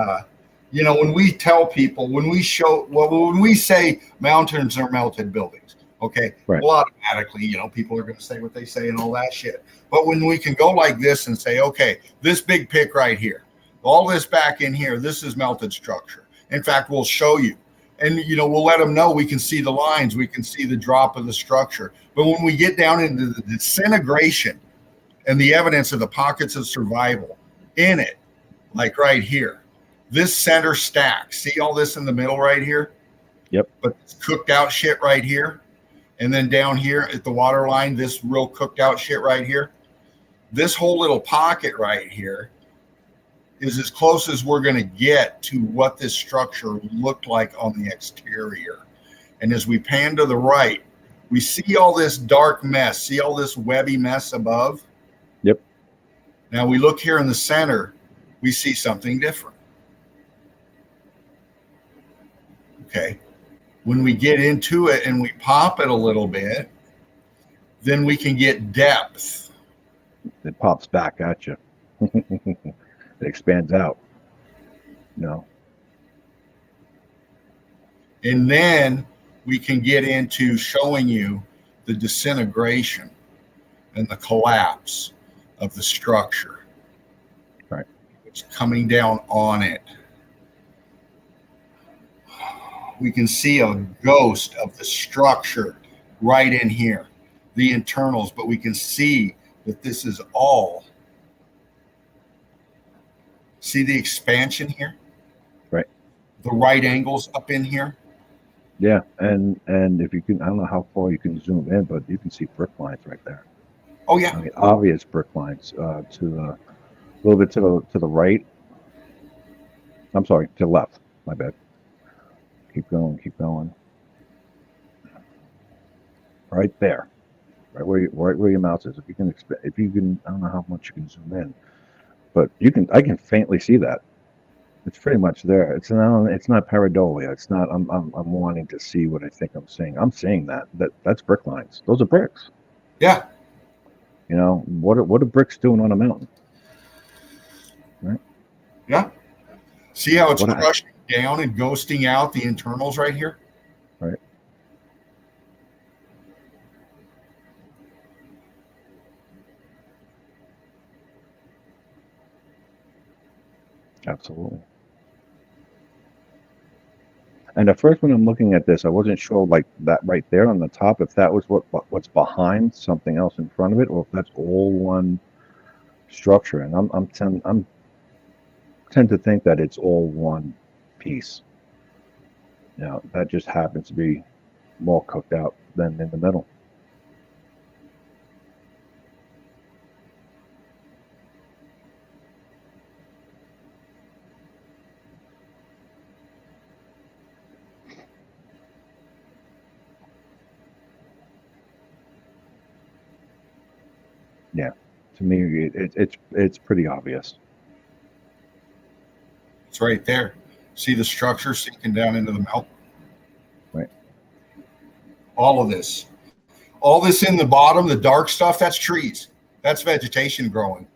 when we tell people, when we say mountains are melted buildings, okay, Right. well, automatically, people are going to say what they say and all that shit. But when we can go like this and say, okay, this big pick right here, all this back in here, this is melted structure. In fact, we'll show you. And, we'll let them know we can see the lines, we can see the drop of the structure. But when we get down into the disintegration and the evidence of the pockets of survival in it, like right here, this center stack, see all this in the middle right here? Yep. But it's cooked out shit right here. And then down here at the water line, this real cooked out shit right here. This whole little pocket right here is as close as we're going to get to what this structure looked like on the exterior. And as we pan to the right, we see all this dark mess. See all this webby mess above? Yep. Now we look here in the center, we see something different. Okay. When we get into it and we pop it a little bit, then we can get depth. It pops back at you. It expands out. And then we can get into showing you the disintegration and the collapse of the structure. Right. It's coming down on it. We can see a ghost of the structure right in here, the internals, but we can see that this is all. See the expansion here? Right. The right angles up in here? Yeah, and if you can, I don't know how far you can zoom in, but you can see brick lines right there. Oh yeah. I mean, obvious brick lines to the little bit to the right. I'm sorry, to the left. My bad. Keep going. Right there, right where your mouse is. If you can, I don't know how much you can zoom in, but I can faintly see that. It's pretty much there. It's not pareidolia. It's not. I'm wanting to see what I think I'm seeing. I'm seeing that's brick lines. Those are bricks. Yeah. What are bricks doing on a mountain? Right. Yeah. See how it's crushing down and ghosting out the internals right here? Right. Absolutely. And at first, when I'm looking at this, I wasn't sure, like that right there on the top, if that was what's behind something else in front of it, or if that's all one structure. And I'm tend to think that it's all one piece. That just happens to be more cooked out than in the middle. Yeah, to me, it's pretty obvious. It's right there. See the structure sinking down into the melt? Right. All of this. All this in the bottom, the dark stuff, that's trees. That's vegetation growing.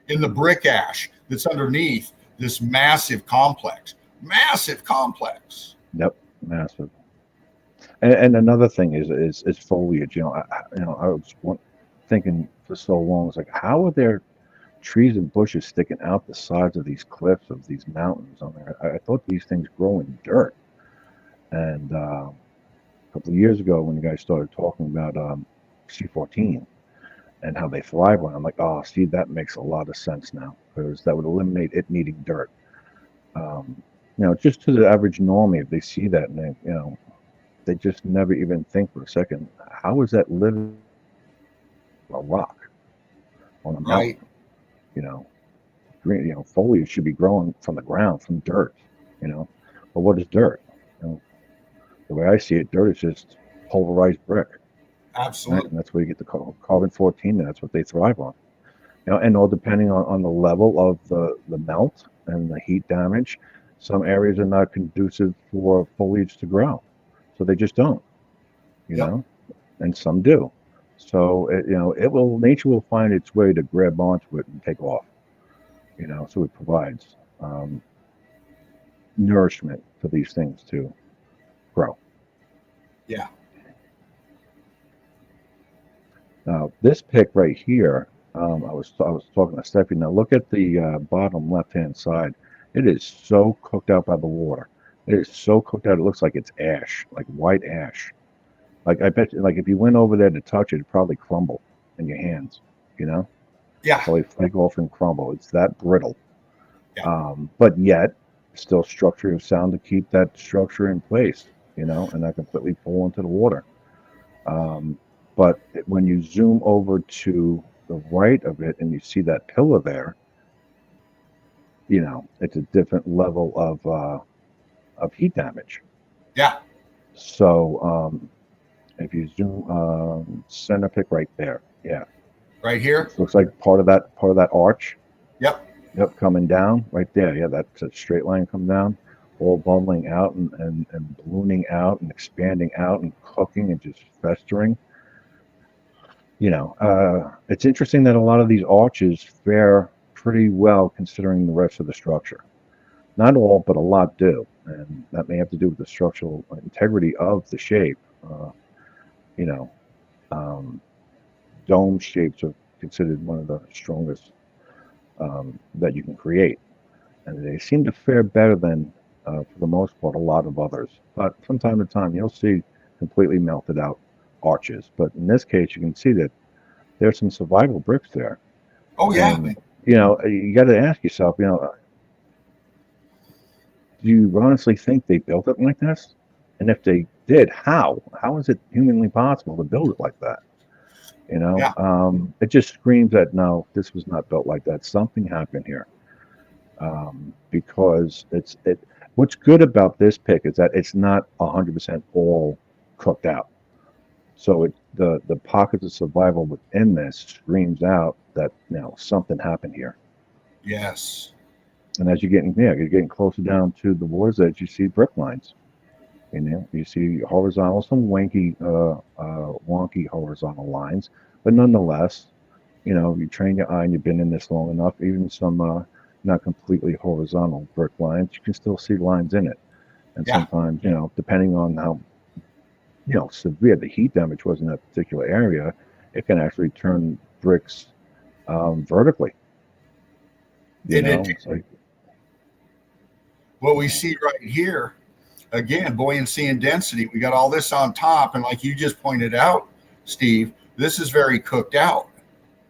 In the brick ash that's underneath this massive complex. Massive complex. Yep, massive. And another thing is foliage. I was thinking for so long, it's like, how are there trees and bushes sticking out the sides of these cliffs of these mountains on there? I thought these things grow in dirt. And a couple of years ago, when you guys started talking about C14 and how they thrive on, I'm like, oh, see, that makes a lot of sense now, because that would eliminate it needing dirt. Just to the average normie, if they see that and they just never even think for a second, how is that living on a rock, on a mountain? Right. Green, foliage should be growing from the ground, from dirt, But what is dirt? The way I see it, dirt is just pulverized brick. Right? Absolutely. And that's where you get the carbon 14, and that's what they thrive on. And all depending on the level of the melt and the heat damage, some areas are not conducive for foliage to grow. So they just don't, Yep. and some do. So nature will find its way to grab onto it and take off. So it provides nourishment for these things to grow. Yeah. Now this pick right here, I was talking to Stephanie. Now look at the bottom left-hand side. It is so cooked out by the water. It is so cooked out. It looks like it's ash, like white ash. Like I bet you, like if you went over there to touch it, it'd probably crumble in your hands. Yeah. Probably flake off and crumble. It's that brittle. Yeah. But yet still structure of sound to keep that structure in place. And not completely fall into the water. But when you zoom over to the right of it and you see that pillar there, it's a different level of heat damage. Yeah. So if you zoom center pick right there, yeah, Right here. looks like part of that arch. Yep. Yep, coming down right there. Yeah, that's a straight line come down, all bubbling out and ballooning out and expanding out and cooking and just festering. It's interesting that a lot of these arches fare pretty well considering the rest of the structure. Not all, but a lot do. And that may have to do with the structural integrity of the shape. You know, dome shapes are considered one of the strongest that you can create. And they seem to fare better than, for the most part, a lot of others. But from time to time, you'll see completely melted out arches. But in this case, you can see that there's some survival bricks there. Oh yeah. And, you got to ask yourself, do you honestly think they built it like this? And if they did, how? How is it humanly possible to build it like that? Yeah. It just screams that no, this was not built like that. Something happened here. Because what's good about this pick is that it's not 100% all cooked out. So the pockets of survival within this screams out that something happened here. Yes. And as you're getting closer down to the water's edge, you see brick lines. You see horizontal, some wonky horizontal lines, but nonetheless, you train your eye and you've been in this long enough. Even some not completely horizontal brick lines, you can still see lines in it. And Yeah. sometimes, depending on how severe the heat damage was in that particular area, it can actually turn bricks vertically. It It's like, What we see right here, again, buoyancy and density, we got all this on top. And like you just pointed out, Steve, this is very cooked out.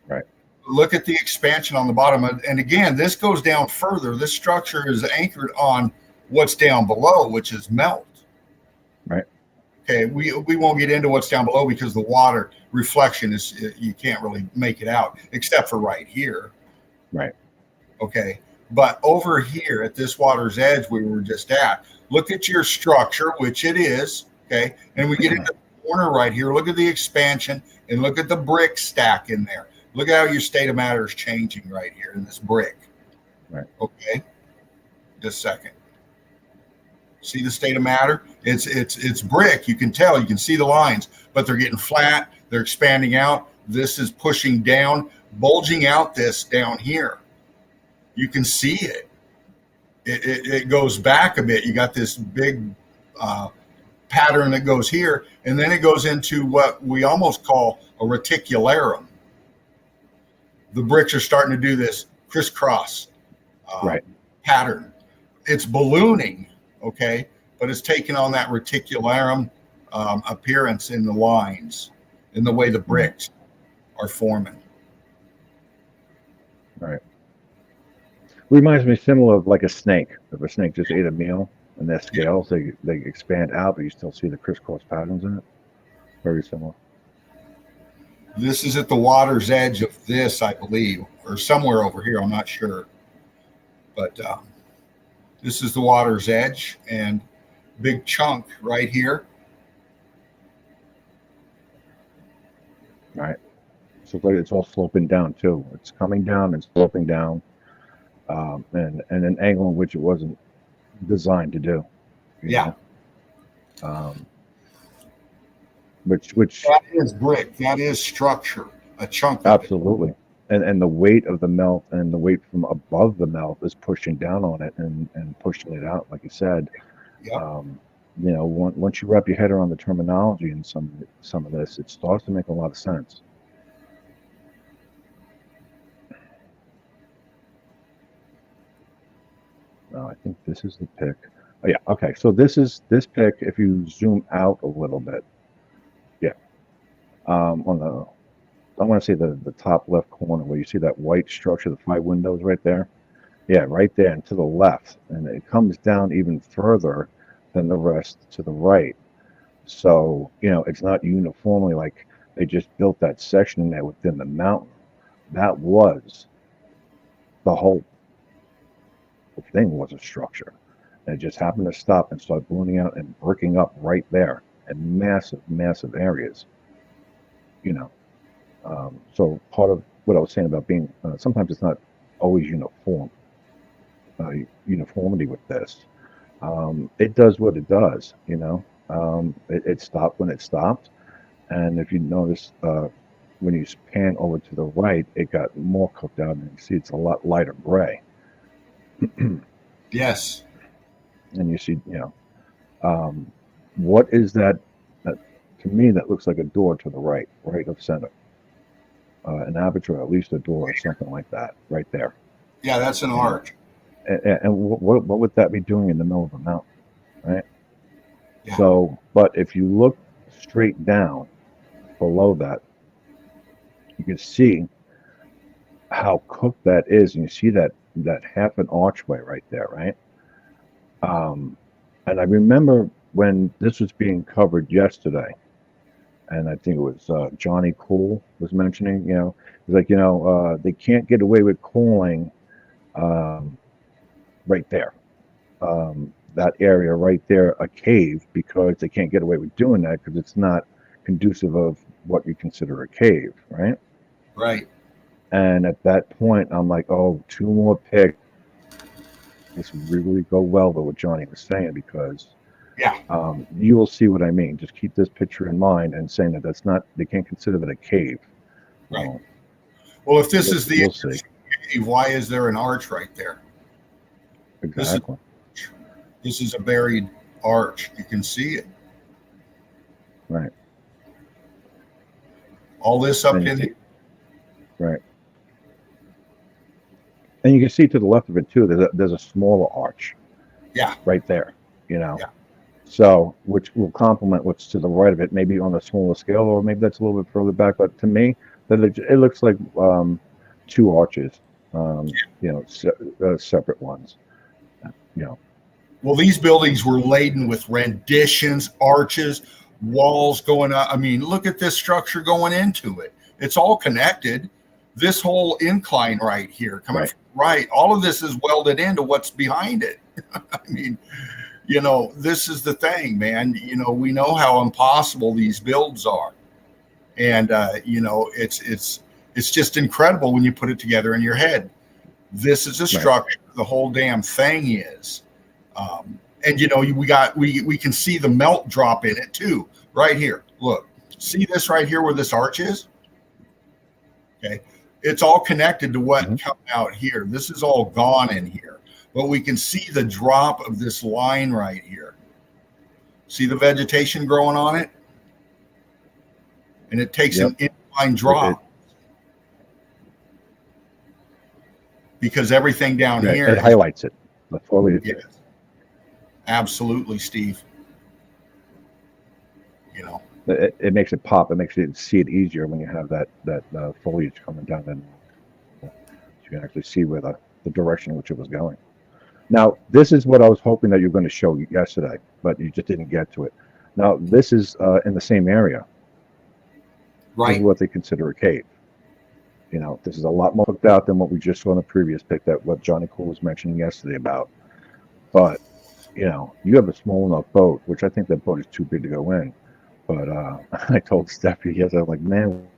Right. Look at the expansion on the bottom. And again, this goes down further. This structure is anchored on what's down below, which is melt. Right. Okay, we won't get into what's down below because the water reflection is, you can't really make it out except for right here. Right. Okay, but over here at this water's edge we were just at, look at your structure, which it is. Okay, and we get into the corner right here. Look at the expansion and look at the brick stack in there. Look at how your state of matter is changing right here in this brick. Right. Okay, just a second. See the state of matter? It's brick. You can tell. You can see the lines, but they're getting flat. They're expanding out. This is pushing down, bulging out this down here. You can see it. It goes back a bit. You got this big pattern that goes here, and then it goes into what we almost call a reticularum. The bricks are starting to do this crisscross pattern. It's ballooning. Okay, but it's taking on that reticularum appearance in the lines, in the way the bricks are forming. Right. Reminds me similar of like a snake. If a snake just ate a meal and their scales, they expand out, but you still see the crisscross patterns in it. Very similar. This is at the water's edge of this, I believe, or somewhere over here. I'm not sure, but this is the water's edge and big chunk right here. Right. So it's all sloping down too. It's coming down and sloping down, and an angle in which it wasn't designed to do. Yeah. Which that is brick. That is structure. A chunk. Absolutely. And the weight of the melt and the weight from above the melt is pushing down on it and pushing it out, like you said. Yep. Once you wrap your head around the terminology and some of this, it starts to make a lot of sense. Oh, I think this is the pick. Oh yeah, okay. So this pick, if you zoom out a little bit, yeah. On the, I want to say the top left corner where you see that white structure, the 5 windows right there. Yeah, right there and to the left. And it comes down even further than the rest to the right. So, it's not uniformly like they just built that section in there within the mountain. That was the whole thing was a structure. And it just happened to stop and start ballooning out and breaking up right there in massive, massive areas. So part of what I was saying about being, sometimes it's not always uniformity with this. It does what it does, it stopped when it stopped. And if you notice, when you pan over to the right, it got more cooked out, and you see it's a lot lighter gray. Yes. And you see, what is that? To me, that looks like a door to the right of center. An aperture, at least a door or something like that, right there. Yeah, that's an arch. And what would that be doing in the middle of a mountain, right? Yeah. So, but if you look straight down below that, you can see how cooked that is, and you see that half an archway right there, right? And I remember when this was being covered yesterday, and I think it was Johnny Cool was mentioning, he's like, they can't get away with calling right there, that area right there, a cave, because they can't get away with doing that because it's not conducive of what you consider a cave, right? Right. And at that point, I'm like, oh, 2 more picks. This would really go well with what Johnny was saying, because you will see what I mean. Just keep this picture in mind and saying that that's not, they can't consider that a cave. Right. Well, if this is the cave, why is there an arch right there? Exactly. This is a buried arch. You can see it. Right. All this up in here. Right. And you can see to the left of it too, there's a smaller arch Yeah. right there, you know. Yeah. So, which will complement what's to the right of it, maybe on a smaller scale, or maybe that's a little bit further back. But to me, it looks like two arches, you know, separate ones, you know. Well, these buildings were laden with renditions, arches, walls going up. I mean, look at this structure going into it. It's all connected. This whole incline right here, coming from right, all of this is welded into what's behind it. I mean, you know, this is the thing, man. You know, we know how impossible these builds are, and you know, it's just incredible when you put it together in your head. This is a structure. The whole damn thing is. And you know, we can see the melt drop in it too, right here. Look, see this right here where this arch is? Okay, it's all connected to what come out here. This is all gone in here, but we can see the drop of this line right here. See the vegetation growing on it? And it takes an incline drop. Because everything down here. It highlights it. The foliage. Yes. Absolutely, Steve. You know, it makes it pop. It makes you see it easier when you have that foliage coming down, and you can actually see where the direction in which it was going. Now, this is what I was hoping that you were going to show yesterday, but you just didn't get to it. Now, this is in the same area. Right. This is what they consider a cave. You know, this is a lot more hooked out than what we just saw in the previous pic, that what Johnny Cool was mentioning yesterday about. But you know, you have a small enough boat, which I think that boat is too big to go in. But I told Steffi yesterday, I'm like, man,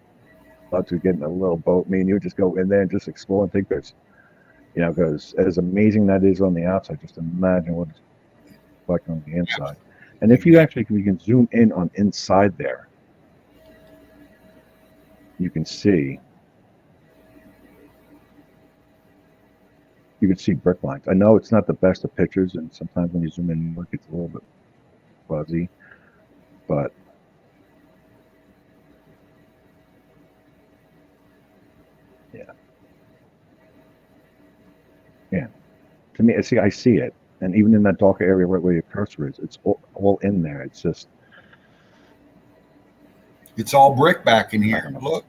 let's get in a little boat. Me and you just go in there and just explore and take pictures. You know, because as amazing that is on the outside, just imagine what it's like on the inside. And if you can zoom in on inside there, you can see. You can see brick lines. I know it's not the best of pictures, and sometimes when you zoom in and look, it's a little bit fuzzy, but yeah. To me, I see it, and even in that darker area right where your cursor is, it's all in there. It's just, it's all brick back in here. Look,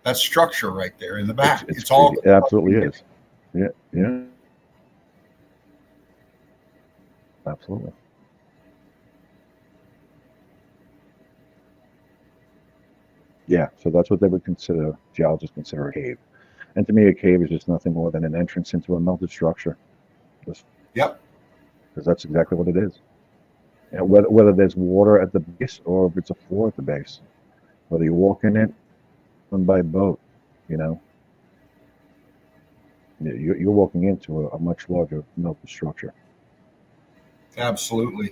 that structure right there in the back. It's all. It absolutely is. Yeah. Absolutely. Yeah, so that's what they would consider, geologists consider a cave. And to me, a cave is just nothing more than an entrance into a melted structure. Yep. Because that's exactly what it is. And whether there's water at the base or if it's a floor at the base, whether you walk in it, run by boat, you know. You're walking into a much larger melted structure. Absolutely.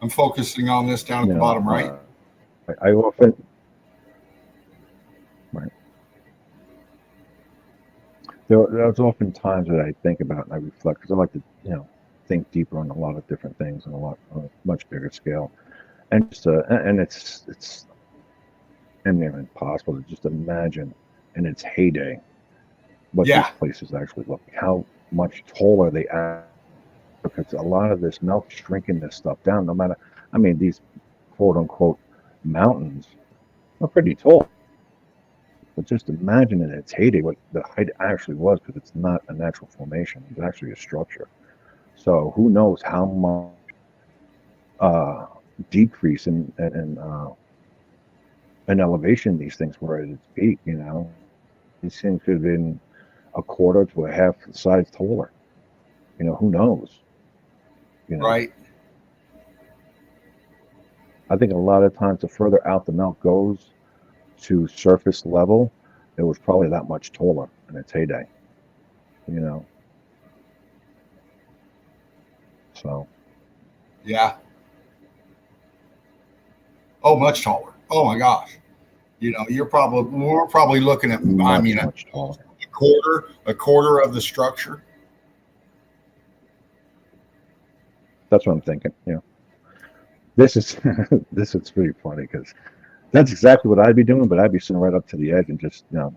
I'm focusing on this down at the bottom right. I often, right. There's often times that I think about and I reflect, because I like to, you know, think deeper on a lot of different things on a much bigger scale, and just and it's near impossible to just imagine in its heyday what these places actually look like, how much taller they are, because a lot of this melt shrinking this stuff down. No matter, I mean, these quote unquote mountains are pretty tall, but just imagine in its heyday what the height actually was, because it's not a natural formation, it's actually a structure. So who knows how much decrease in elevation these things were at its peak. You know, these things could have been a quarter to a half the size taller. You know, who knows? You know? Right. I think a lot of times the further out the melt goes to surface level, it was probably that much taller in its heyday. You know. So. Yeah. Oh, much taller. Oh my gosh. You know, we're probably looking at, I mean, a quarter of the structure. That's what I'm thinking. Yeah. This is pretty funny, because that's exactly what I'd be doing, but I'd be sitting right up to the edge and just, you know,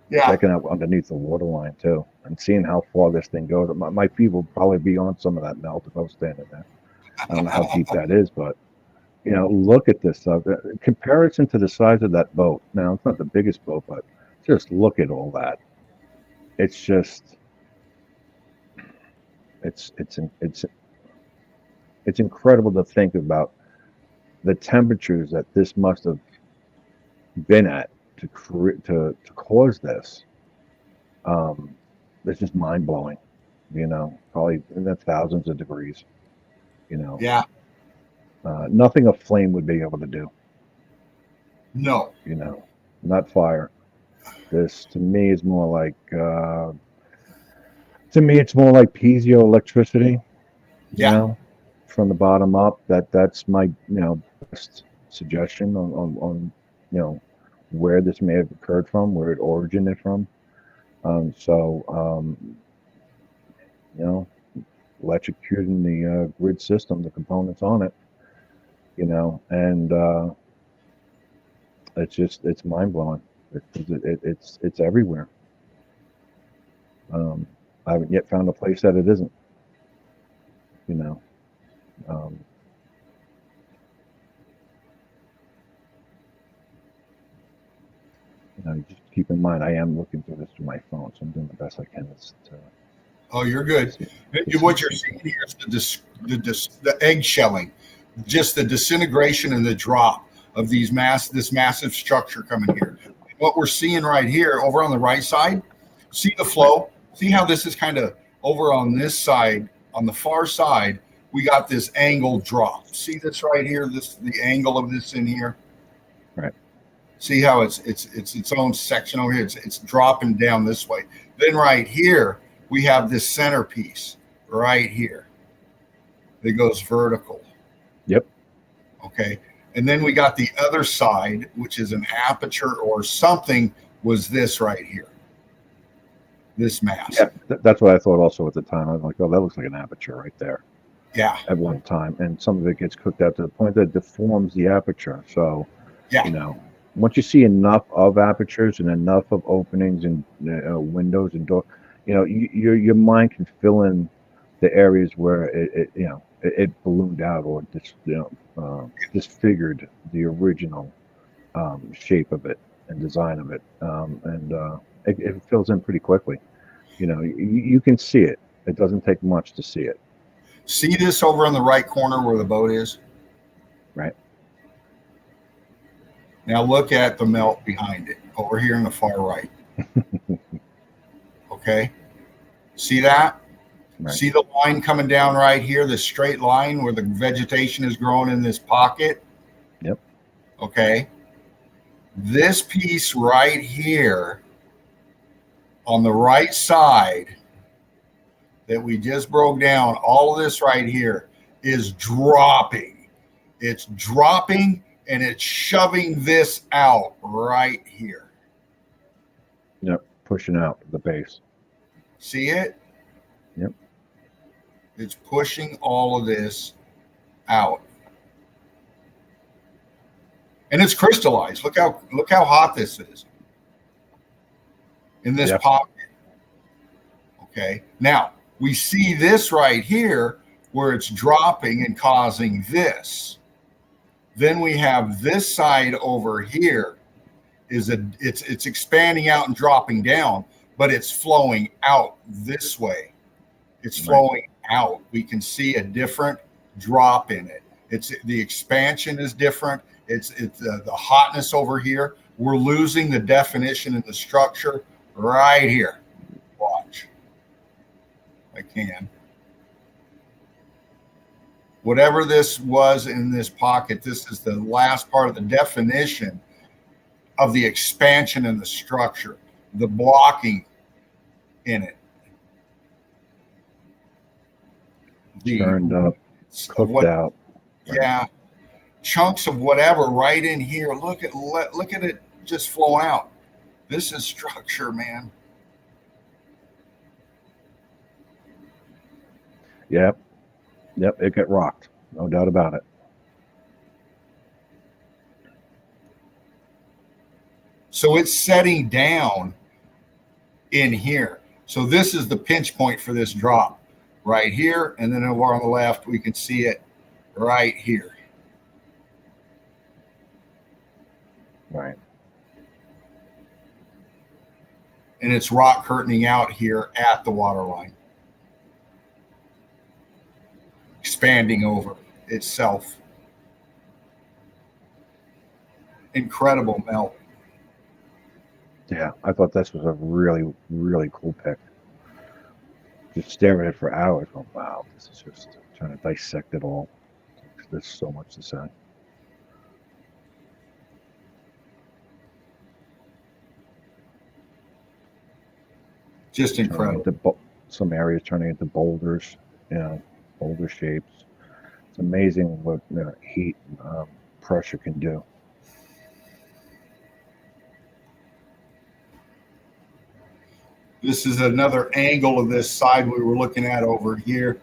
Yeah. checking out underneath the waterline too, and seeing how far this thing goes. My feet will probably be on some of that melt if I was standing there. I don't know how deep that is, but look at this stuff. Comparison to the size of that boat. Now it's not the biggest boat, but just look at all that. It's just, it's incredible to think about the temperatures that this must have been at to cause this. It's just mind blowing. Probably in the thousands of degrees. Yeah. Nothing a flame would be able to do. No. Not fire. This to me is more like it's more like piezoelectricity. Yeah. From the bottom up. That's my best suggestion on where this may have occurred from, where it originated from. Electrocuting the grid system, the components on it, and it's mind blowing. It's everywhere. I haven't yet found a place that it isn't. Just keep in mind, I am looking through this through my phone, so I'm doing the best I can. Oh, you're good. What you're seeing here is the egg shelling, just the disintegration and the drop of this massive structure coming here. What we're seeing right here over on the right side, see the flow? See how this is kind of over on this side, on the far side, we got this angle drop. See this right here, the angle of this in here? Right. See how it's its own section over here. It's dropping down this way. Then right here, we have this centerpiece right here that goes vertical. Yep. Okay. And then we got the other side, which is an aperture or something, was this right here. This mass. Yeah, that's what I thought also at the time. I was like, oh, that looks like an aperture right there. Yeah. At one time. And some of it gets cooked out to the point that it deforms the aperture. So, yeah. Once you see enough of apertures and enough of openings and windows and doors, your mind can fill in the areas where it ballooned out or disfigured the original shape of it and design of it, and it fills in pretty quickly. You can see it. It doesn't take much to see it. See this over on the right corner where the boat is? Right. Now look at the melt behind it over here in the far right. Okay. See that? Right. See the line coming down right here, the straight line where the vegetation is growing in this pocket? Yep. Okay. This piece right here on the right side that we just broke down, all of this right here is dropping. It's dropping and it's shoving this out right here. Yep, pushing out the base. See it? Yep. It's pushing all of this out. And it's crystallized. Look how hot this is in this pocket. Okay. Now we see this right here where it's dropping and causing this. Then we have this side over here it's expanding out and dropping down, but it's flowing out this way. It's flowing out. We can see a different drop in it. The expansion is different. It's the hotness over here. We're losing the definition in the structure right here. Watch. I can. Whatever this was in this pocket, this is the last part of the definition of the expansion in the structure, the blocking in it. Turned up, cooked out. Yeah. Chunks of whatever right in here. Look at it just flow out. This is structure, man. Yep, it got rocked, no doubt about it. So it's setting down in here. So this is the pinch point for this drop right here. And then over on the left, we can see it right here. Right. And it's rock curtaining out here at the water line, expanding over itself. Incredible melt. Yeah, I thought this was a really, really cool pic. Just staring at it for hours. Going, wow, this is just trying to dissect it all. There's so much to say. Just incredible. Some areas turning into boulders, boulder shapes. It's amazing what heat and pressure can do. This is another angle of this side we were looking at over here.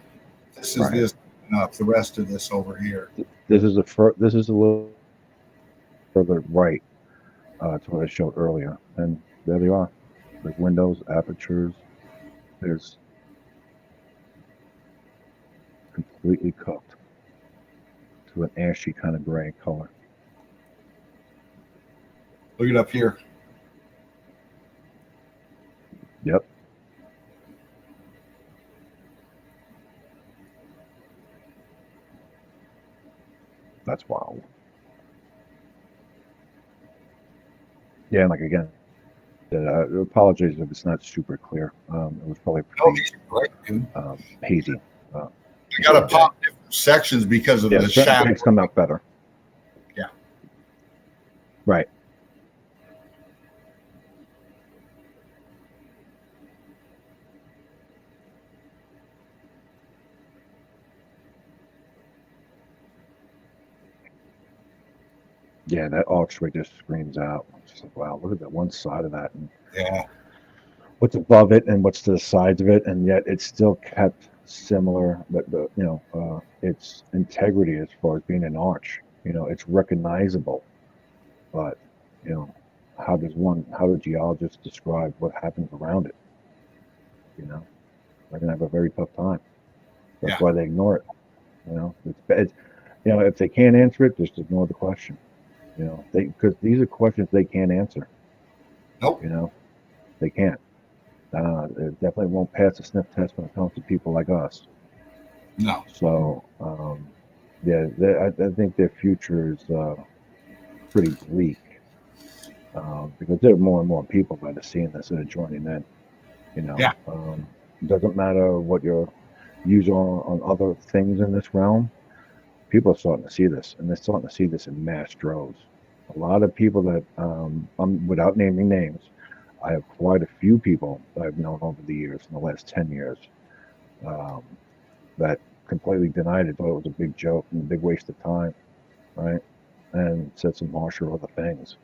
This is this up, the rest of this over here. This is a little further right to what I showed earlier, and there they are. There's windows, apertures. There's completely cooked to an ashy kind of gray color. Look it up here. Yep. That's wild. Yeah, and like again, apologies if it's not super clear. It was probably pretty hazy. You got to pop different sections because of the shadow. Things come out better. Yeah. Right. Yeah, that archway just screams out. It's just like, wow, look at that one side of that. And yeah. What's above it and what's to the sides of it, and yet it's still kept similar. But its integrity as far as being an arch, it's recognizable. But how do geologists describe what happens around it? They're gonna have a very tough time. That's why they ignore it. If they can't answer it, just ignore the question. Because these are questions they can't answer. Nope. They can't. It definitely won't pass the sniff test when it comes to people like us. No. So, I think their future is pretty bleak because there are more and more people that are seeing this that are joining in. It doesn't matter what your views are on other things in this realm. People are starting to see this, and they're starting to see this in mass droves. A lot of people that, without naming names, I have quite a few people that I've known over the years, in the last 10 years, that completely denied it, thought it was a big joke and a big waste of time, right? And said some harsher other things.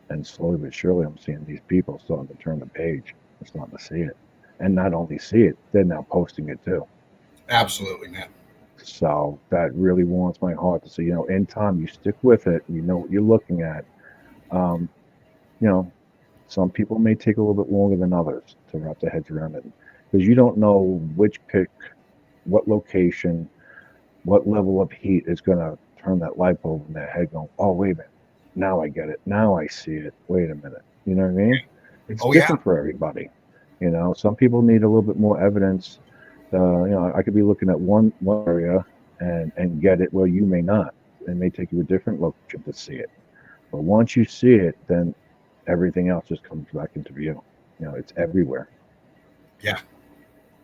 And slowly but surely, I'm seeing these people starting to turn the page and starting to see it. And not only see it, they're now posting it too. Absolutely, man. So that really warms my heart to see, in time, you stick with it, you know what you're looking at. Some people may take a little bit longer than others to wrap their heads around it because you don't know which pick, what location, what level of heat is going to turn that light bulb in their head going, oh, wait a minute. Now I get it. Now I see it. Wait a minute. You know what I mean? It's different for everybody. Some people need a little bit more evidence. I could be looking at one area and get it where you may not. It may take you a different location to see it. But once you see it, then everything else just comes back into view. It's everywhere. Yeah.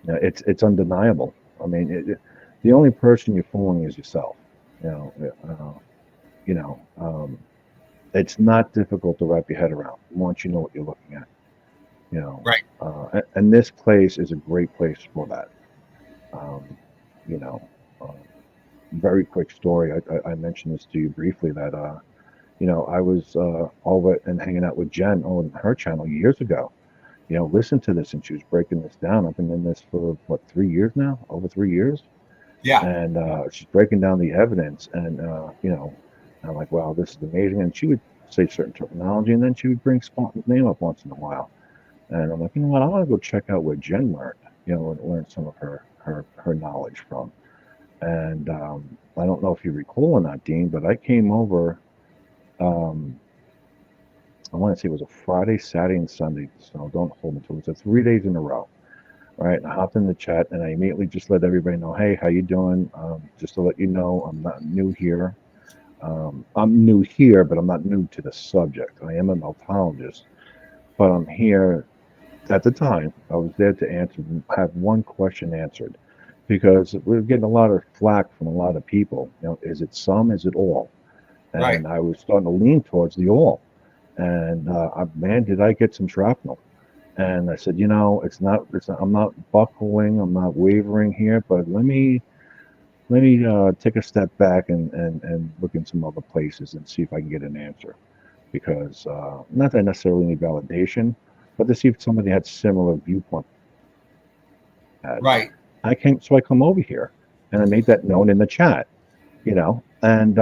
It's undeniable. I mean, the only person you're fooling is yourself. It's not difficult to wrap your head around once you know what you're looking at. Right. And this place is a great place for that. Very quick story. I mentioned this to you briefly that I was over and hanging out with Jen on her channel years ago. Listen to this, and she was breaking this down. I've been in this for 3 years now, over 3 years. Yeah. And she's breaking down the evidence, and I'm like, wow, this is amazing. And she would say certain terminology, and then she would bring Spartan's name up once in a while. And I'm like, you know what? I want to go check out what Jen learned, and learn some of her knowledge from. And I don't know if you recall or not, Dean, but I came over. Um, I want to say it was a Friday, Saturday, and Sunday. So don't hold me to it. It was 3 days in a row, right? And I hopped in the chat and I immediately just let everybody know, hey, how you doing? Just to let you know, I'm not new here. I'm new here, but I'm not new to the subject. I am a meltologist, but I'm here. At the time, I was there to have one question answered, because we were getting a lot of flack from a lot of people. Is it some? Is it all? Right. And I was starting to lean towards the all. And man, did I get some shrapnel? And I said, it's not. I'm not buckling. I'm not wavering here. But let me take a step back and look in some other places and see if I can get an answer. Because not that I necessarily need validation, but to see if somebody had similar viewpoint. Right. I come over here and I made that known in the chat, and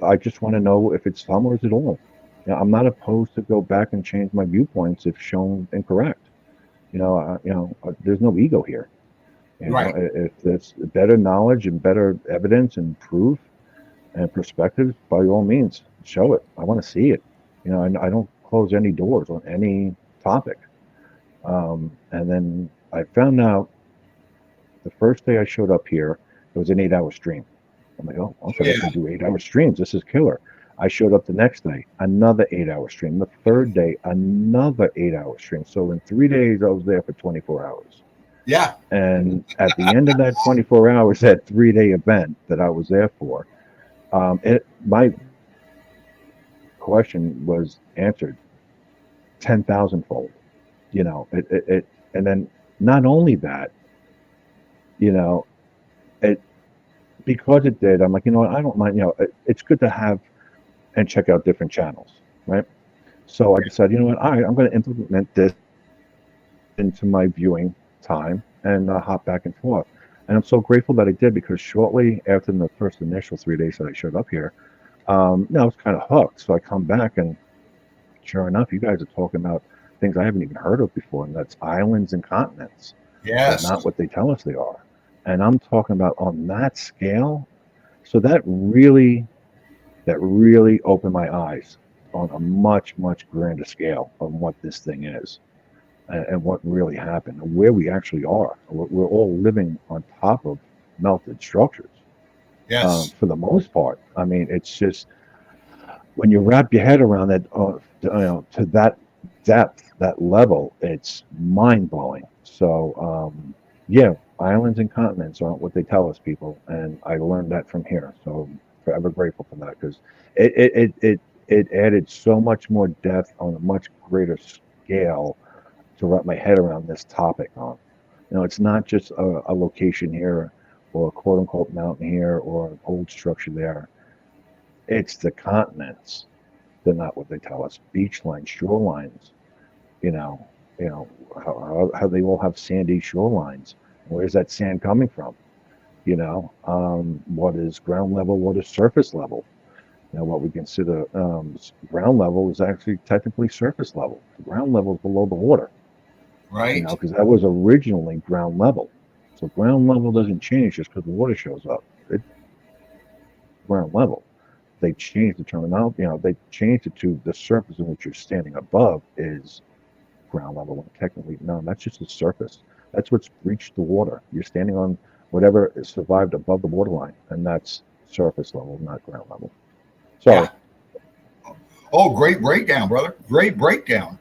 I just want to know if it's some or is it all. I'm not opposed to go back and change my viewpoints if shown incorrect. There's no ego here. Right. If there's better knowledge and better evidence and proof and perspective, by all means, show it. I want to see it. I don't close any doors on any topic. And then I found out the first day I showed up here, it was an 8-hour stream. I'm like, oh, okay, I can do 8-hour streams. This is killer. I showed up the next day, another 8-hour stream. The third day, another 8-hour stream. So in 3 days, I was there for 24 hours. Yeah. And at the end of that 24 hours, that 3-day event that I was there for, my question was answered 10,000-fold. And then not only that, because it did, I'm like, I don't mind, it's good to have and check out different channels, right? So I decided, all right, I'm going to implement this into my viewing time and hop back and forth. And I'm so grateful that I did, because shortly after the first initial 3 days that I showed up here, I was kind of hooked. So I come back and sure enough, you guys are talking about things I haven't even heard of before, and that's islands and continents. Yes. But not what they tell us they are. And I'm talking about on that scale. So that really opened my eyes on a much, much grander scale of what this thing is and what really happened and where we actually are. We're all living on top of melted structures. Yes. For the most part. I mean, it's just when you wrap your head around that, to that depth, that level, it's mind blowing. So, yeah, islands and continents aren't what they tell us, people, and I learned that from here. So, forever grateful for that, because it added so much more depth on a much greater scale to wrap my head around this topic on. It's not just a location here or a quote unquote mountain here or an old structure there. It's the continents. They're not what they tell us. Beach lines, shorelines, how they all have sandy shorelines. Where's that sand coming from? What is ground level? What is surface level? What we consider ground level is actually technically surface level. The ground level is below the water. Right. Because that was originally ground level. So ground level doesn't change just because the water shows up. It's ground level. They changed the terminology. They changed it to the surface in which you're standing above is ground level. When technically, no, that's just the surface. That's what's breached the water. You're standing on whatever is survived above the waterline, and that's surface level, not ground level. Sorry. Yeah. Oh, great breakdown, brother. Great breakdown.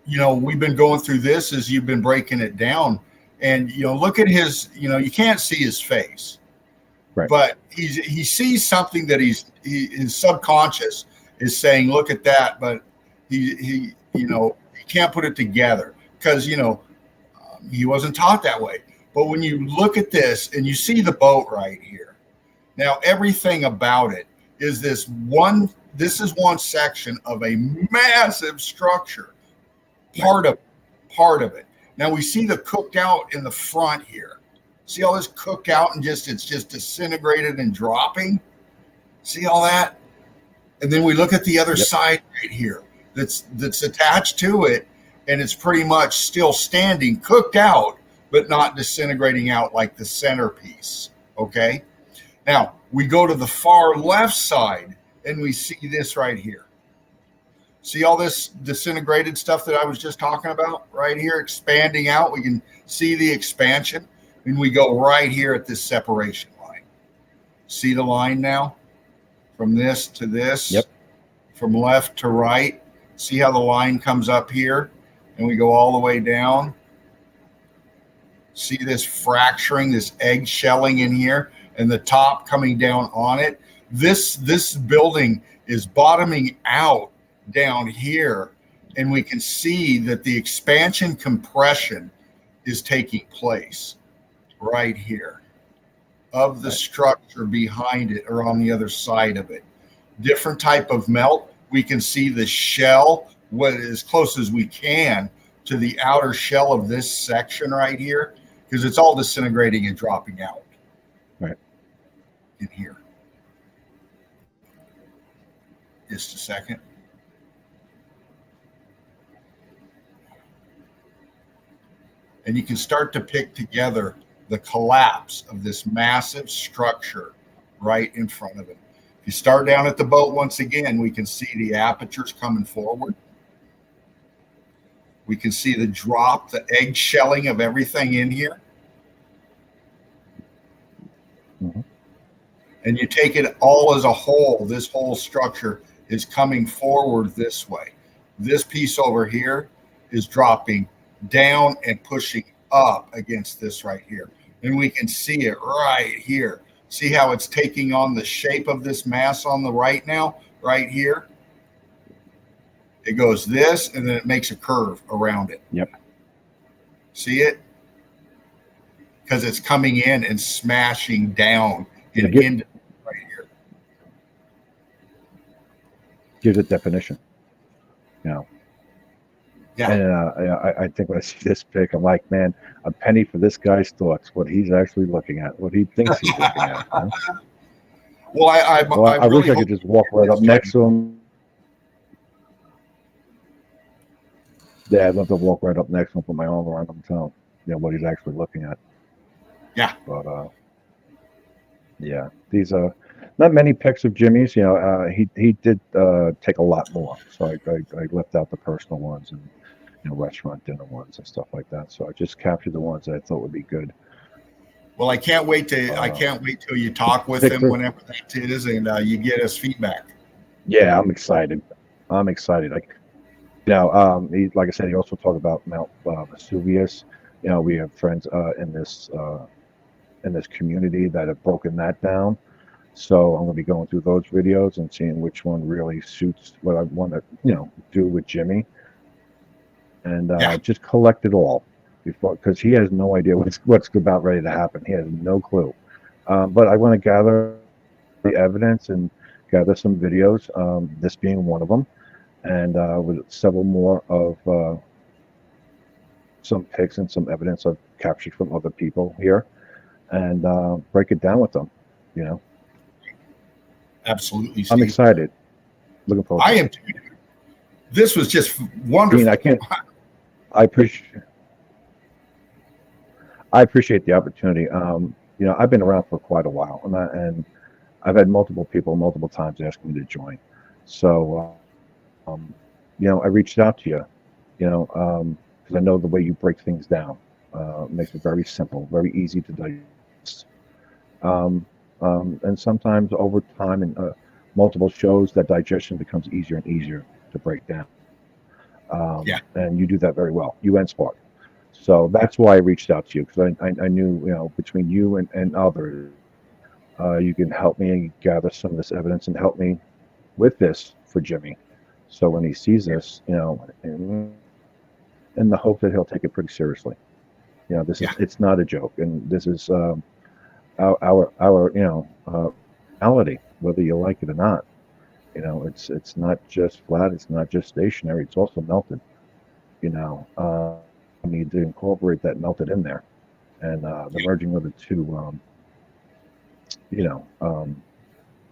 We've been going through this as you've been breaking it down, and look at his. You can't see his face, right? But he sees something that his subconscious is saying, "Look at that," but he can't put it together because he wasn't taught that way. But when you look at this and you see the boat right here, now everything about it is this is one section of a massive structure. Part of it. Now we see the cooked out in the front here. See all this cooked out and it's just disintegrated and dropping. See all that? And then we look at the other side right here that's attached to it, and it's pretty much still standing, cooked out, but not disintegrating out like the centerpiece. Okay. Now we go to the far left side and we see this right here. See all this disintegrated stuff that I was just talking about right here, expanding out. We can see the expansion, and we go right here at this separation line. See the line now from this to this? Yep. From left to right. See how the line comes up here, and we go all the way down. See this fracturing, this egg shelling in here, and the top coming down on it. This building is bottoming out down here, and we can see that the expansion compression is taking place right here of the structure behind it or on the other side of it. Different type of melt. We can see the shell, what as close as we can to the outer shell of this section right here, because it's all disintegrating and dropping out right in here. Just a second. And you can start to pick together the collapse of this massive structure right in front of it. If you start down at the boat once again, we can see the apertures coming forward. We can see the drop, the egg shelling of everything in here. Mm-hmm. And you take it all as a whole, this whole structure is coming forward this way. This piece over here is dropping down and pushing up against this right here. And we can see it right here. See how it's taking on the shape of this mass on the right now, right here? It goes this, and then it makes a curve around it. Yep. See it? Because it's coming in and smashing down into right here. Gives it definition. You know. Yeah. And I think when I see this pic, I'm like, man, a penny for this guy's thoughts, what he's actually looking at, what he thinks he's looking at. Huh? Well, I really wish I could just walk right up next to him. Yeah, I'd love to walk right up next to him, put my arm around him, and tell him, you know, what he's actually looking at. Yeah. But yeah, these are not many pics of Jimmy's. You know, he did take a lot more. So I left out the personal ones and, you know, restaurant dinner ones and stuff like that. So I just captured the ones that I thought would be good. Well, I can't wait till you talk with him whenever that is, and you get us feedback. Yeah, I'm excited. Like, you know, like I said, he also talked about Mount Vesuvius. You know, we have friends in this community that have broken that down. So I'm going to be going through those videos and seeing which one really suits what I want to, you know, do with Jimmy, and just collect it all before, because he has no idea what's about ready to happen. He has no clue. But I want to gather the evidence and gather some videos. This being one of them, and with several more of some pics and some evidence I've captured from other people here, and break it down with them. You know. Absolutely, Steve. I'm excited. Looking forward. I am too. This was just wonderful. I mean, I appreciate the opportunity. You know, I've been around for quite a while, and I've had multiple people multiple times ask me to join. So, you know, I reached out to you. You know, because I know the way you break things down makes it very simple, very easy to digest. And sometimes over time and multiple shows, that digestion becomes easier and easier to break down. And you do that very well, you and Spark. So that's why I reached out to you, because I knew, you know, between you and others, you can help me gather some of this evidence and help me with this for Jimmy. So when he sees this, you know, in the hope that he'll take it pretty seriously. You know, this is, it's not a joke, and this is our you know, reality, whether you like it or not. You know, it's not just flat, it's not just stationary, it's also melted. You know, I need to incorporate that melted in there, and the merging of the two, you know,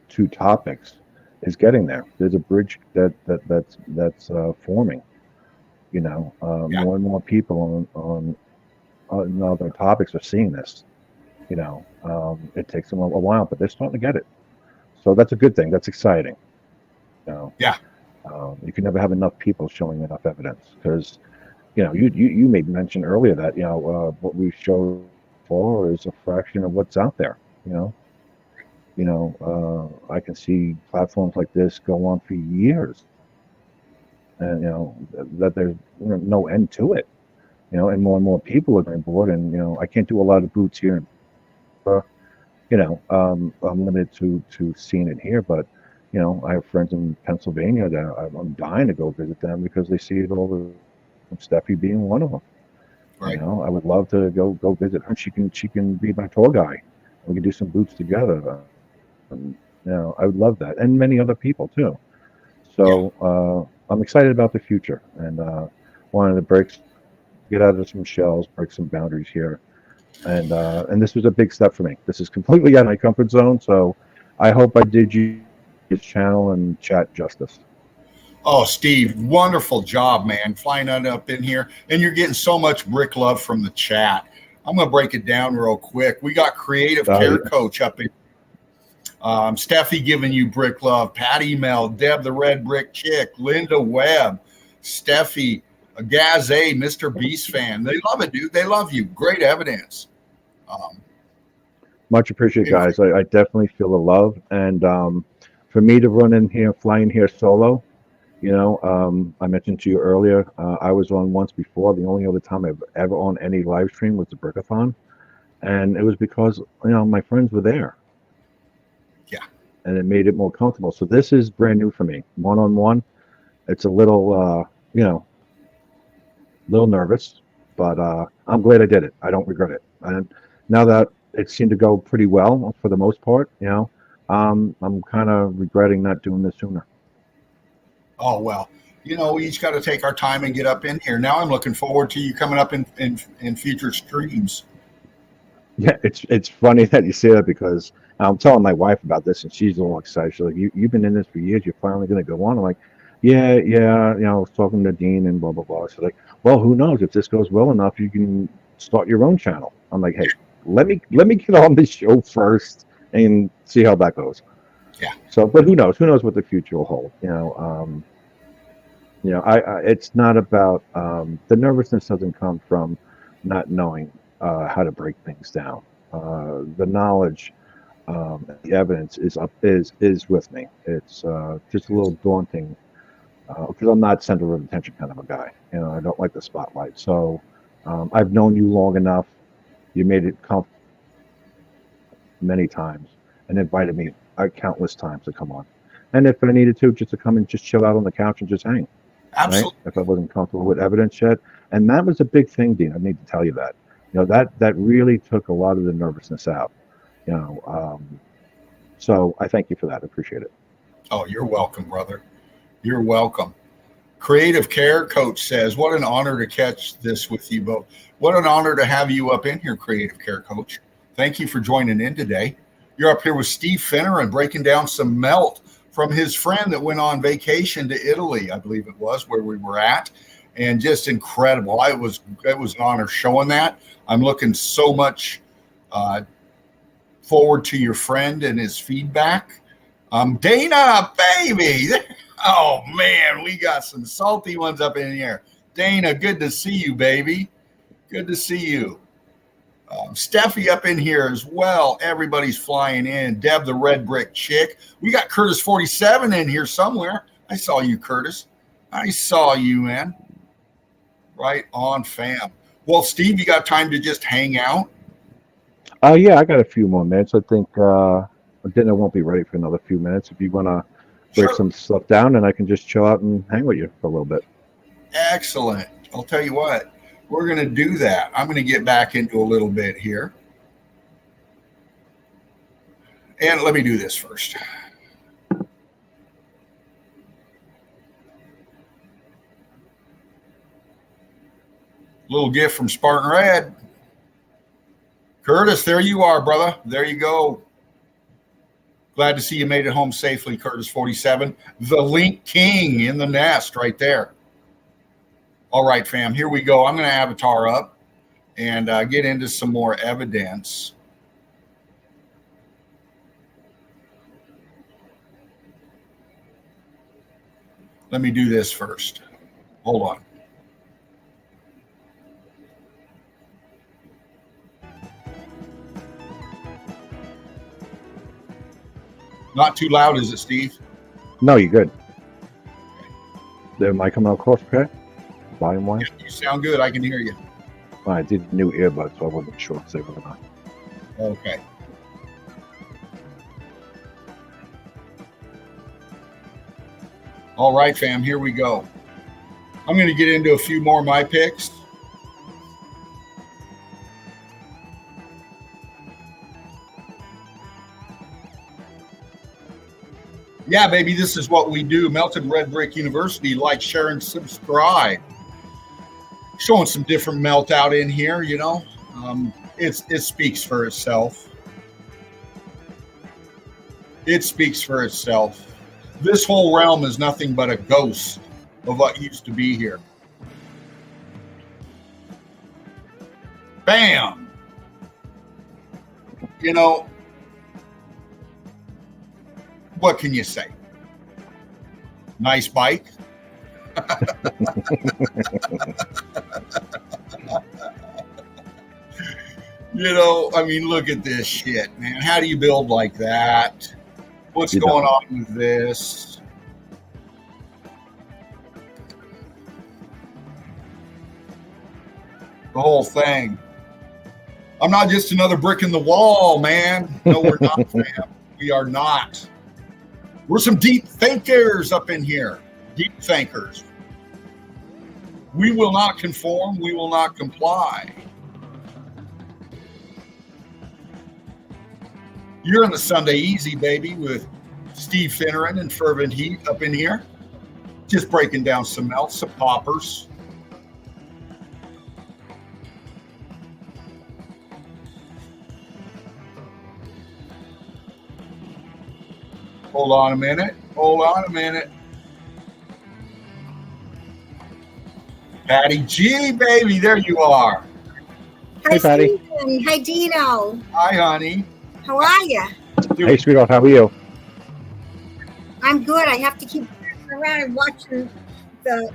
two topics is getting there. There's a bridge that's forming, More and more people on other topics are seeing this. It takes them a while, but they're starting to get it. So that's a good thing. That's exciting. You know, Yeah. you can never have enough people showing enough evidence because you made mention earlier that what we showed for is a fraction of what's out there. I can see platforms like this go on for years, and that there's no end to it. And more people are going board, and I can't do a lot of boots here. Uh, I'm limited to seeing it here, but I have friends in Pennsylvania that I'm dying to go visit them because they see it all the Steffi being one of them. Right. I would love to go visit her. She can be my tour guide. We can do some boots together. I would love that, and many other people too. So I'm excited about the future, and wanted to get out of some shells, break some boundaries here, and this was a big step for me. This is completely out of my comfort zone, so I hope I did you this channel and chat justice. Oh, Steve, wonderful job, man, flying up in here. And you're getting so much brick love from the chat. I'm going to break it down real quick. We got Creative Care Coach up in. Steffi giving you brick love. Patty Mel, Deb the Red Brick Chick, Linda Webb, Steffi, Gaz-A, Mr. Beast fan. They love it, dude. They love you. Great evidence. Much appreciated, guys. I definitely feel the love. And for me to run in here, fly in here solo, I mentioned to you earlier, I was on once before. The only other time I've ever on any live stream was the Brickathon. And it was because, my friends were there. Yeah. And it made it more comfortable. So this is brand new for me. One-on-one. It's a little, little nervous, but I'm glad I did it. I don't regret it. And now that it seemed to go pretty well for the most part, I'm kind of regretting not doing this sooner. Oh, well, we each got to take our time and get up in here. Now I'm looking forward to you coming up in future streams. Yeah, it's funny that you say that because I'm telling my wife about this and she's all excited. She's like, you've been in this for years. You're finally going to go on. I'm like, yeah. I was talking to Dean and blah, blah, blah. She's like, well, who knows? If this goes well enough, you can start your own channel. I'm like, hey, let me get on this show first and see how that goes. Yeah. So, but who knows? Who knows what the future will hold? It's not about the nervousness doesn't come from not knowing how to break things down. The knowledge, the evidence is with me. It's just a little daunting because I'm not center of attention kind of a guy. I don't like the spotlight. So I've known you long enough. You made it comfortable many times and invited me countless times to come on. And if I needed to, just to come and just chill out on the couch and just hang. Absolutely. Right? If I wasn't comfortable with evidence yet. And that was a big thing, Dean. I need to tell you that. That really took a lot of the nervousness out. So I thank you for that. I appreciate it. Oh, you're welcome, brother. You're welcome. Creative Care Coach says, what an honor to catch this with you both. What an honor to have you up in here, Creative Care Coach. Thank you for joining in today. You're up here with Steve Finner and breaking down some melt from his friend that went on vacation to Italy, I believe it was, where we were at. And just incredible. It was an honor showing that. I'm looking so much forward to your friend and his feedback. Dana, baby. Oh, man, we got some salty ones up in here. Dana, good to see you, baby. Good to see you. Steffi up in here as well. Everybody's flying in. Deb, the Red Brick Chick. We got Curtis 47 in here somewhere. I saw you, Curtis. I saw you, man. Right on, fam. Well, Steve, you got time to just hang out? Yeah, I got a few more minutes. I think dinner won't be ready for another few minutes. If you want to break some stuff down, and I can just chill out and hang with you for a little bit. Excellent. I'll tell you what, we're going to do that. I'm going to get back into a little bit here. And let me do this first. Little gift from Spartan Red. Curtis, there you are, brother. There you go. Glad to see you made it home safely, Curtis 47. The Link King in the nest right there. All right, fam, here we go. I'm going to avatar up and get into some more evidence. Let me do this first. Hold on. Not too loud, is it, Steve? No, you're good. Am I coming across okay? Volume wise? You sound good. I can hear you. I did new earbuds, so I wasn't sure if they were not. Okay. All right, fam, here we go. I'm going to get into a few more of my picks. Yeah, baby, this is what we do. Melted Red Brick University. Like, share, and subscribe. Showing some different melt out in here, you know. It speaks for itself. It speaks for itself. This whole realm is nothing but a ghost of what used to be here. Bam! You know, what can you say? Nice bike. You know, I mean, look at this shit, man. How do you build like that? What's going on with this? The whole thing. I'm not just another brick in the wall, man. No, we're not, fam. We are not. We're some deep thinkers up in here. Deep thinkers. We will not conform. We will not comply. You're in the Sunday Easy, baby, with Steve Finneran and Fervent Heat up in here. Just breaking down some melts, some poppers. Hold on a minute. Hold on a minute. Patty G, baby, there you are. Hi, Hey, Patty. Stephen. Hi, Dino. Hi, honey. How are you? Hey, sweetheart, how are you? I'm good. I have to keep turning around and watching the.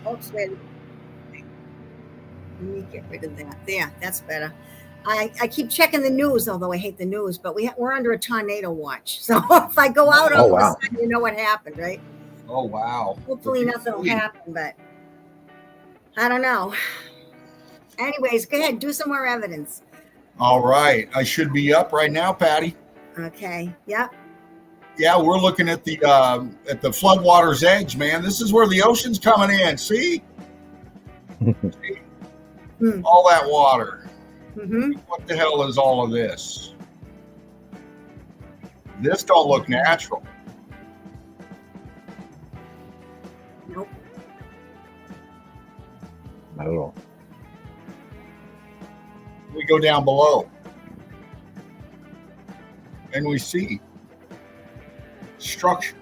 Oops, wait. Let me get rid of that. There, that's better. I keep checking the news, although I hate the news, but we're under a tornado watch. So if I go out all of a sudden, you know what happened, right? Oh, wow. Hopefully nothing will happen, but I don't know. Anyways, go ahead. Do some more evidence. All right. I should be up right now, Patty. Okay. Yep. Yeah, we're looking at the floodwater's edge, man. This is where the ocean's coming in. See? See? All that water. Mm-hmm. What the hell is all of this? This don't look natural. Nope. Not at all. We go down below and we see structure.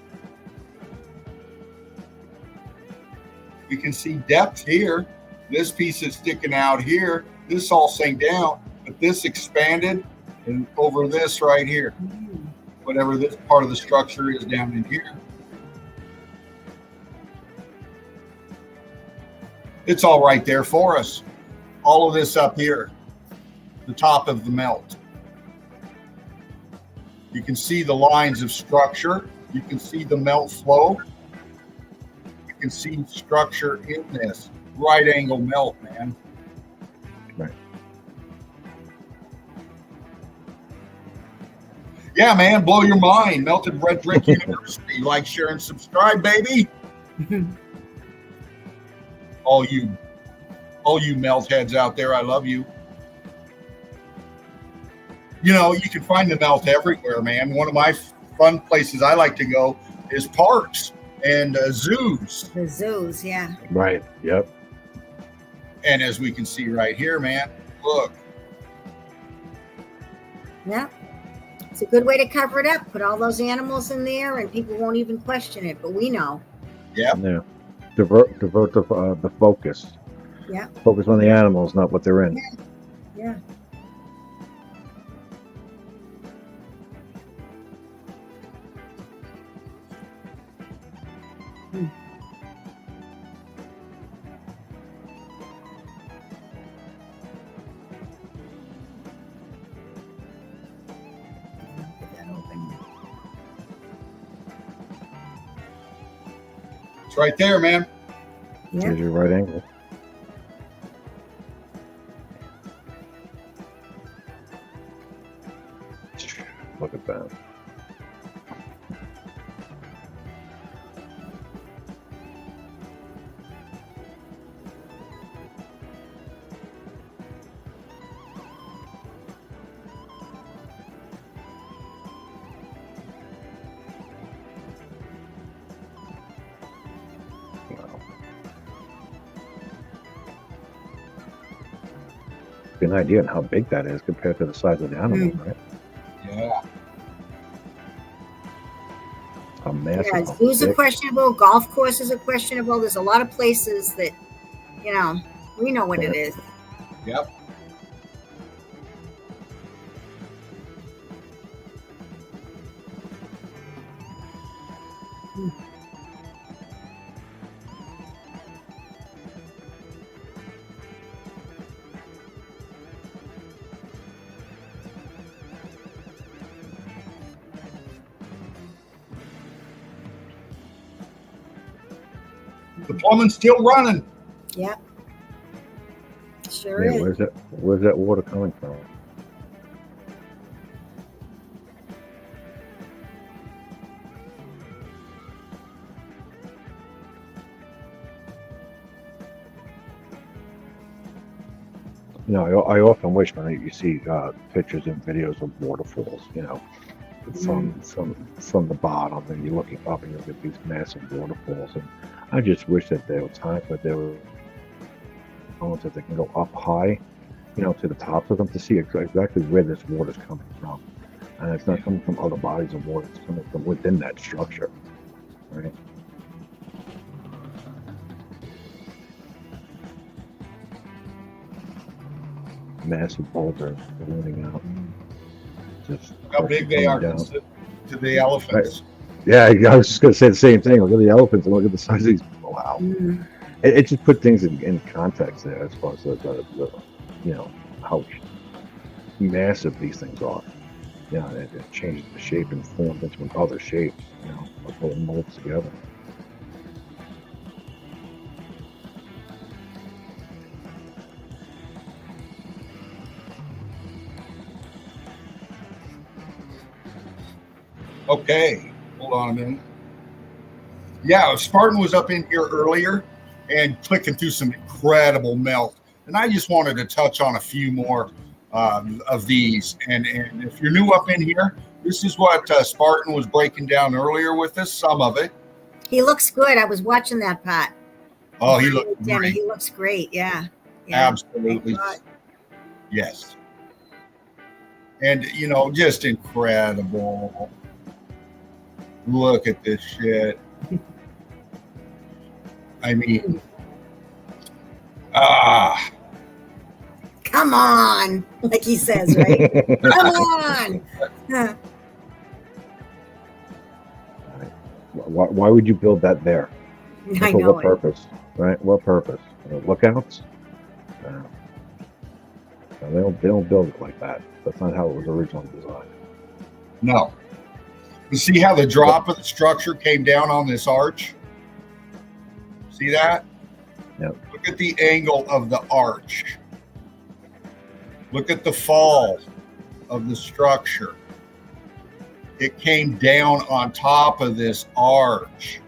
You can see depth here. This piece is sticking out here. This all sank down, but this expanded and over this right here. Whatever this part of the structure is down in here. It's all right there for us. All of this up here, the top of the melt. You can see the lines of structure. You can see the melt flow. You can see structure in this right angle melt, man. Right. Yeah, man, blow your mind. Melted Red Brick University. Like, share, and subscribe, baby. all you melt heads out there, I love you. You know, you can find the melt everywhere, man. One of my fun places I like to go is parks and zoos. The zoos, yeah. Right. Yep. And as we can see right here, man, look. Yeah. It's a good way to cover it up. Put all those animals in there and people won't even question it, but we know. Yep. Yeah. divert the focus. Yeah. Focus on the animals, not what they're in. Yeah. Get that open. It's right there, man. Yeah. There's your right angle. Look at that. Wow. An idea on how big that is compared to the size of the animal, right? Yeah. How massive. Yeah, how zoos are big. questionable. Golf courses are questionable. There's a lot of places that, we know what it is. Yep. The plumbing's still running. Yep. Sure Yeah, is. where's that water coming from? I often wish when you see pictures and videos of waterfalls, from the bottom, and you're looking up and you look at these massive waterfalls, and I just wish that there were times that there were moments that they can go up high, to the tops of them to see exactly where this water's coming from, and it's not coming from other bodies of water; it's coming from within that structure, right? Massive boulders ballooning out. Just How big they are down. to the elephants. Yeah, I was just going to say the same thing. Look at the elephants and look at the size of these. Wow. It just put things in context there as far as the how massive these things are. It changes the shape and forms into other shapes, like all molds together. Okay, hold on a minute. Yeah, Spartan was up in here earlier and clicking through some incredible melt. And I just wanted to touch on a few more of these. And if you're new up in here, this is what Spartan was breaking down earlier with us, some of it. He looks good. I was watching that part. Oh, he looked great. He looks great. Yeah. Absolutely. Yes. And, just incredible. Look at this shit. I mean, come on, like he says, right? Come on. Why would you build that there? I For know what purpose? Right? What purpose? Lookouts? They don't build it like that. That's not how it was originally designed. No. You see how the drop of the structure came down on this arch? See that? Yep. Look at the angle of the arch. Look at the fall of the structure. It came down on top of this arch.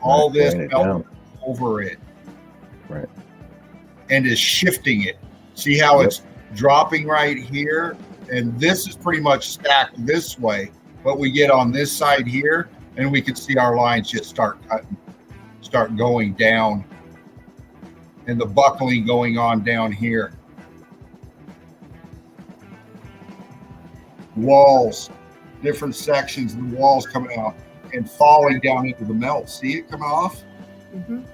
All this melted over it. Right. And is shifting it. See how it's dropping right here? And this is pretty much stacked this way. But we get on this side here, and we can see our lines just start going down, and the buckling going on down here. Walls, different sections of the walls coming out and falling down into the melt. See it coming off? Mhm.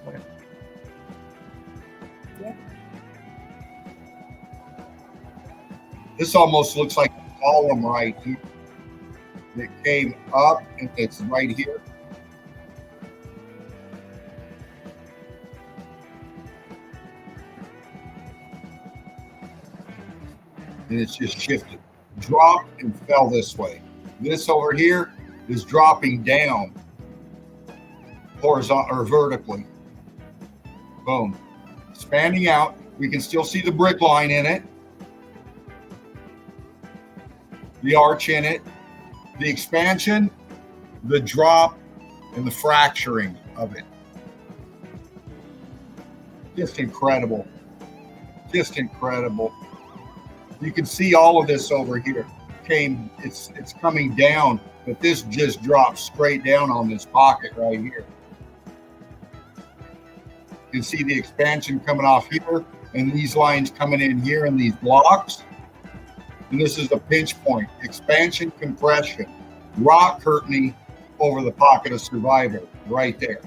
This almost looks like a column right here. It came up and it's right here. And it's just shifted, dropped and fell this way. This over here is dropping down horizontal or vertically. Boom. Expanding out. We can still see the brick line in it, the arch in it, the expansion, the drop, and the fracturing of it. Just incredible. Just incredible. You can see all of this over here. It's coming down, but this just drops straight down on this pocket right here. You can see the expansion coming off here, and these lines coming in here in these blocks. And this is the pinch point. Expansion, compression, rock curtaining over the pocket of survival right there.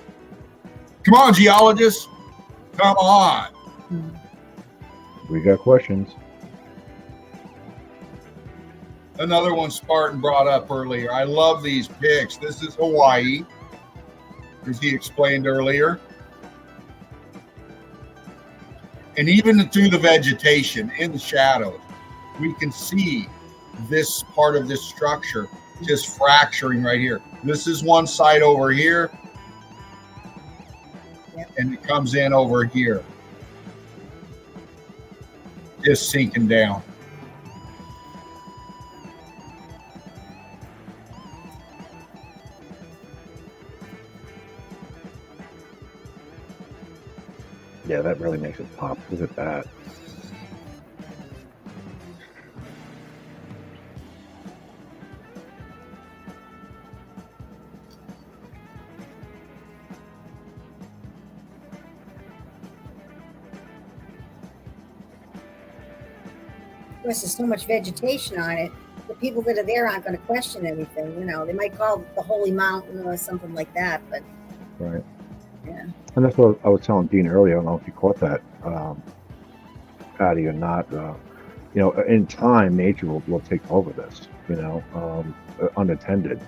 Come on, geologists. Come on. We got questions. Another one Spartan brought up earlier. I love these pics. This is Hawaii, as he explained earlier. And even through the vegetation, in the shadows, we can see this part of this structure just fracturing right here. This is one side over here, and it comes in over here, just sinking down. Yeah, that really makes it pop. Look at that. Of course, there's so much vegetation on it. The people that are there aren't going to question anything. You know, they might call it the Holy Mountain or something like that, but Right. yeah. And that's what I was telling Dean earlier. I don't know if you caught that, Patty, or not. You know, in time, nature will take over this, you know, unattended.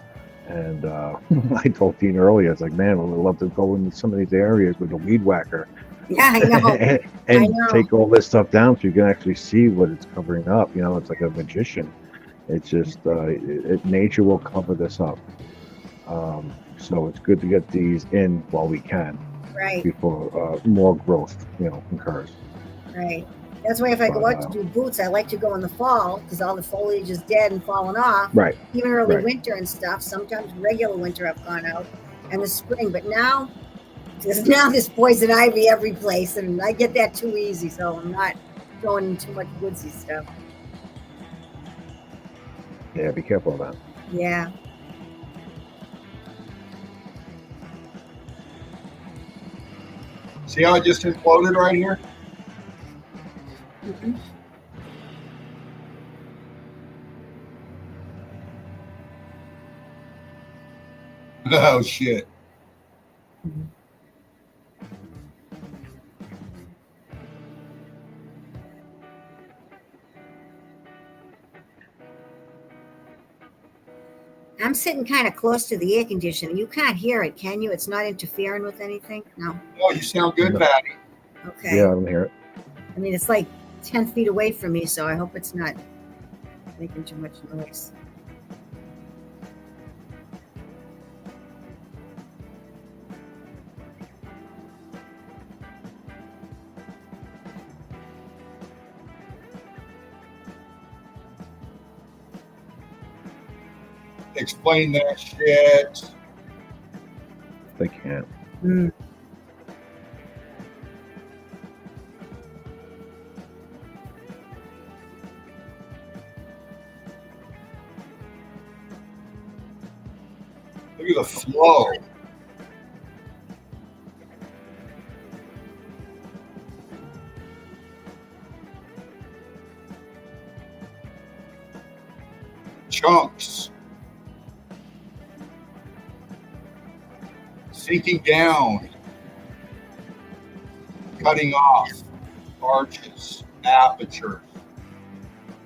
And I told Dean earlier, it's like, man, I would love to go into some of these areas with a weed whacker. Yeah, I know. and I know. take all this stuff down so you can actually see what it's covering up. You know, it's like a magician. It's just nature will cover this up. So it's good to get these in while we can, Right, before more growth, you know, occurs. right. That's why if I go out to do boots, I like to go in the fall because all the foliage is dead and falling off. Right. Even early Right. winter and stuff. Sometimes regular winter I've gone out, and the spring. But now, there's poison ivy every place, and I get that too easy. So I'm not going in too much woodsy stuff. Yeah, be careful of that. Yeah. See how it just imploded right here? Mhm. Oh, shit. I'm sitting kind of close to the air conditioner. You can't hear it, can you? It's not interfering with anything? No. Oh, you sound good, Patty. Okay. Yeah, I don't hear it. I mean, it's like 10 feet away from me, so I hope it's not making too much noise. Explain that shit. They can't. Mm. Look at the flow. Chunks. Sinking down. cutting off arches, apertures,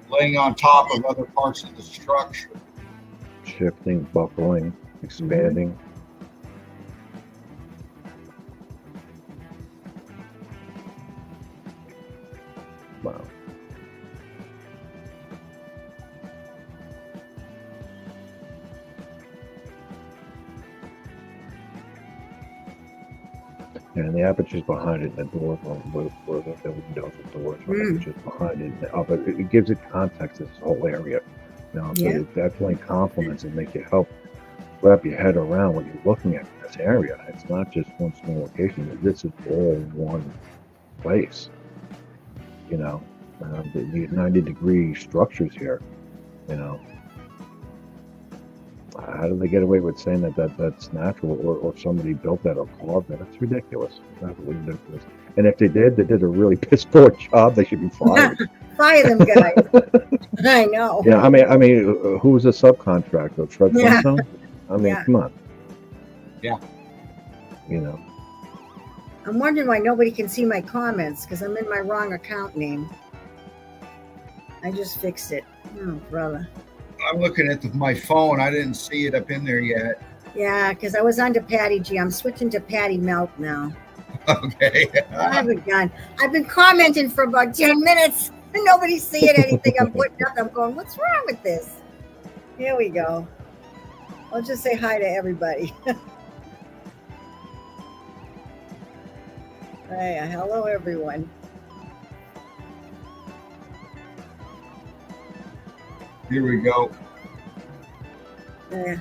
laying on top of other parts of the structure. Shifting, buckling, expanding. Wow. And the apertures behind it, the doors, the windows, the doors, the apertures behind it. But it gives it context to this whole area. You know, so it definitely complements and make you help wrap your head around what you're looking at in this area. It's not just one small location. This is all one place. You know, these 90-degree structures here. You know, how do they get away with saying that's natural or somebody built that or carved that? That's ridiculous. Absolutely ridiculous. And if they did a really piss poor job. They should be fired. Fire them guys. I know. Yeah, I mean, who was a subcontractor? Fred Flintstone? I mean, come on. Yeah. You know. I'm wondering why nobody can see my comments because I'm in my wrong account name. I just fixed it. Oh, brother. I'm looking at my phone. I didn't see it up in there yet. Yeah, because I was under Patty G. I'm switching to Patty Melt now. Okay. I haven't done. I've been commenting for about 10 minutes and nobody's seeing anything I'm putting up. I'm going, what's wrong with this? Here we go. I'll just say hi to everybody. Hey, hello, everyone. Here we go. Yeah.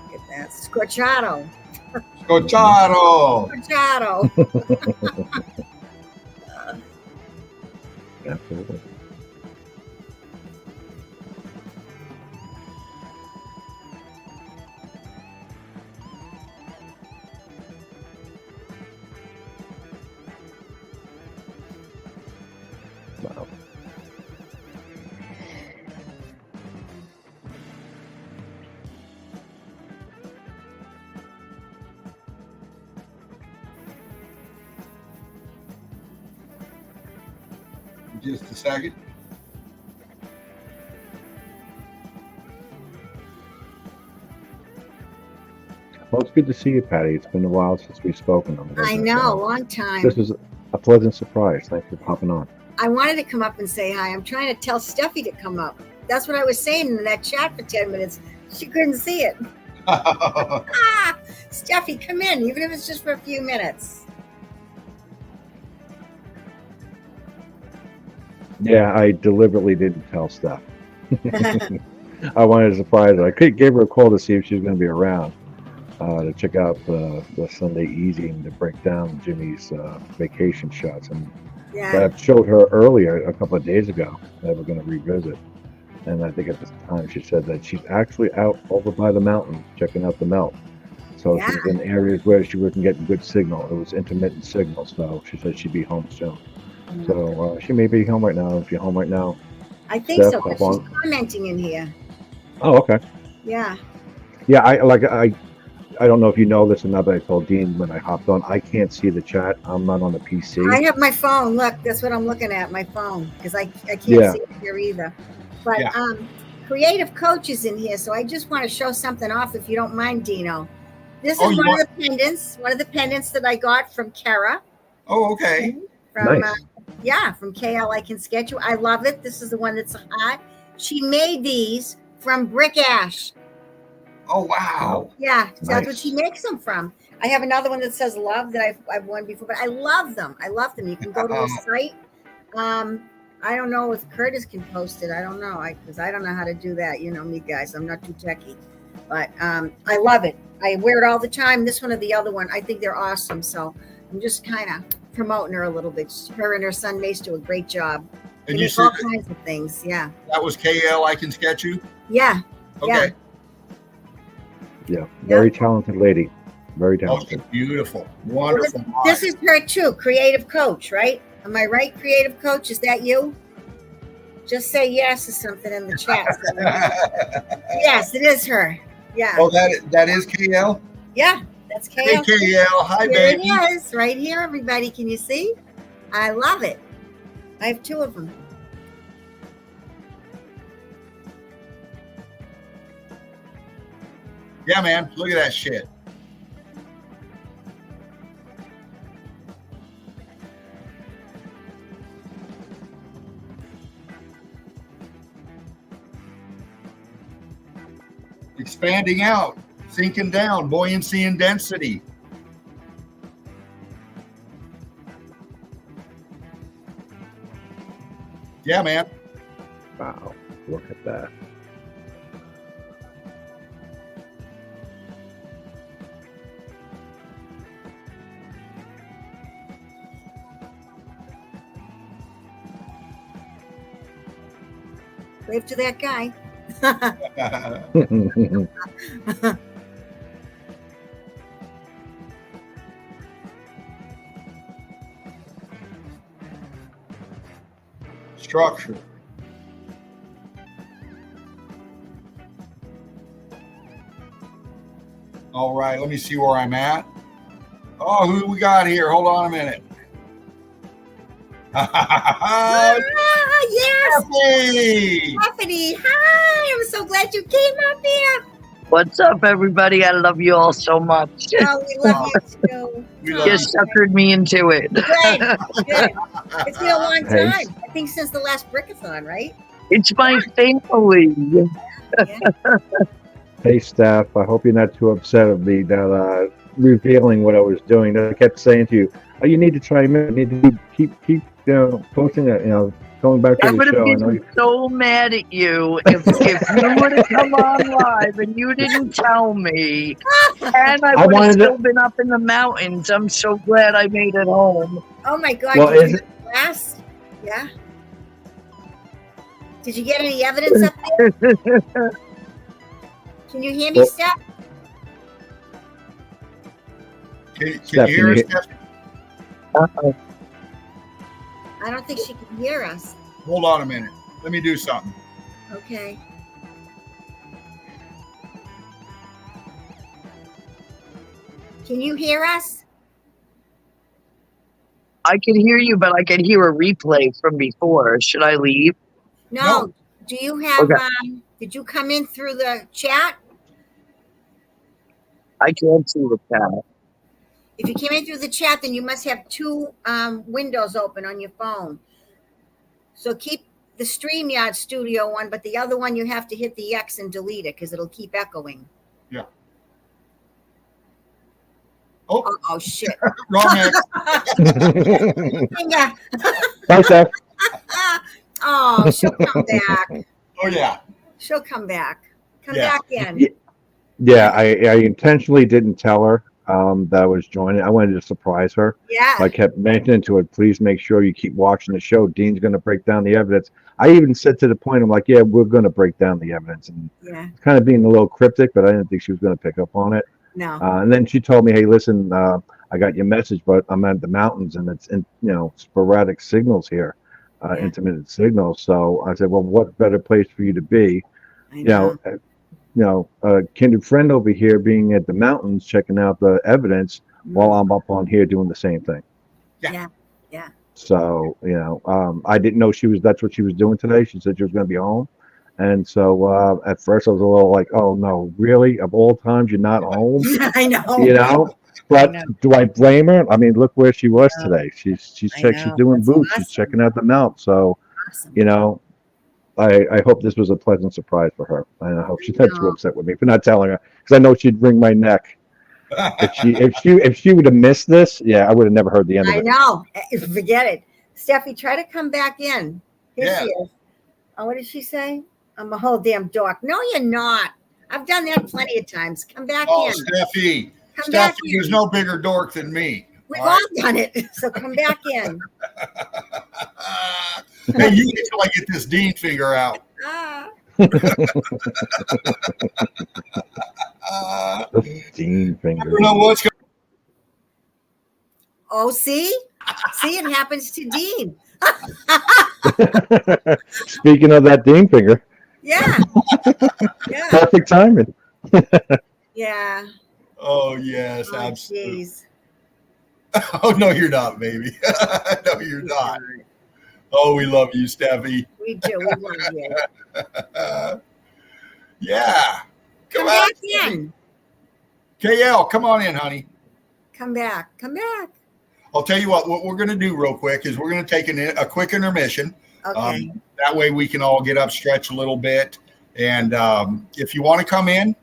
Look at that. Scorchado. Scocciato. Scorchado. Absolutely. Wow. Just a second. Well, it's good to see you, Patty. It's been a while since we've spoken. I know, a long time. This was a pleasant surprise. Thanks for popping on. I wanted to come up and say hi. I'm trying to tell Steffi to come up. That's what I was saying in that chat for 10 minutes. She couldn't see it. Steffi, come in, even if it's just for a few minutes. Yeah, I deliberately didn't tell Steph. I wanted to surprise her. I gave her a call to see if she was going to be around to check out the Sunday Easing to break down Jimmy's vacation shots. And Yeah. I showed her earlier, a couple of days ago, that we're going to revisit. And I think at the time she said that she's actually out over by the mountains checking out the melt. So Yeah. she's in areas where she wasn't getting good signal. It was intermittent signal. So she said she'd be home soon. So she may be home right now. If you're home right now. I think so, Steph, because hop she's commenting in here. Oh, okay. Yeah. Yeah, I don't know if you know this or not, but I told Dean when I hopped on, I can't see the chat. I'm not on the PC. I have my phone. Look, that's what I'm looking at, my phone, because I can't Yeah. see it here either. But Yeah. Creative Coach is in here, so I just want to show something off, if you don't mind, Dino. This Oh, is you one of the pendants that I got from Kara. Oh, okay. From Nice. from KL I Can Sketch You. I love it. This is the one that's hot. She made these from brick ash. Oh, wow. Yeah, that's what Nice. she makes them from. I have another one that says love that I've worn before, but I love them. I love them. You can go to the site. I don't know if Curtis can post it. I don't know, because I don't know how to do that. You know me, guys. I'm not too techie, but I love it. I wear it all the time. This one or the other one. I think they're awesome. So I'm just kind of promoting her a little bit. Her and her son Mace do a great job. And They you make said all kinds of things. Yeah. that was KL I Can Sketch You? Yeah. Okay. Yeah. Very talented lady. Very Oh, talented. beautiful. Wonderful. This is her too, Creative Coach, right? Am I right, Creative Coach? Is that you? Just say yes or something in the chat. Yes, it is her. Yeah. Oh, that is KL? Yeah, that's Hey, KL. KL. Hi, Here baby. it is, right here, everybody. Can you see? I love it. I have 2 of them. Yeah, man. Look at that shit. Expanding out, sinking down, buoyancy and density. Yeah, man. Wow, look at that. Wave to that guy. Structure. All right, let me see where I'm at. Oh, who we got here? Hold on a minute. Yes, Stephanie! Stephanie. Hi, I'm so glad you came up here. What's up, everybody? I love you all so much. Oh, we love you too. We love You you. suckered me into it. Good, good. It's been a long Hey. time. I think since the last Brickathon, right? It's my family. Yeah. Hey, Steph, I hope you're not too upset of me that revealing what I was doing. I kept saying to you, "Oh, you need to chime in. You need to keep posting it. Going back to I the would have show." I know been you, so mad at you if you would have come on live and you didn't tell me. And I I would have wanted still to. been up in the mountains. I'm so glad I made it home. Oh my God. Well, did is you it? have class? Yeah. Did you get any evidence up there? Can you hear me, Well- Steph? Can you Steph, hear us, Stephanie? I don't think she can hear us. Hold on a minute. Let me do something. Okay. Can you hear us? I can hear you, but I can hear a replay from before. Should I leave? No. No. Do you have, Okay. did you come in through the chat? I can't see the chat. If you came in through the chat, then you must have 2 windows open on your phone. So keep the StreamYard Studio one, but the other one you have to hit the X and delete it because it'll keep echoing. Yeah. Oh, Oh shit. wrong X. Finger. Bye, Steph. Oh, she'll come back. Oh, yeah. She'll come back. Come Yeah. back in. Yeah, I intentionally didn't tell her that I was joining. I wanted to surprise her. Yeah. I kept mentioning to her, please make sure you keep watching the show. Dean's going to break down the evidence. I even said to the point, I'm like, yeah, we're going to break down the evidence. And Yeah. kind of being a little cryptic, but I didn't think she was going to pick up on it. No. And then she told me, hey, listen, I got your message, but I'm at the mountains and it's, sporadic signals here, Yeah. intermittent signals. So I said, well, what better place for you to be? I know. A kindred friend over here being at the mountains, checking out the evidence while I'm up on here doing the same thing. Yeah. Yeah. So, I didn't know that's what she was doing today. She said she was going to be home. And so at first I was a little like, oh no, really? Of all times, you're not home, I know. But I know. do I blame her? I mean, look where she was I know. today. She's I she's know. doing That's boots. She's awesome. checking out the mount. So, Awesome. I hope this was a pleasant surprise for her. And I hope she's not too know. upset with me for not telling her, because I know she'd wring my neck. If she would have missed this, yeah, I would have never heard the end of I it. know. Forget it. Steffi, try to come back in. Here Yeah. she is. Oh, what did she say? I'm a whole damn dork. No, you're not. I've done that plenty of times. Come back Oh, in. Steffi. Come back Steffi, in. there's no bigger dork than me. We've All all right? done it. So come back in. Hey, you wait till I get this Dean finger out. Ah. Dean finger. You know what's going Oh, see? See, it happens to Dean. Speaking of that Dean finger, Yeah. Yeah. Perfect timing. Yeah. Oh yes, Oh, absolutely. jeez. Oh no, you're not, baby. No, you're not. Oh, we love you, Steffi. We do. We love you. Yeah. Come on, back Steffi. in. KL, come on in, honey. Come back. Come back. I'll tell you what we're going to do real quick is we're going to take a quick intermission. Okay. That way we can all get up, stretch a little bit. And if you want to come in,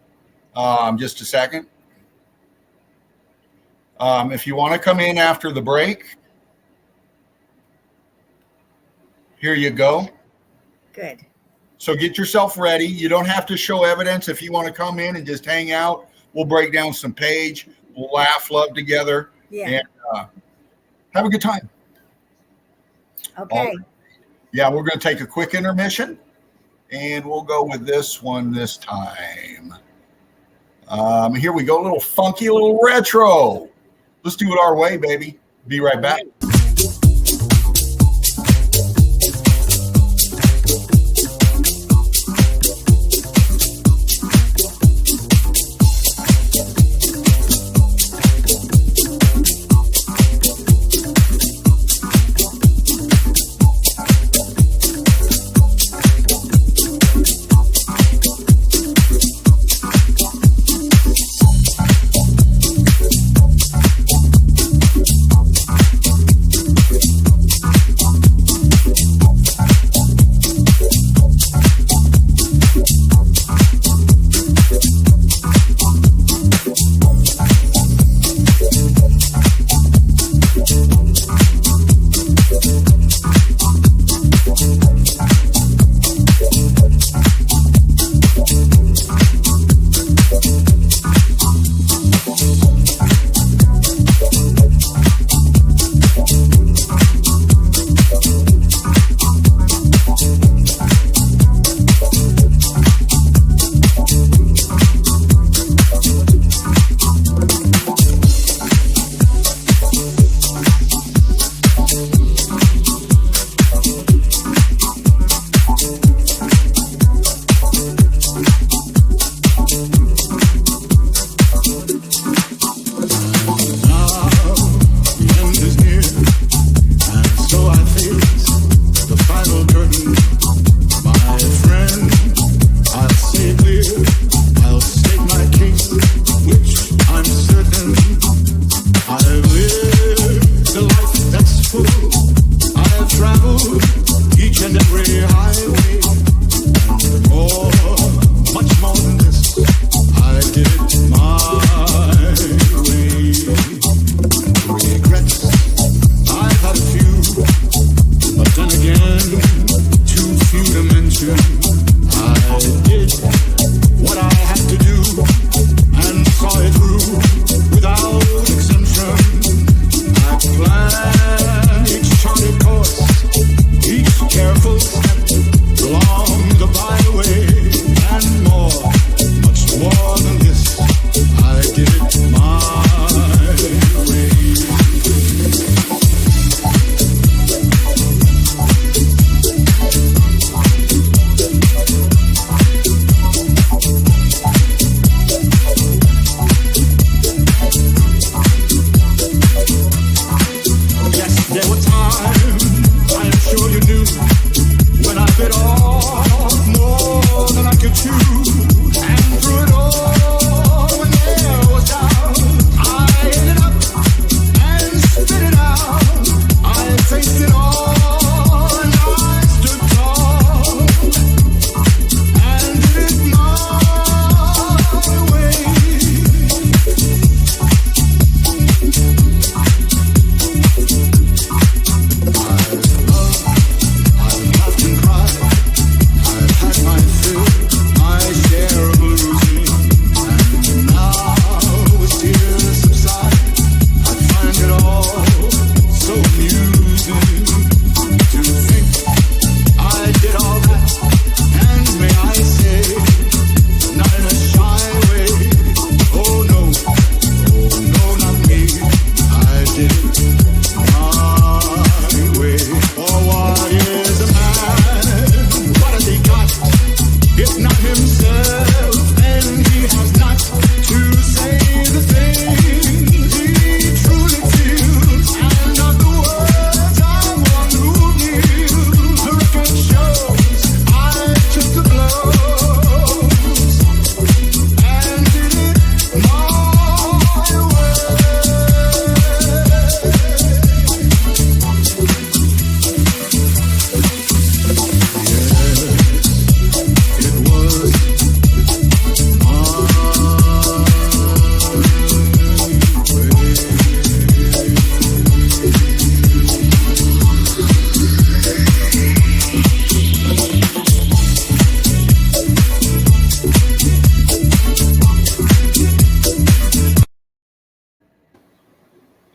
just a second. If you want to come in after the break, here you go. Good. So get yourself ready. You don't have to show evidence. If you want to come in and just hang out, we'll break down some page. We'll laugh, love together, Yeah. and have a good time. Okay. Yeah, we're going to take a quick intermission, and we'll go with this one this time. Here we go, a little funky, a little retro. Let's do it our way, baby. Be right back.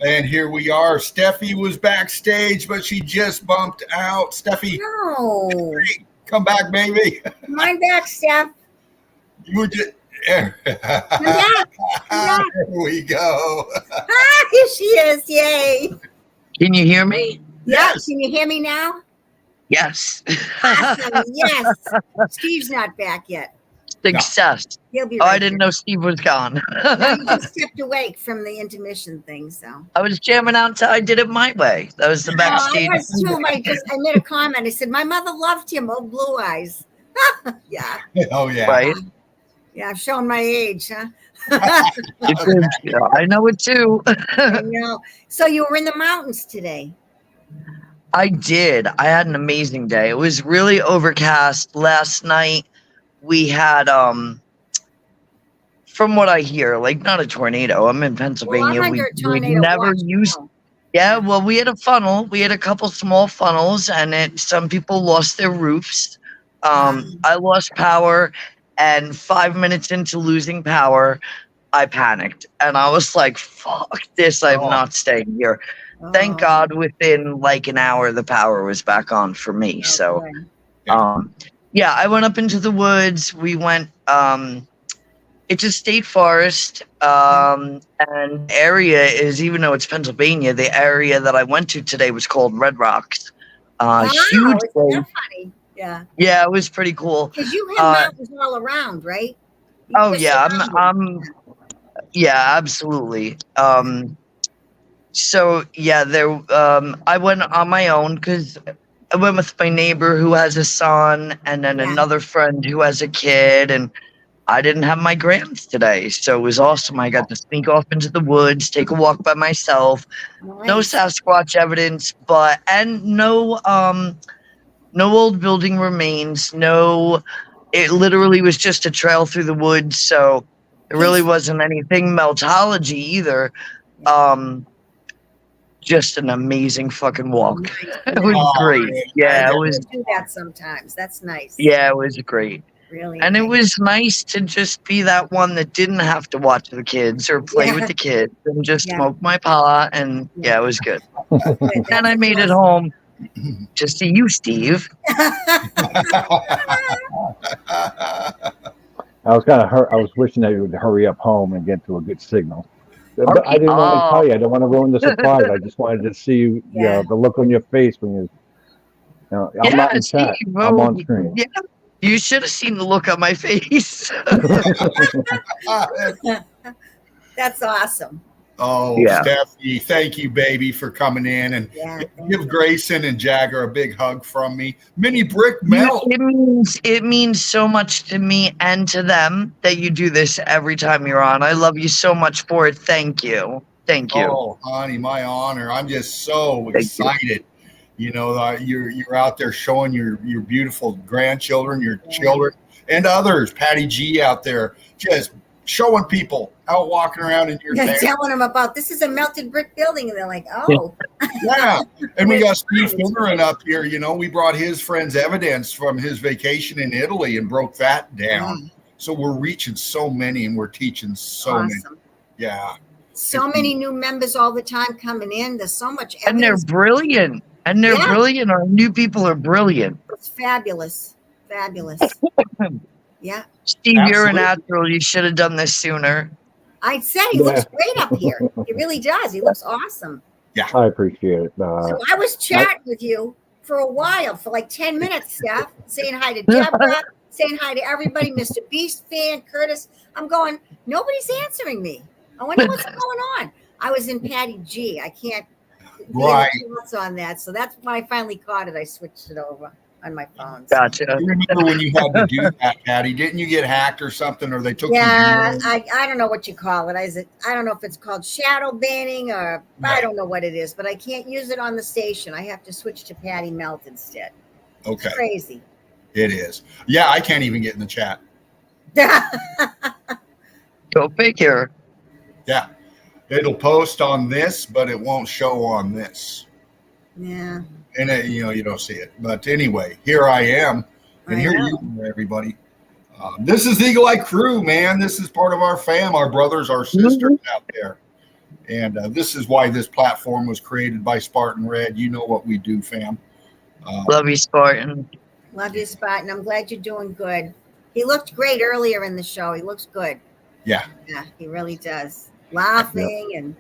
And here we are. Steffi was backstage, but she just bumped out. Steffi, No. come back, baby. Come on back, Steph. You were just. Come back. Come back. There we go. Here she is. Yay. Can you hear me? Yes. Can you hear me now? Yes. Awesome. Yes. Steve's not back yet. Success. He'll be Oh, right I didn't know Steve was gone. No, you just stepped away from the intermission thing, so. I was jamming out until I did it my way. That was the backstage. I was too. I made a comment. I said, my mother loved him, old blue eyes. Yeah. Oh, yeah. Right? Yeah, I've shown my age, huh? I know it too. I know. So you were in the mountains today. I did. I had an amazing day. It was really overcast last night. We had from what I hear, like not a tornado. I'm in Pennsylvania. Well, I'm under a we tornado never watch used now. Yeah, well, we had a funnel. We had a couple small funnels, and some people lost their roofs. I lost power, and 5 minutes into losing power, I panicked, and I was like, "Fuck this! I'm not staying here." Thank God, within like an hour, the power was back on for me. So, yeah, I went up into the woods. We went. It's a state forest, and the area is, even though it's Pennsylvania, the area that I went to today was called Red Rocks. Huge Isn't place. that funny? Yeah. Yeah, it was pretty cool. Because you have mountains all around, right? Oh yeah, yeah, absolutely. So yeah, there. I went on my own because I went with my neighbor who has a son, and then another friend who has a kid, and I didn't have my grands today, so it was awesome. I got to sneak off into the woods, take a walk by myself. Nice. No Sasquatch evidence, and no old building remains. No, it literally was just a trail through the woods, so there really wasn't anything meltology either. Just an amazing fucking walk. Nice. It was great. Yeah, it was. Do that sometimes. That's nice. Yeah, it was great. Really. And it was nice to just be that one that didn't have to watch the kids or play with the kids and just smoke my pot. And it was good. And I made it home to see you, Steve. I was wishing that you would hurry up home and get to a good signal. But I didn't want to tell you. I didn't want to ruin the surprise. I just wanted to see you, the look on your face when I'm not in chat. I'm on screen. Yeah. You should have seen the look on my face. That's awesome. Oh, Steffi, thank you, baby, for coming in, and give Grayson and Jagger a big hug from me. Mini Brick Mel. It means so much to me and to them that you do this every time you're on. I love you so much for it. Thank you. Thank you. Oh, honey, my honor. I'm just so excited. You know, you're out there showing your beautiful grandchildren, your children, and others. Patty G out there just showing people out walking around in your town. Telling them about this is a melted brick building, and they're like, oh. Yeah. And we got Steve Fingerin up here. You know, we brought his friend's evidence from his vacation in Italy and broke that down. So we're reaching so many, and we're teaching so many. Yeah. So many new members all the time coming in. There's so much evidence. And they're brilliant. And they're brilliant. Our new people are brilliant. It's fabulous. Fabulous. Yeah. Steve, you're a natural. You should have done this sooner. I'd say he looks great up here. He really does. He looks awesome. Yeah. I appreciate it. So I was chatting with you for a while, for like 10 minutes, Steph, saying hi to Deborah, saying hi to everybody, Mr. Beast fan, Curtis. I'm going, nobody's answering me. I wonder what's going on. I was in Patty G. I can't thoughts on that. So that's when I finally caught it. I switched it over on my phone. Gotcha. You remember when you had to do that, Patty? Didn't you get hacked or something, or they took I don't know what you call it. I don't know if it's called shadow banning or I don't know what it is, but I can't use it on the station. I have to switch to Patty Melt instead. Okay. It's crazy. It is. Yeah, I can't even get in the chat. Go figure. Yeah. It'll post on this, but it won't show on this. Yeah. And you don't see it. But anyway, here I am. And here you are, everybody. This is the Eagle Eye Crew, man. This is part of our fam, our brothers, our sisters out there. And this is why this platform was created by Spartan Red. You know what we do, fam. Love you, Spartan. Love you, Spot, and I'm glad you're doing good. He looked great earlier in the show. He looks good. Yeah. Yeah, he really does. Laughing and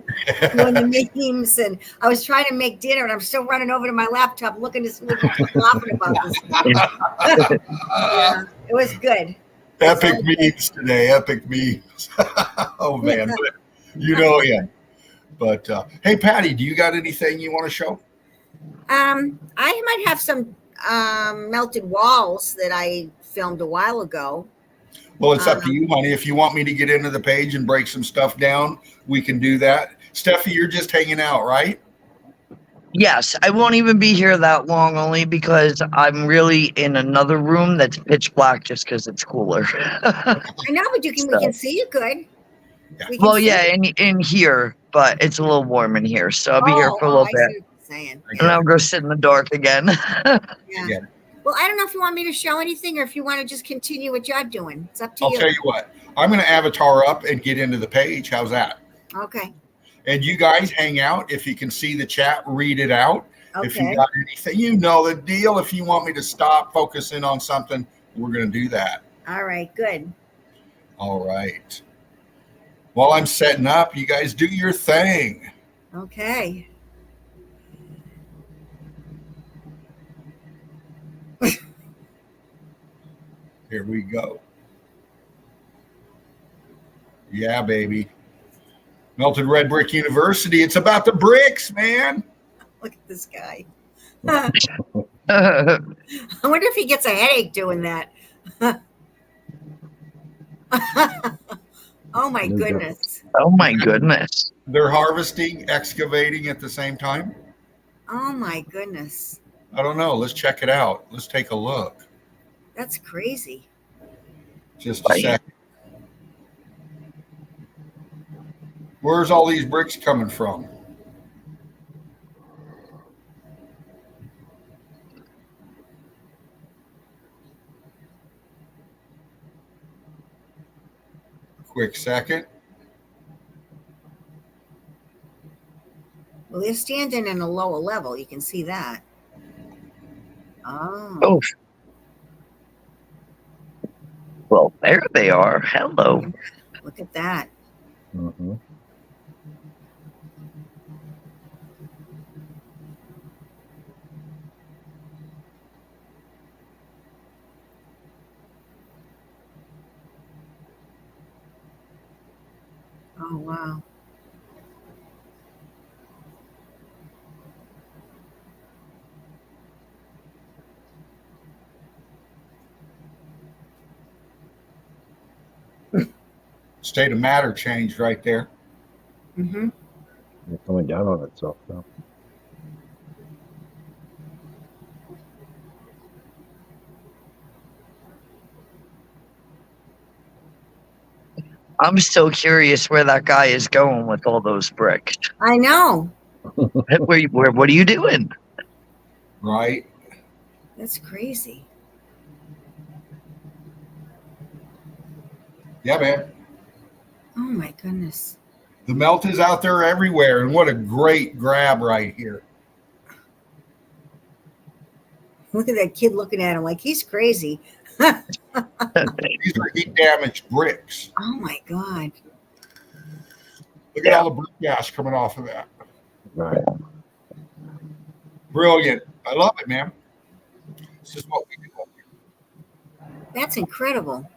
doing the memes. And I was trying to make dinner, and I'm still running over to my laptop looking to see what he's laughing about this. Yeah, it was good. Epic memes today. Epic memes. Oh, man. You know him. But hey, Patty, do you got anything you want to show? I might have some melted walls that I filmed a while ago. Well, it's up to you, honey. If you want me to get into the page and break some stuff down, we can do that. Steffi, you're just hanging out, right? Yes, I won't even be here that long, only because I'm really in another room that's pitch black just because it's cooler. I know, but we can see you good. Yeah. Well, yeah, in here, but it's a little warm in here, so I'll be here for a little I bit. see what you're saying. And I'll go sit in the dark again. Yeah. Well, I don't know if you want me to show anything or if you want to just continue what you're doing. It's up to you. I'll tell you what. I'm going to avatar up and get into the page. How's that? Okay. And you guys hang out. If you can see the chat, read it out. Okay. If you got anything, you know the deal. If you want me to stop, focus in on something, we're going to do that. All right. Good. All right. While I'm setting up, you guys do your thing. Okay. Here we go. Yeah, baby. Melted Red Brick University. It's about the bricks, man. Look at this guy. I wonder if he gets a headache doing that. Oh, my goodness. Oh, my goodness. They're harvesting, excavating at the same time. Oh, my goodness. I don't know. Let's check it out. Let's take a look. That's crazy. Just a second. Where's all these bricks coming from? Quick second. Well, they're standing in a lower level. You can see that. Oh. Oh. Well, there they are. Hello. Look at that. Mm-hmm. Oh, wow. State of matter changed right there. Mm-hmm. It's coming down on itself now. I'm still curious where that guy is going with all those bricks. I know. What are you doing? Right. That's crazy. Yeah, man. Oh, my goodness. The melt is out there everywhere. And what a great grab right here. Look at that kid looking at him like he's crazy. These are heat damaged bricks. Oh, my God. Look at all the brick gas coming off of that. Right. Brilliant. I love it, man. This is what we do. That's incredible.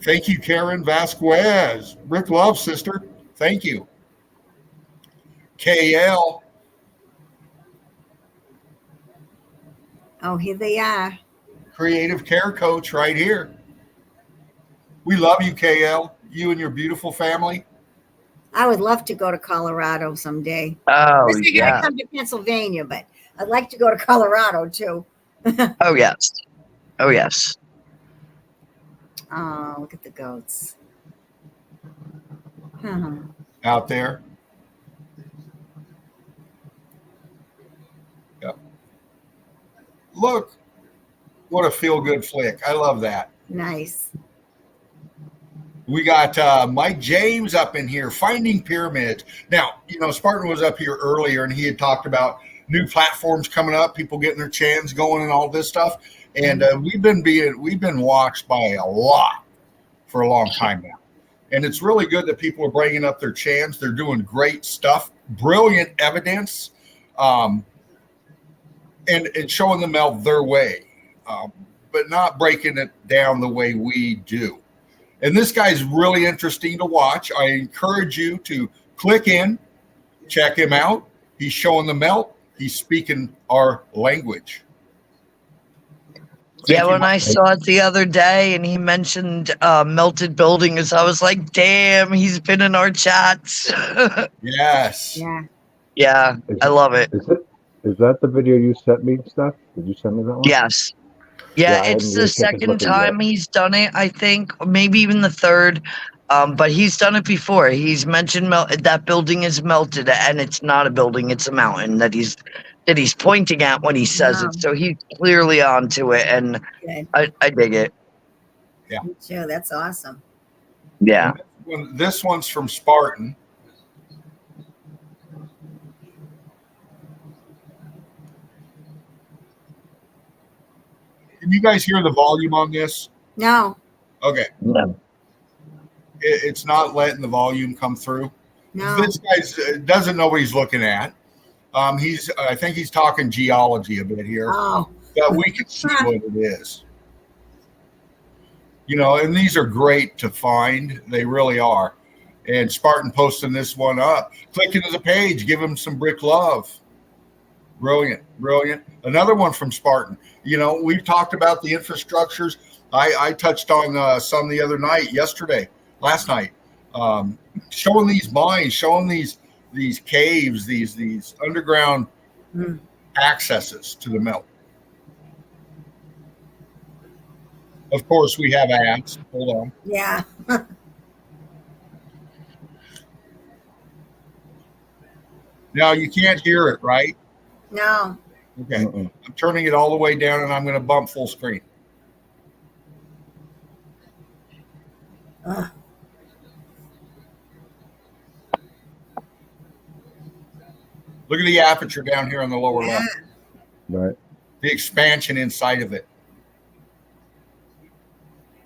Thank you, Karen Vasquez. Bricklove, sister. Thank you. KL. Oh, here they are. Creative care coach right here. We love you, KL. You and your beautiful family. I would love to go to Colorado someday. Oh, I yeah. gotta come to Pennsylvania, but I'd like to go to Colorado too. Oh, yes. Oh, yes. Oh, look at the goats. Huh. Out there. Yep. Look, what a feel-good flick. I love that. Nice. We got Mike James up in here, finding pyramids. Now, Spartan was up here earlier, and he had talked about new platforms coming up, people getting their chans going, and all this stuff. And we've been watched by a lot for a long time now, and it's really good that people are bringing up their chans. They're doing great stuff, brilliant evidence, and showing the melt their way, but not breaking it down the way we do. And this guy's really interesting to watch. I encourage you to click in, check him out. He's showing the melt. He's speaking our language. Yeah, when I saw it the other day and he mentioned melted buildings, I was like, damn, he's been in our chats. Yes. Yeah. Yeah, I love it. Is that the video you sent me, Steph? Did you send me that one? Yes. Yeah, I it's hadn't the really taken a second look at it time yet. he's done it, I think, or maybe even the third. But he's done it before. He's mentioned that building is melted, and it's not a building; it's a mountain that he's pointing at when he says Wow. it. So he's clearly onto it, and Good. I dig it. Yeah. Me too. That's awesome. Yeah. This one's from Spartan. Can you guys hear the volume on this? No. Okay. No. It's not letting the volume come through. No. This guy doesn't know what he's looking at. I think he's talking geology a bit here, Oh. but we can see what it is. And these are great to find. They really are. And Spartan posting this one up. Click into the page. Give him some brick love. Brilliant. Brilliant. Another one from Spartan. We've talked about the infrastructures. I touched on some the other night, last night, showing these mines, showing these caves, these underground accesses to the melt. Of course, we have ads. Hold on. Yeah. Now you can't hear it, right? No. Okay. I'm turning it all the way down, and I'm going to bump full screen. Ugh. Look at the aperture down here on the lower left. Right. The expansion inside of it.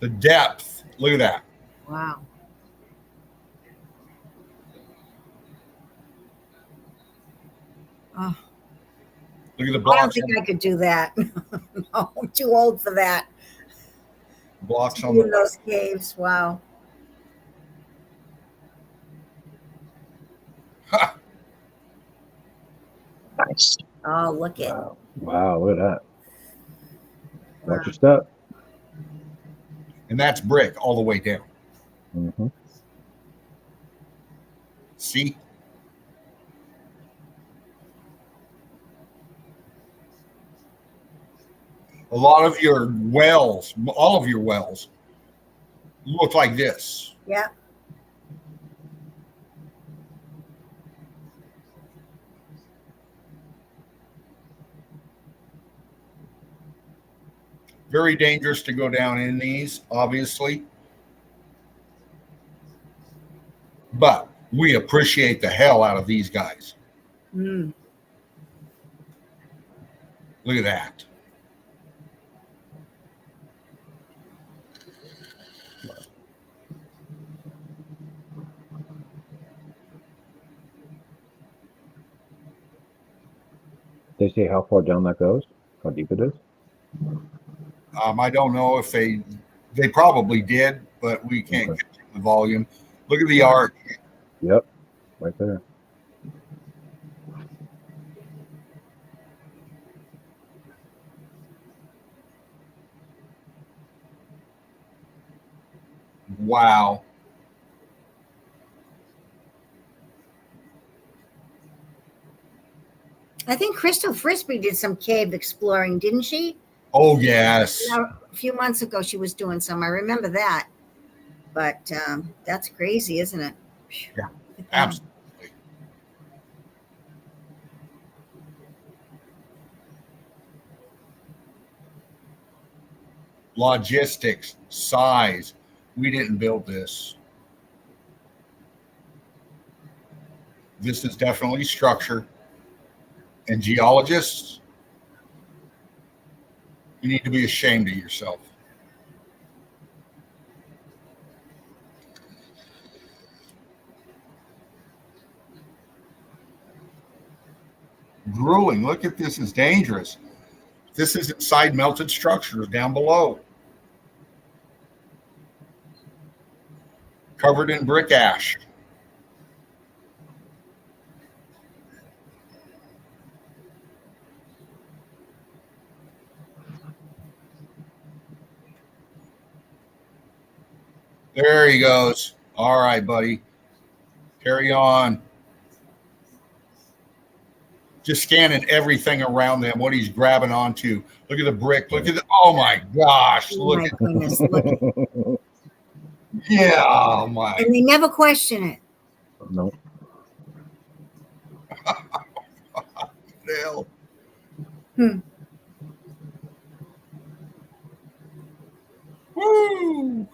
The depth. Look at that. Wow. Oh. Look at the I blocks. don't think I could do that. No, I'm too old for that. Blocks on In the those caves. Wow. Nice. Oh, look it. Wow, look at that. Watch your step. And that's brick all the way down. Mm-hmm. See? A lot of your wells, all of your wells, look like this. Yeah. Very dangerous to go down in these, obviously. But we appreciate the hell out of these guys. Mm. Look at that. They say how far down that goes, how deep it is. I don't know if they probably did, but we can't get the volume. Look at the arc. Yep, right there. Wow. I think Crystal Frisbee did some cave exploring, didn't she? Oh, yes. A few months ago, she was doing some. I remember that. But that's crazy, isn't it? Yeah, absolutely. Logistics, size, We didn't build this. This is definitely structure. And geologists, you need to be ashamed of yourself. Grueling. Look at this. It's dangerous. This is inside melted structures down below. Covered in brick ash. There he goes. All right, buddy. Carry on. Just scanning everything around them, what he's grabbing onto. Look at the brick. Look at the, oh my gosh. Oh Look my at, goodness. Look. yeah, oh my. And they never question it. No. Hell. Woo!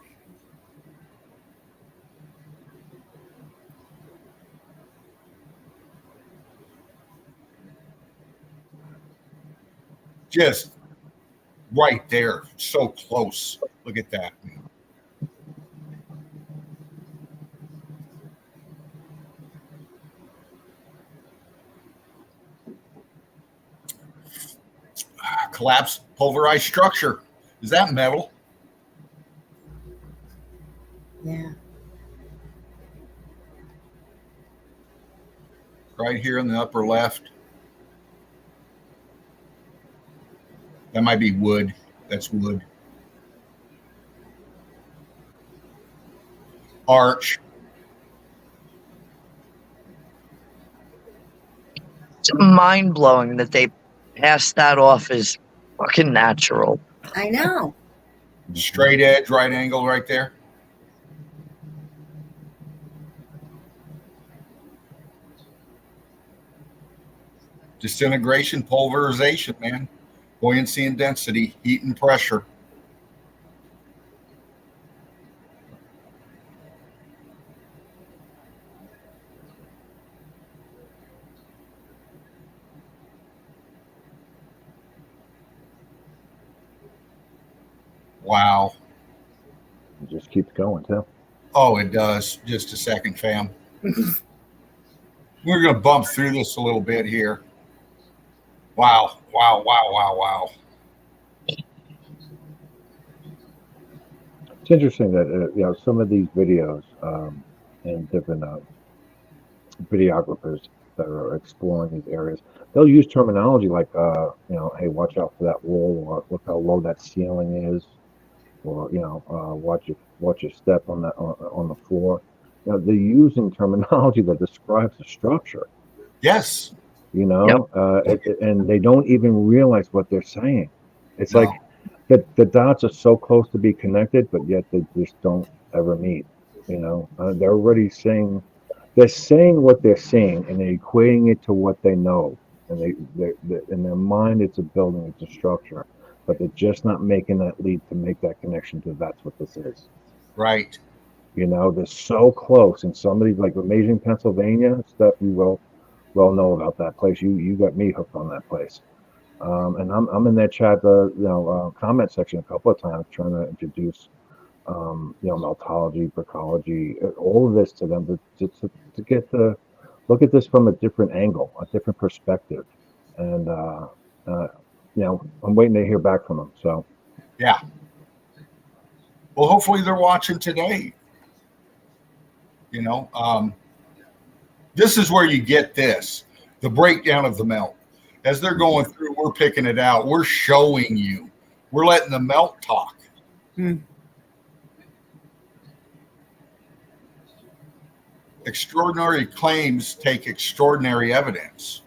Just right there, so close. Look at that. Collapsed pulverized structure. Is that metal? Yeah. Right here in the upper left. That might be wood. That's wood. Arch. It's mind blowing that they passed that off as fucking natural. I know. Straight edge, right angle right there. Disintegration, pulverization, man. Buoyancy and density, heat and pressure. Wow. It just keeps going too. Oh, it does. Just a second, fam. We're going to bump through this a little bit here. Wow, wow, wow, wow, wow. It's interesting that some of these videos and different videographers that are exploring these areas, they'll use terminology like hey, watch out for that wall, or look how low that ceiling is, or watch your step on the floor. They're using terminology that describes the structure. Yes. And they don't even realize what they're saying. It's No. like the dots are so close to be connected, but yet they just don't ever meet. They're already saying what they're seeing, and they're equating it to what they know. And they in their mind, it's a building, it's a structure, but they're just not making that leap to make that connection to that's what this is. Right. They're so close. And somebody like Amazing Pennsylvania, Steph, you well know about that place. You got me hooked on that place. And I'm in that chat, comment section a couple of times trying to introduce, meltology, brickology, all of this to them to get to look at this from a different angle, a different perspective. And, I'm waiting to hear back from them. So, yeah. Well, hopefully they're watching today. This is where you get this, the breakdown of the melt. As they're going through, we're picking it out. We're showing you. We're letting the melt talk. Extraordinary claims take extraordinary evidence.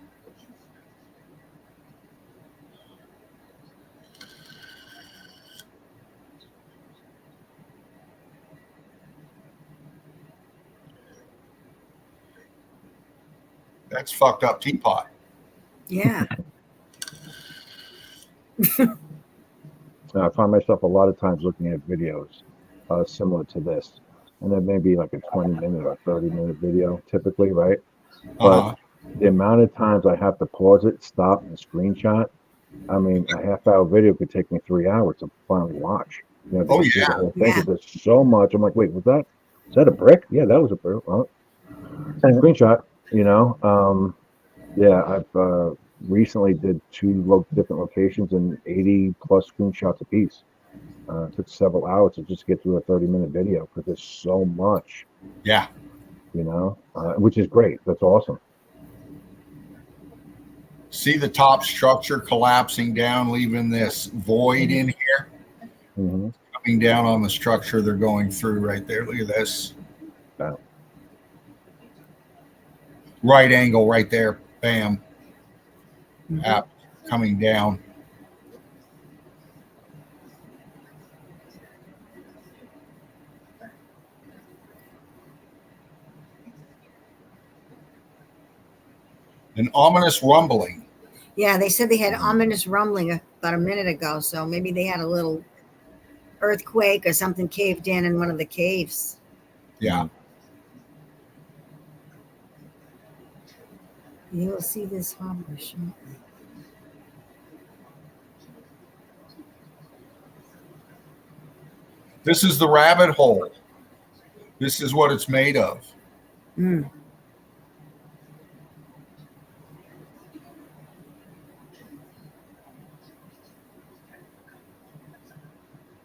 That's fucked up teapot. Yeah. I find myself a lot of times looking at videos similar to this, and it may be like a 20-minute or 30-minute video typically, right? Uh-huh. But the amount of times I have to pause it, stop, and screenshot, I mean, a half-hour video could take me 3 hours to finally watch. You know, to Oh, get through the yeah. whole thing. Yeah. 'Cause there's so much. I'm like, wait, is that a brick? Yeah, that was a brick. Well, screenshot. You know, yeah, I've recently did two different locations and 80 plus screenshots apiece. It took several hours to just get through a 30-minute video because there's so much. Yeah. You know, which is great. That's awesome. See the top structure collapsing down, leaving this void in here, Mm-hmm. coming down on the structure they're going through right there. Look at this. Wow. Right angle right there. Bam. Mhm. App coming down. An ominous rumbling. Yeah, they said they had ominous rumbling about a minute ago, so maybe they had a little earthquake or something caved in one of the caves. Yeah. You will see this harbor shortly. This is the rabbit hole. This is what it's made of. Mm.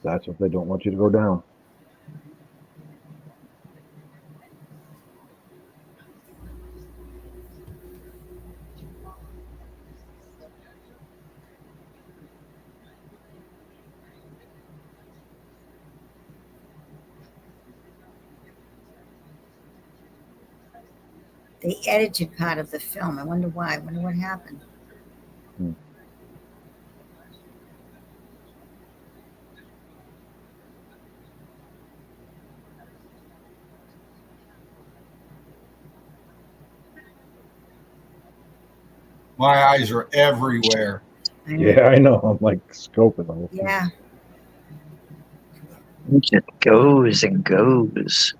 That's what they don't want you to go down. They edited part of the film. I wonder why. I wonder what happened. My eyes are everywhere. I know. Yeah, I know. I'm like scoping the whole thing. Yeah. It just goes and goes.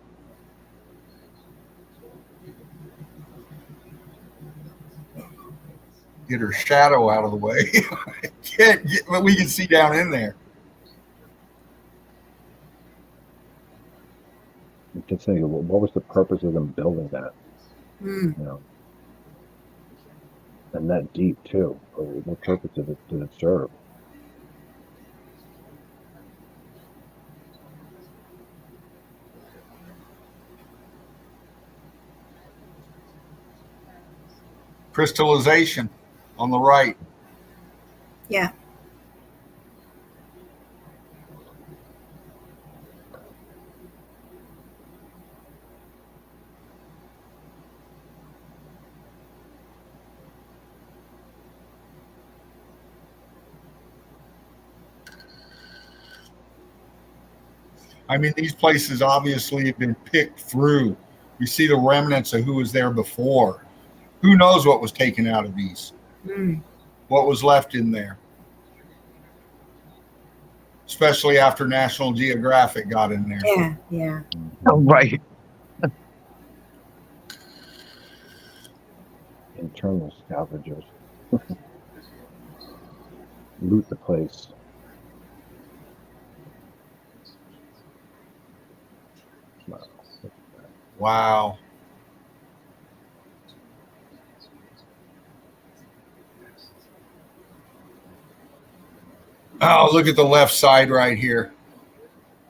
Get her shadow out of the way. Can't get what we can see down in there. I'm just saying, what was the purpose of them building that? Mm. You know, and that deep too. What purpose did it serve? Crystallization on the right. Yeah. I mean, these places obviously have been picked through. We see the remnants of who was there before. Who knows what was taken out of these? Mm. What was left in there? Especially after National Geographic got in there. Yeah. Yeah. Oh, right. Internal scavengers. Loot the place. Wow. Oh, look at the left side right here.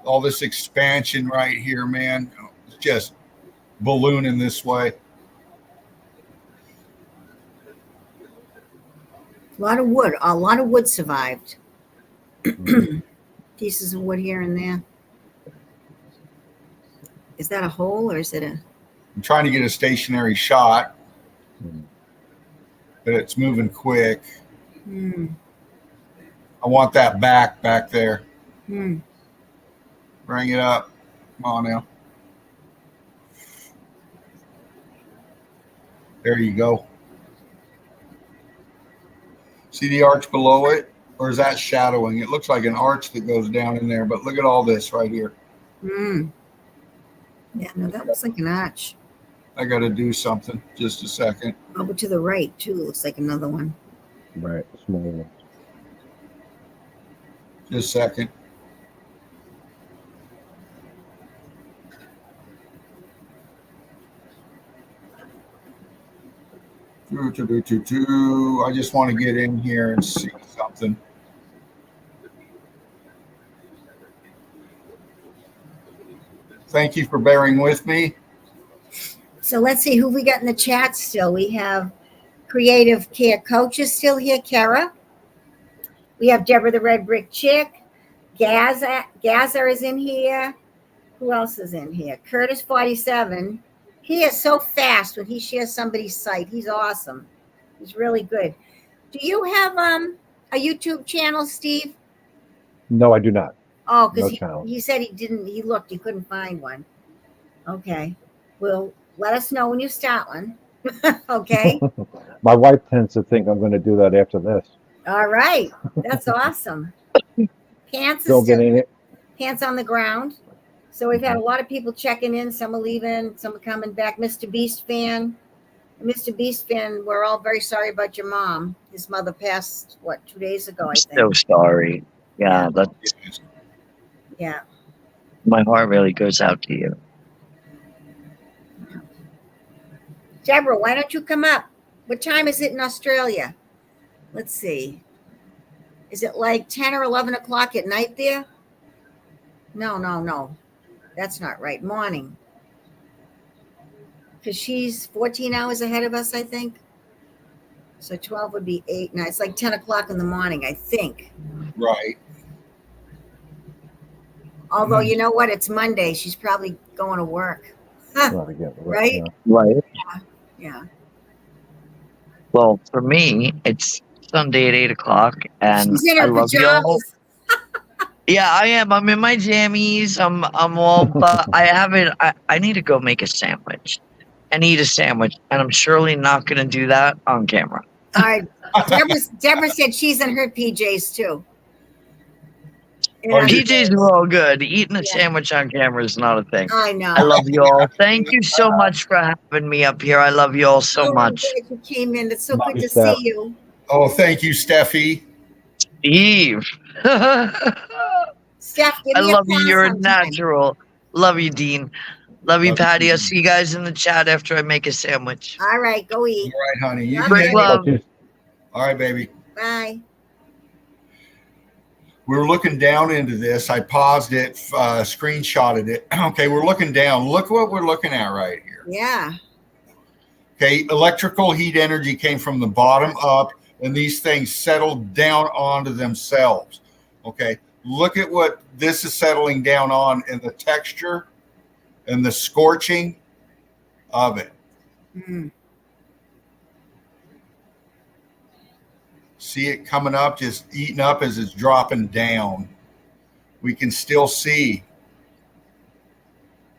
All this expansion right here, man. It's just ballooning this way. A lot of wood. A lot of wood survived. Pieces of wood here and there. Is that a hole or is it a? I'm trying to get a stationary shot, Mm. but it's moving quick. Hmm. I want that back there. Hmm. Bring it up. Come on now. There you go. See the arch below it? Or is that shadowing? It looks like an arch that goes down in there, but look at all this right here. Mm. Yeah, no, that looks like an arch. I got to do something. Just a second. Over to the right, too, looks like another one. Right, small ones. Just a second. I just want to get in here and see something. Thank you for bearing with me. So let's see who we got in the chat still. We have Creative Care Coach is still here, Kara. We have Deborah the Red Brick Chick. Gaza is in here. Who else is in here? Curtis 47. He is so fast when he shares somebody's site. He's awesome. He's really good. Do you have a YouTube channel, Steve? No, I do not. Oh, because No channel. he said he didn't. He looked. He couldn't find one. Okay. Well, let us know when you start one. Okay. My wife tends to think I'm going to do that after this. All right. That's awesome. Pants Still is still getting it. Pants on the ground. So we've had a lot of people checking in. Some are leaving. Some are coming back. Mr. Beast fan. Mr. Beast fan, we're all very sorry about your mom. His mother passed, 2 days ago, I think. So sorry. Yeah, that's Yeah. my heart really goes out to you. Deborah, why don't you come up? What time is it in Australia? Let's see. Is it like 10 or 11 o'clock at night there? No. That's not right. Morning. Because she's 14 hours ahead of us, I think. So 12 would be 8. Now it's like 10 o'clock in the morning, I think. Right. Although, you know what? It's Monday. She's probably going to work. Right? Yeah. Right. Yeah. Well, for me, it's Sunday at 8 o'clock, and She's in her I love y'all. pajamas. Yeah, I am. I'm in my jammies. I'm all, but I haven't. I need to go make a sandwich and eat a sandwich, and I'm surely not going to do that on camera. All right. Deborah said she's in her PJs too. Are And you- PJs are all good. Eating a sandwich on camera is not a thing. I know. I love you all. Thank you so much for having me up here. I love you all so I'm much. glad you came in. It's so Love good you, to Steph. see you. Oh, thank you, Steffi. Eve. Steph, give I me love a you. call You're a sometime. natural. Love you, Dean. Love you, Love you, Patty. I'll Dean. see you guys in the chat after I make a sandwich. All right, go All eat. right, honey. You Love can Brick you. love. All right, baby. Bye. We're looking down into this. I paused it, screenshotted it. Okay, we're looking down. Look what we're looking at right here. Yeah. Okay, electrical heat energy came from the bottom up, and these things settled down onto themselves. Okay, look at what this is settling down on in the texture and the scorching of it. Mm. See it coming up, just eating up as it's dropping down. We can still see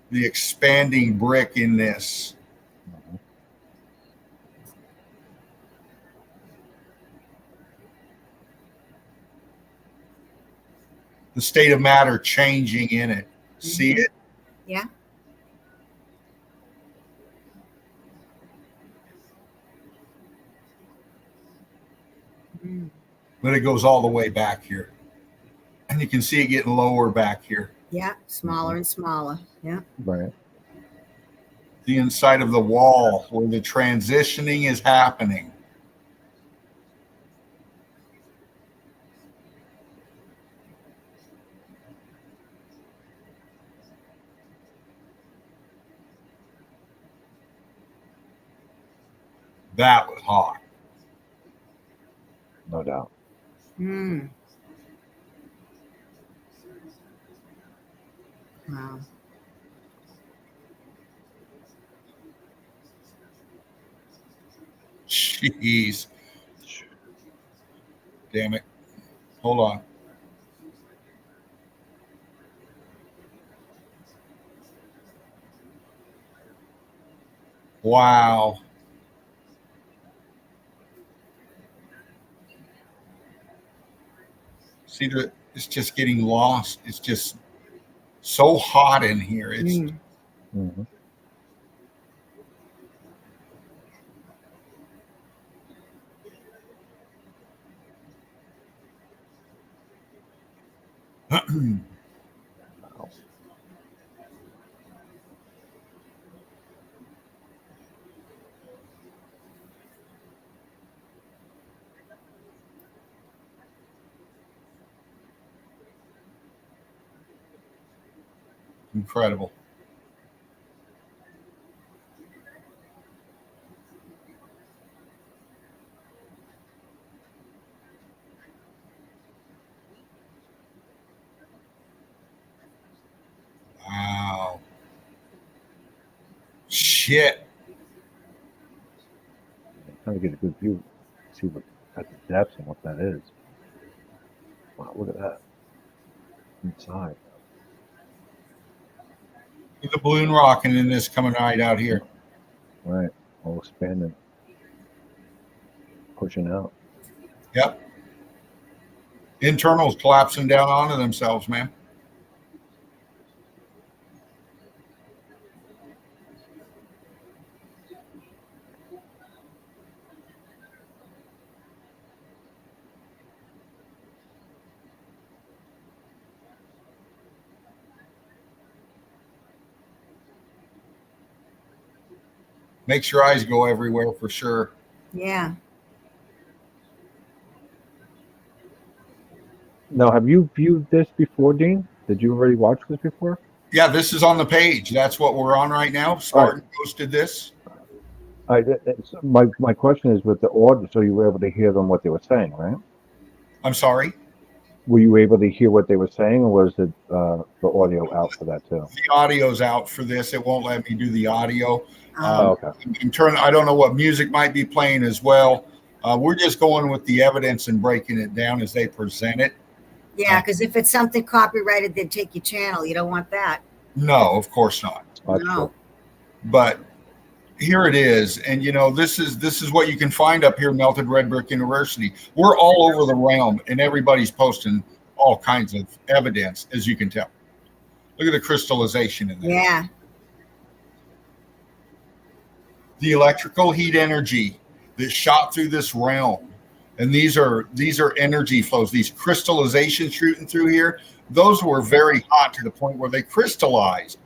the expanding brick in this. The state of matter changing in it. See it? Yeah. Mm. But it goes all the way back here. And you can see it getting lower back here. Yeah. Smaller and smaller. Yeah. Right. The inside of the wall where the transitioning is happening. That was hot. No doubt. Mm. Wow. Jeez. Damn it. Hold on. Wow. See, it's just getting lost. It's just so hot in here. It's Mhm. Wow. incredible. Wow. Shit. I'm trying to get a good view, see what at the depths and what that is. Wow, look at that inside. The balloon rocking in this coming right out here. Right, all expanding, pushing out. Yep. Internals collapsing down onto themselves, man. Makes your eyes go everywhere for sure. Yeah. Now, have you viewed this before, Dean? Did you already watch this before? Yeah, this is on the page. That's what we're on right now. Spartan posted this. My question is with the audio, so you were able to hear them what they were saying, right? I'm sorry. Were you able to hear what they were saying, or was it the audio out for that too? The audio's out for this. It won't let me do the audio. Okay. I don't know what music might be playing as well. We're just going with the evidence and breaking it down as they present it. Yeah, because if it's something copyrighted, they'd take your channel. You don't want that. No, of course not. That's No. true. But here it is, and this is what you can find up here, Melted Red Brick University. We're all over the realm, and everybody's posting all kinds of evidence, as you can tell. Look at the crystallization in there. Yeah. The electrical heat energy that shot through this realm, and these are energy flows. These crystallizations shooting through here, those were very hot to the point where they crystallized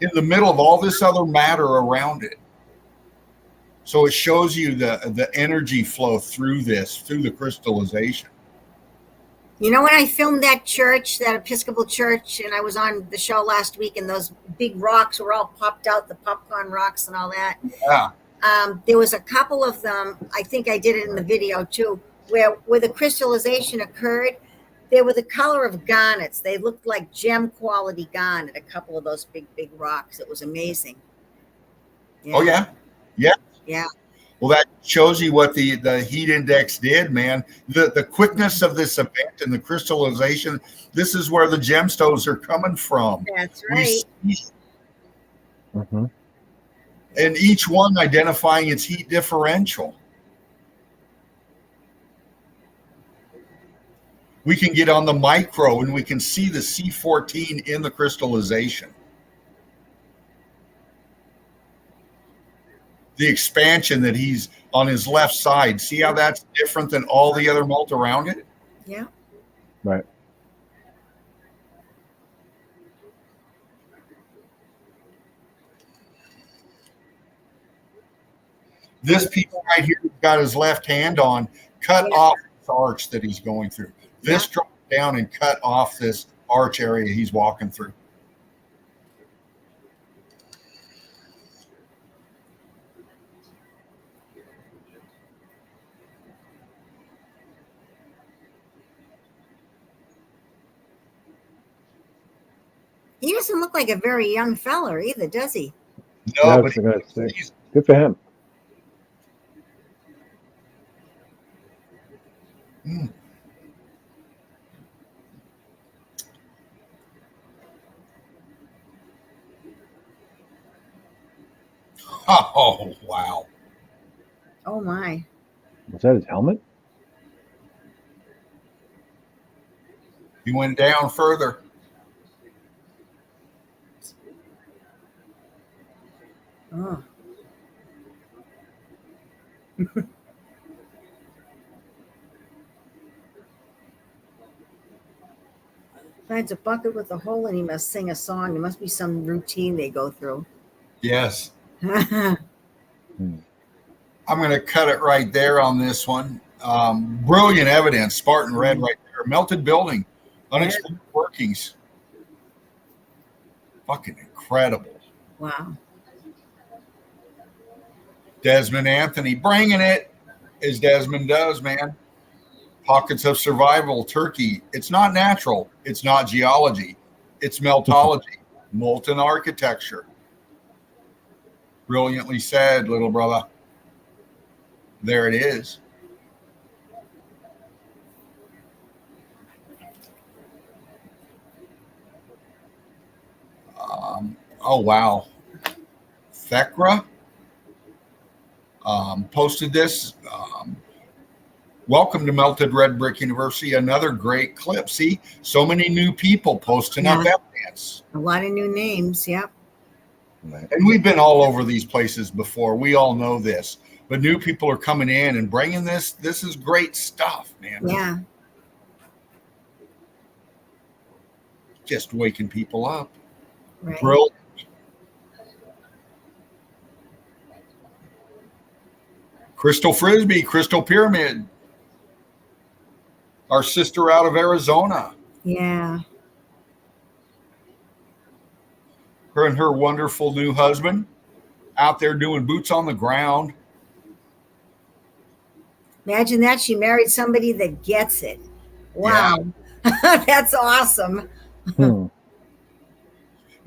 in the middle of all this other matter around it. So it shows you the energy flow through the crystallization. You know, when I filmed that church, that Episcopal church, and I was on the show last week, and those big rocks were all popped out, the popcorn rocks and all that. Yeah. There was a couple of them, I think I did it in the video too, where the crystallization occurred. They were the color of garnets. They looked like gem quality garnet, a couple of those big rocks. It was amazing. Yeah. Oh, yeah. Yeah. Yeah. Well, that shows you what the heat index did, man. The quickness of this event and the crystallization, this is where the gemstones are coming from. That's right. Mm-hmm. And each one identifying its heat differential. We can get on the micro and we can see the C14 in the crystallization. The expansion that he's on his left side. See how that's different than all the other melt around it? Yeah. Right. This piece right here he's got his left hand on, cut off this arch that he's going through. This dropped down and cut off this arch area he's walking through. He doesn't look like a very young fella either, does he? No, That's but he's good for him. Oh, wow. Oh my. Was that his helmet? He went down further. Oh. Finds a bucket with a hole and he must sing a song. There must be some routine they go through. Yes. Hmm. I'm going to cut it right there on this one. Brilliant evidence. Spartan red right there. Melted building. Unexplained workings. Fucking incredible. Wow. Desmond Anthony bringing it as Desmond does, man. Pockets of survival, Turkey. It's not natural. It's not geology. It's meltology. Molten architecture. Brilliantly said, little brother. There it is. Oh, wow. Thekra posted this. Welcome to Melted Red Brick University. Another great clip. See, so many new people posting up evidence. A lot of new names. Yep. And we've been all over these places before. We all know this. But new people are coming in and bringing this. This is great stuff, man. Yeah. Just waking people up. Right. Brilliant. Crystal Frisbee, Crystal Pyramid. Our sister out of Arizona. Yeah. Her and her wonderful new husband out there doing boots on the ground. Imagine that. She married somebody that gets it. Wow. Yeah. That's awesome. Hmm.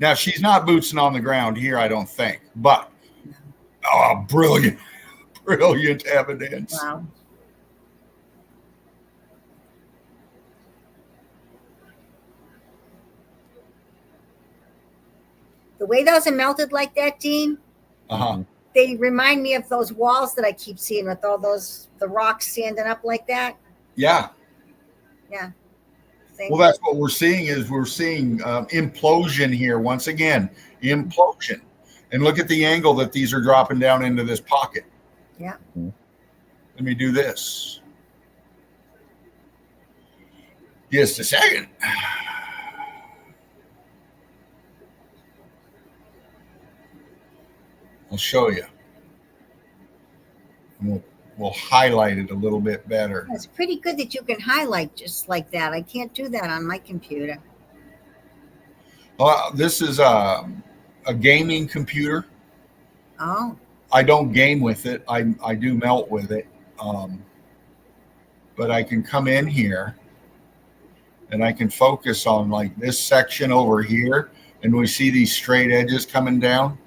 Now, she's not bootsing on the ground here, I don't think. But, brilliant, brilliant evidence. Wow. The way those are melted like that, Dean, they remind me of those walls that I keep seeing with all the rocks standing up like that. Yeah. Yeah. Same. Well, that's what we're seeing implosion here. Once again, implosion. And look at the angle that these are dropping down into this pocket. Yeah. Let me do this. Just a second. I'll show you. And we'll highlight it a little bit better. It's pretty good that you can highlight just like that. I can't do that on my computer. This is a gaming computer. Oh. I don't game with it. I do melt with it. But I can come in here and I can focus on like this section over here. And we see these straight edges coming down.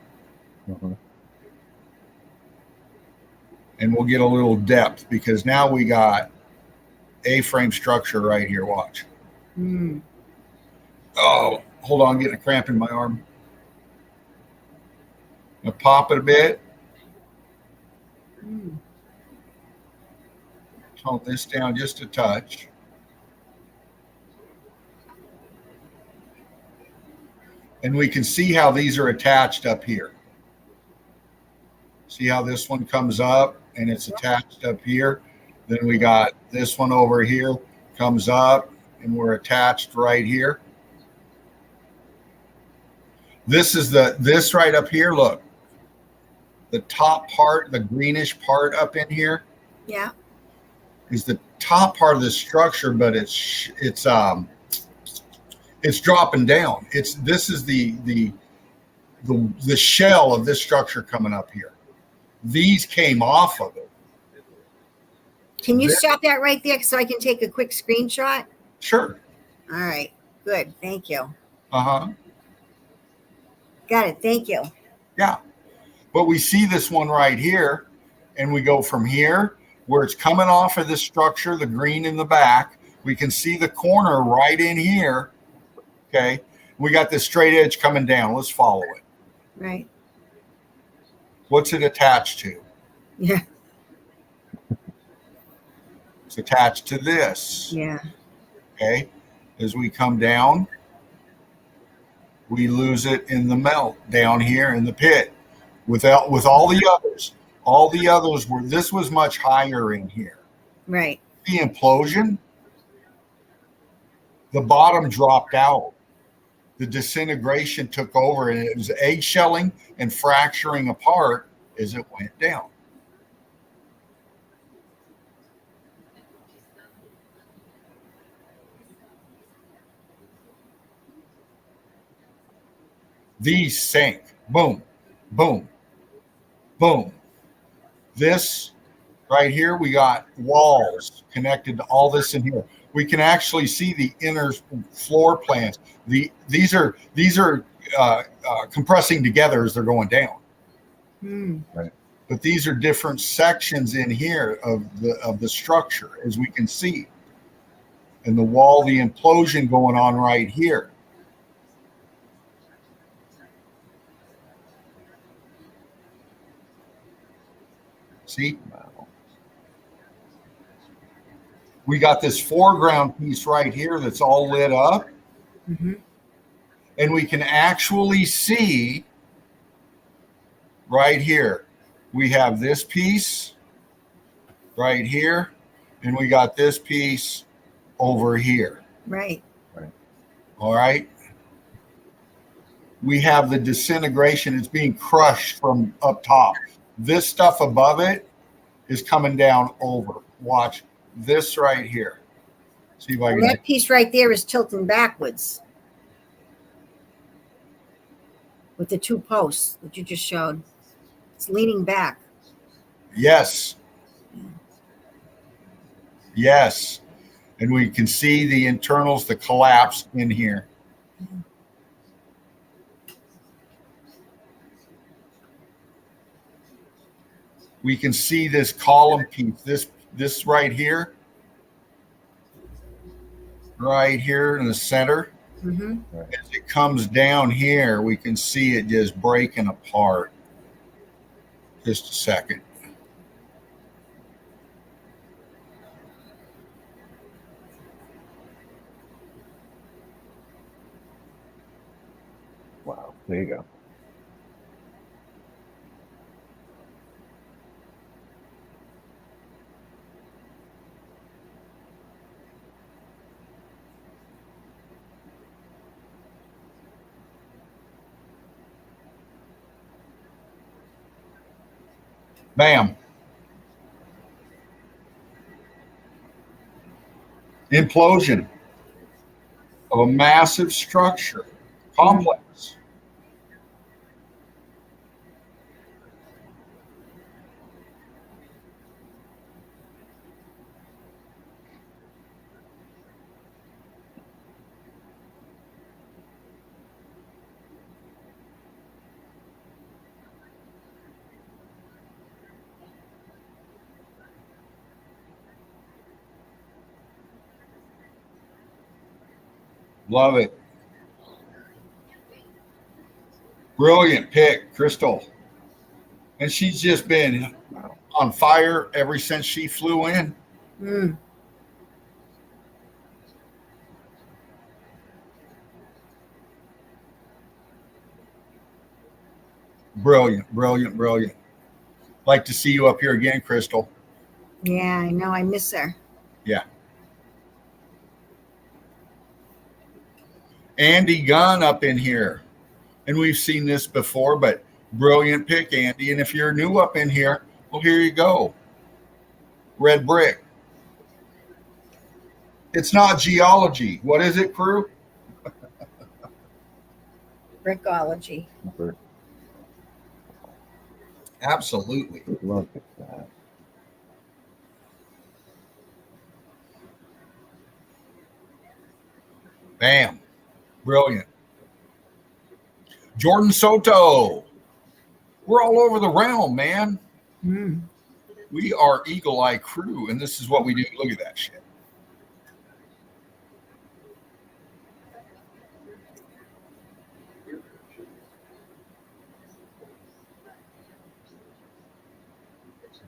Mm-hmm. And we'll get a little depth because now we got A-frame structure right here. Watch. Mm. Oh, hold on. I'm getting a cramp in my arm. I'm gonna pop it a bit. Mm. Tone this down just a touch. And we can see how these are attached up here. See how this one comes up and it's attached up here. Then we got this one over here comes up and we're attached right here. This is this right up here. Look, the top part, the greenish part up in here. Yeah. Is the top part of the structure, but it's dropping down. This is the shell of this structure coming up here. These came off of it. Can you stop that right there so I can take a quick screenshot? Sure. All right. Good. Thank you. Uh-huh. Got it. Thank you. Yeah. But we see this one right here, and we go from here where it's coming off of this structure, the green in the back. We can see the corner right in here. Okay. We got this straight edge coming down. Let's follow it. Right. What's it attached to? Yeah. It's attached to this. Yeah. Okay. As we come down, we lose it in the melt down here in the pit. with all the others were, this was much higher in here. Right. The implosion, the bottom dropped out. The disintegration took over, and it was eggshelling and fracturing apart as it went down. These sank. Boom, boom, boom. This right here, we got walls connected to all this in here. We can actually see the inner floor plans. These are compressing together as they're going down. Right. But these are different sections in here of the structure, as we can see. And the wall, the implosion going on right here. See? Wow. We got this foreground piece right here that's all lit up. Mm-hmm. And we can actually see right here. We have this piece right here, and we got this piece over here. Right. All right. We have the disintegration. It's being crushed from up top. This stuff above it is coming down over. Watch this right here. See if I And can. that piece right there is tilting backwards with the two posts that you just showed. It's leaning back. Yes. Yes. And we can see the internals, the collapse in here. We can see this column piece, this right here in the center. Mm-hmm. As it comes down here, we can see it just breaking apart. Just a second. Wow. There you go. Bam. Implosion of a massive structure, complex. Love it. Brilliant pick, Crystal. And she's just been on fire ever since she flew in. Mm. Brilliant, brilliant, brilliant. Like to see you up here again, Crystal. Yeah, I know. I miss her. Yeah. Andy Gunn up in here. And we've seen this before, but brilliant pick, Andy. And if you're new up in here, well, here you go. Red brick. It's not geology. What is it, crew? Brickology. Absolutely. Look at that. Bam. Brilliant. Jordan Soto. We're all over the realm, man. Mm. We are Eagle Eye Crew, and this is what we do. Look at that shit.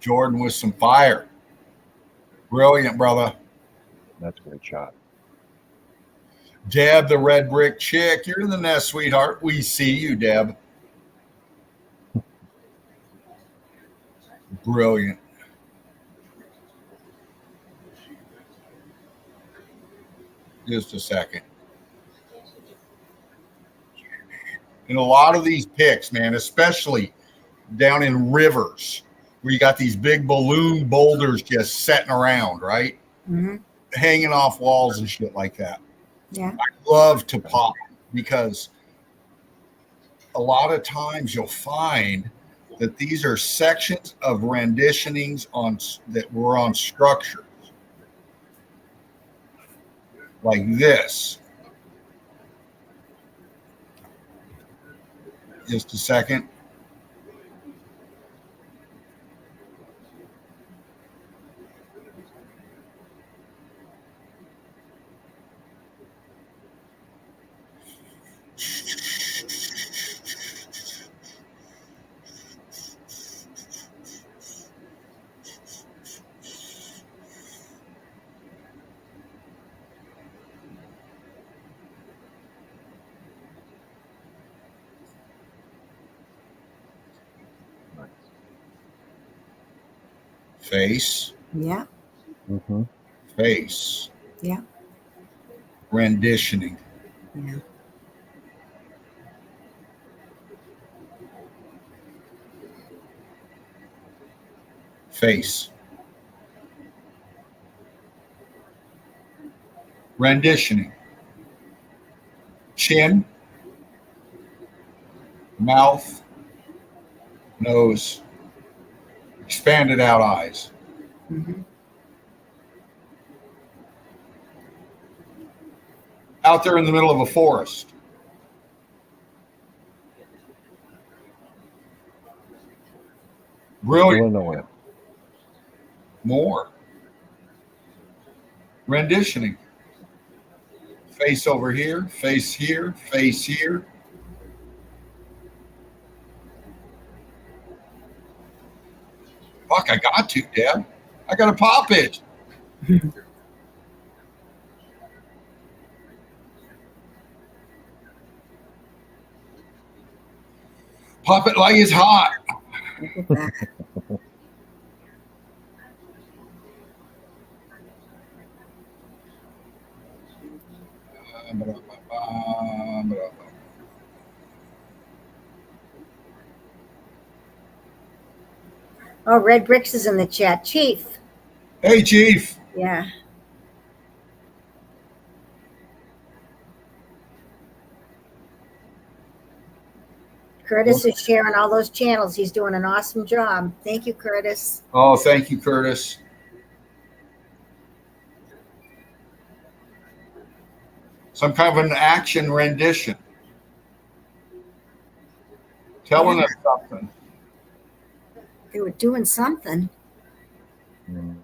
Jordan with some fire. Brilliant, brother. That's a great shot. Deb, the red brick chick, you're in the nest, sweetheart. We see you, Deb. Brilliant. Just a second. And a lot of these pics, man, especially down in rivers where you got these big balloon boulders just setting around, right? Mm-hmm. Hanging off walls and shit like that. Yeah. I love to pop because a lot of times you'll find that these are sections of renditionings that were on structures like this. Just a second. Face. Yeah. Mm-hmm. Face. Yeah. Renditioning. Yeah. Face. Renditioning. Chin. Mouth. Nose. Expanded out eyes. Mm-hmm. Out there in the middle of a forest. Brilliant. Illinois. More. Renditioning. Face over here, face here, face here. Fuck, I got to, Dad. I got to pop it. Pop it like it's hot. Look at that. Oh, Red Bricks is in the chat. Chief. Hey, Chief. Yeah. Curtis is sharing all those channels. He's doing an awesome job. Thank you, Curtis. Oh, thank you, Curtis. Some kind of an action rendition. Telling us something. They were doing something. Mm.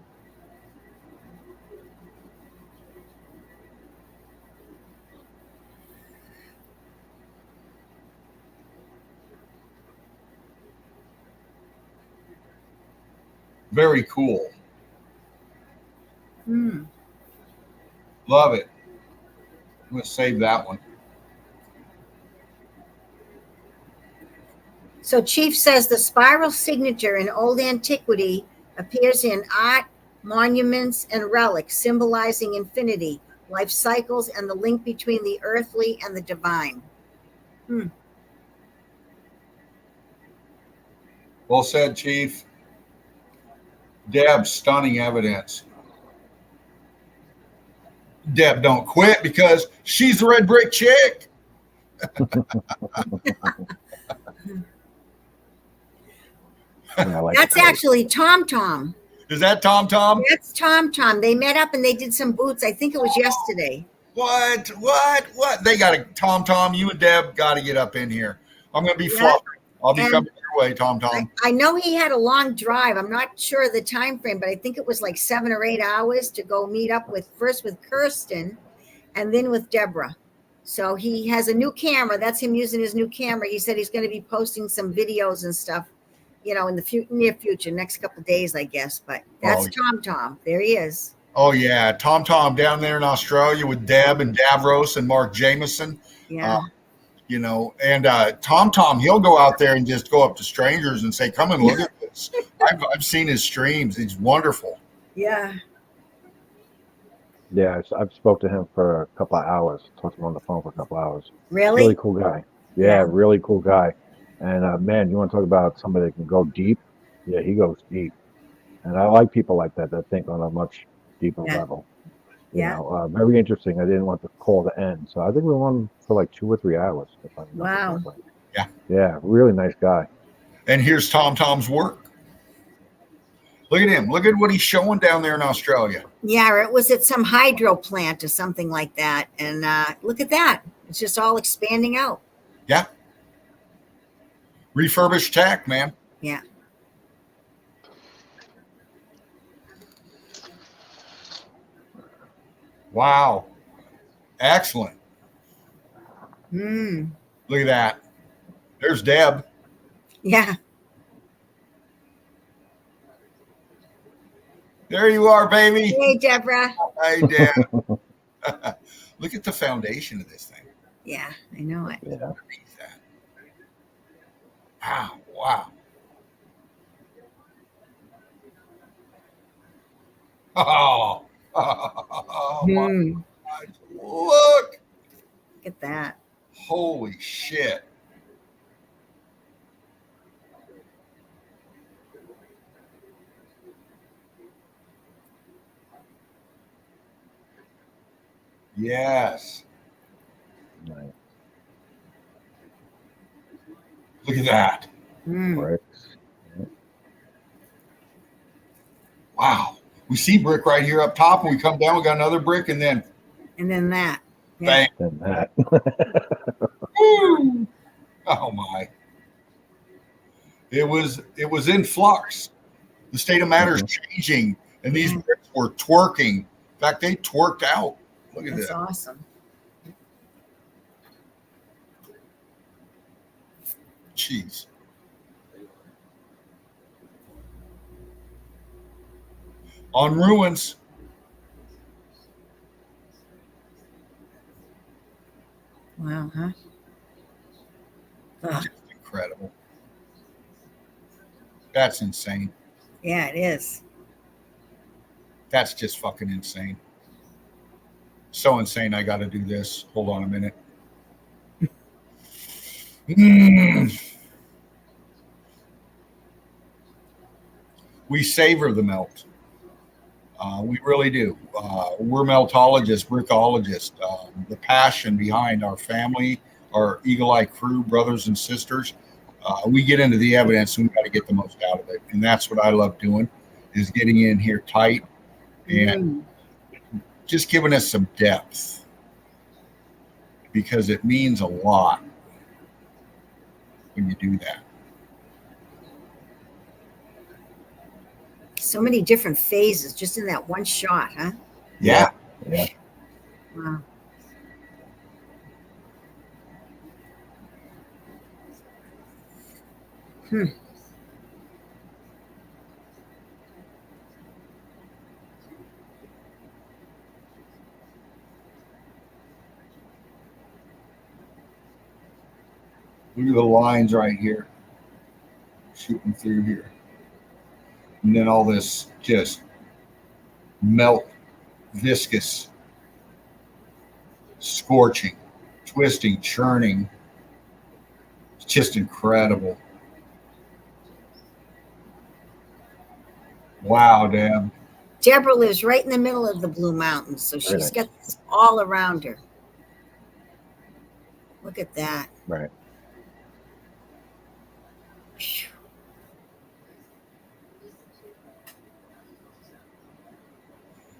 Very cool. Hmm. Love it. I'm going to save that one. So Chief says the spiral signature in old antiquity appears in art, monuments, and relics, symbolizing infinity, life cycles, and the link between the earthly and the divine. Hmm. Well said, Chief. Deb, stunning evidence. Deb don't quit because she's the red brick chick. Yeah, I like That's it. actually Tom Tom. Is that Tom Tom? That's Tom Tom. They met up and they did some boots. I think it was yesterday. What? They got to, Tom Tom, you and Deb got to get up in here. I'm going to be Yeah. fluffing. I'll be And- coming your way, Tom Tom. I know he had a long drive. I'm not sure of the time frame, but I think it was like 7 or 8 hours to go meet up with Kirsten and then with Deborah. So he has a new camera. That's him using his new camera. He said he's going to be posting some videos and stuff, in the near future, next couple of days, I guess. But that's Tom Tom. There he is. Oh, yeah. Tom Tom down there in Australia with Deb and Davros and Mark Jameson. Yeah. And Tom Tom, he'll go out there and just go up to strangers and say, come and look at this. Yes. I've seen his streams. He's wonderful. Yeah. Yeah, I've spoke to him for a couple of hours. Talked to him on the phone for a couple of hours. Really? Really cool guy. Yeah, really cool guy. And man, you want to talk about somebody that can go deep? Yeah, he goes deep. And I like people like that think on a much deeper level. You know, very interesting. I didn't want the call to end, so I think we were on for like 2 or 3 hours. If I remember correctly. Yeah. Yeah, really nice guy. And here's Tom's work. Look at him. Look at what he's showing down there in Australia. Yeah, it was at some hydro plant or something like that. And look at that. It's just all expanding out. Yeah. Refurbished tech, man. Yeah. Wow. Excellent. Mm. Look at that. There's Deb. Yeah. There you are, baby. Hey, Deborah. Hey, Deb. Look at the foundation of this thing. Yeah, I know it. Yeah. Wow. Wow. Oh, my God. Look at that. Holy shit. Yes. Nice. Look at that. Bricks. Wow. We see brick right here up top, and we come down, we got another brick, and then that. Bang. And that. Woo! Oh my. It was in flux. The state of matter is changing, and these bricks were twerking. In fact, they twerked out. Look at That's that. awesome. Jeez. On ruins. Wow, huh? Just incredible. That's insane. Yeah, it is. That's just fucking insane. So insane, I got to do this. Hold on a minute. We savor the melt. We really do. We're meltologists, brickologists. The passion behind our family, our Eagle Eye crew, brothers and sisters, we get into the evidence and we got to get the most out of it. And that's what I love doing, is getting in here tight and just giving us some depth, because it means a lot when you do that. So many different phases just in that one shot, huh? Yeah. Yeah. Wow. Look at the lines right here, shooting through here. And then all this just melt, viscous, scorching, twisting, churning. It's just incredible. Wow, Deb. Deborah lives right in the middle of the Blue Mountains, so she's got this all around her. Look at that. Right.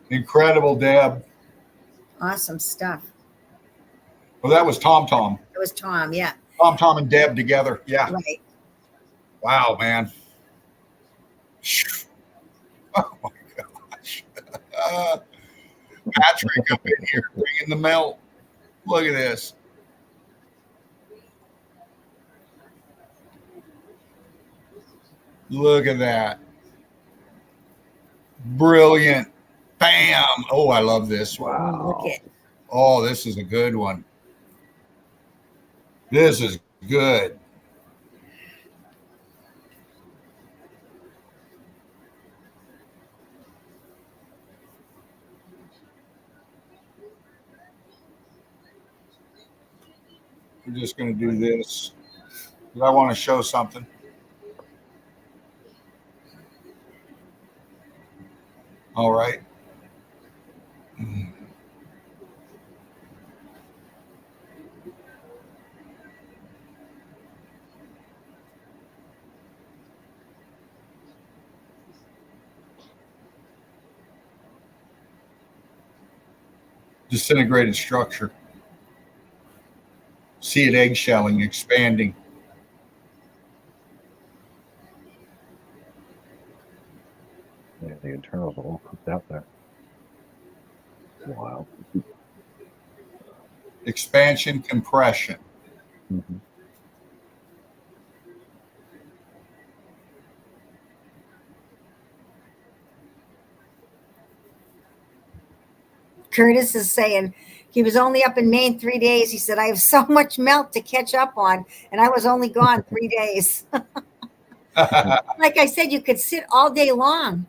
Incredible, Deb. Awesome stuff. Well, that was Tom. It was Tom, yeah. Tom and Deb together. Yeah. Right. Wow, man. Oh my gosh. Patrick up in here bringing the melt. Look at this. Look at that. Brilliant. Bam. Oh, I love this one. Wow. Look at. Oh, this is a good one. This is good. We're just going to do this. I want to show something. All right. Disintegrated structure. See it eggshelling, expanding. Yeah, the internals are all cooked out there. Wow. Expansion, compression. Mm-hmm. Curtis is saying he was only up in Maine 3 days. He said, I have so much melt to catch up on, and I was only gone 3 days. Like I said, you could sit all day long,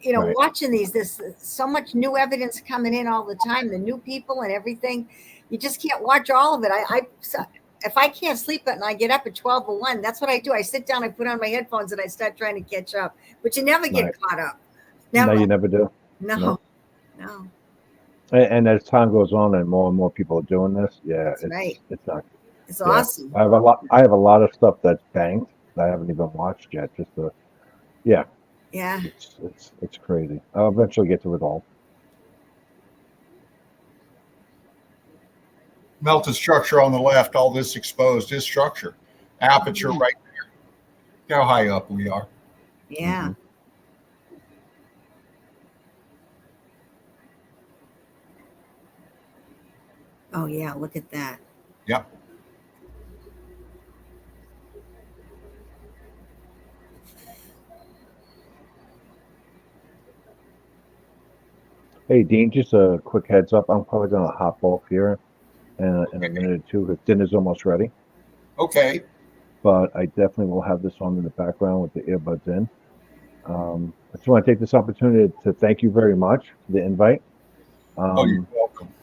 you know, Right. watching these. There's so much new evidence coming in all the time, the new people and everything. You just can't watch all of it. If I can't sleep at night, I get up at 12 or 1. That's what I do. I sit down, I put on my headphones, and I start trying to catch up. But you never get Right. caught up. No, you never do. No. And as time goes on and more people are doing this, That's right. It's not. It's awesome. I have a lot of stuff that's banked that I haven't even watched yet. Yeah. It's crazy. I'll eventually get to it all. Melted structure on the left, all this exposed is structure. Aperture right there. Look how high up we are. Yeah. Mm-hmm. Oh, yeah. Look at that. Yep. Hey, Dean, just a quick heads up. I'm probably going to hop off here in a minute or two because dinner's almost ready. Okay. But I definitely will have this on in the background with the earbuds in. I just want to take this opportunity to thank you very much for the invite. You're welcome.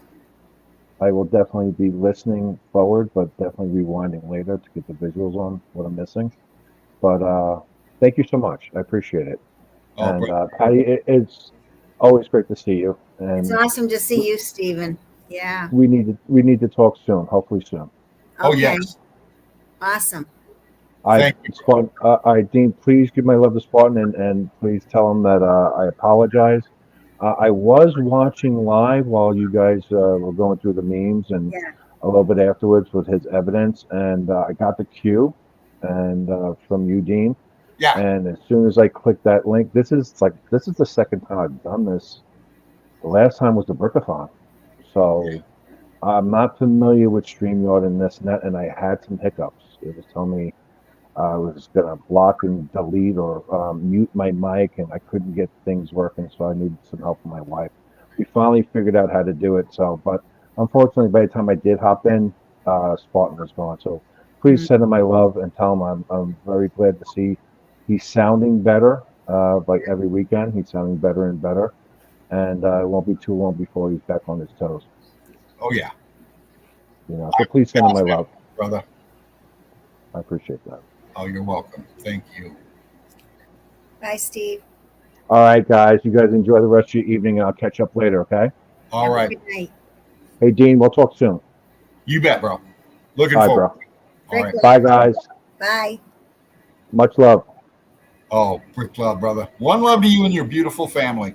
I will definitely be listening forward, but definitely rewinding later to get the visuals on what I'm missing. But thank you so much. I appreciate it. And Patty, it's always great to see you. And it's awesome to see you, Stephen. Yeah. We need to talk soon. Hopefully soon. Okay. Oh yes. Awesome. Thank you. Spartan, Dean, please give my love to Spartan and please tell him that I apologize. I was watching live while you guys were going through the memes and a little bit afterwards with his evidence, and I got the cue and from you, Dean. Yeah. And as soon as I clicked that link, this is the second time I've done this. The last time was the Brickathon, so I'm not familiar with StreamYard and this and that, and I had some hiccups. It was telling me I was gonna block and delete or mute my mic, and I couldn't get things working, so I needed some help from my wife. We finally figured out how to do it. So, but unfortunately, by the time I did hop in, Spartan was gone. So please send him my love and tell him I'm very glad to see he's sounding better. Like every weekend, he's sounding better and better, and it won't be too long before he's back on his toes. Oh yeah. So please send him my love, brother. I appreciate that. Oh, you're welcome. Thank you. Bye, Steve. All right, guys. You guys enjoy the rest of your evening, and I'll catch up later, okay? All right. Good night. Hey, Dean, we'll talk soon. You bet, bro. Looking Bye, forward. Bro. All right. Bye, guys. Bye. Much love. Oh, Bricklove, brother. One love to you and your beautiful family.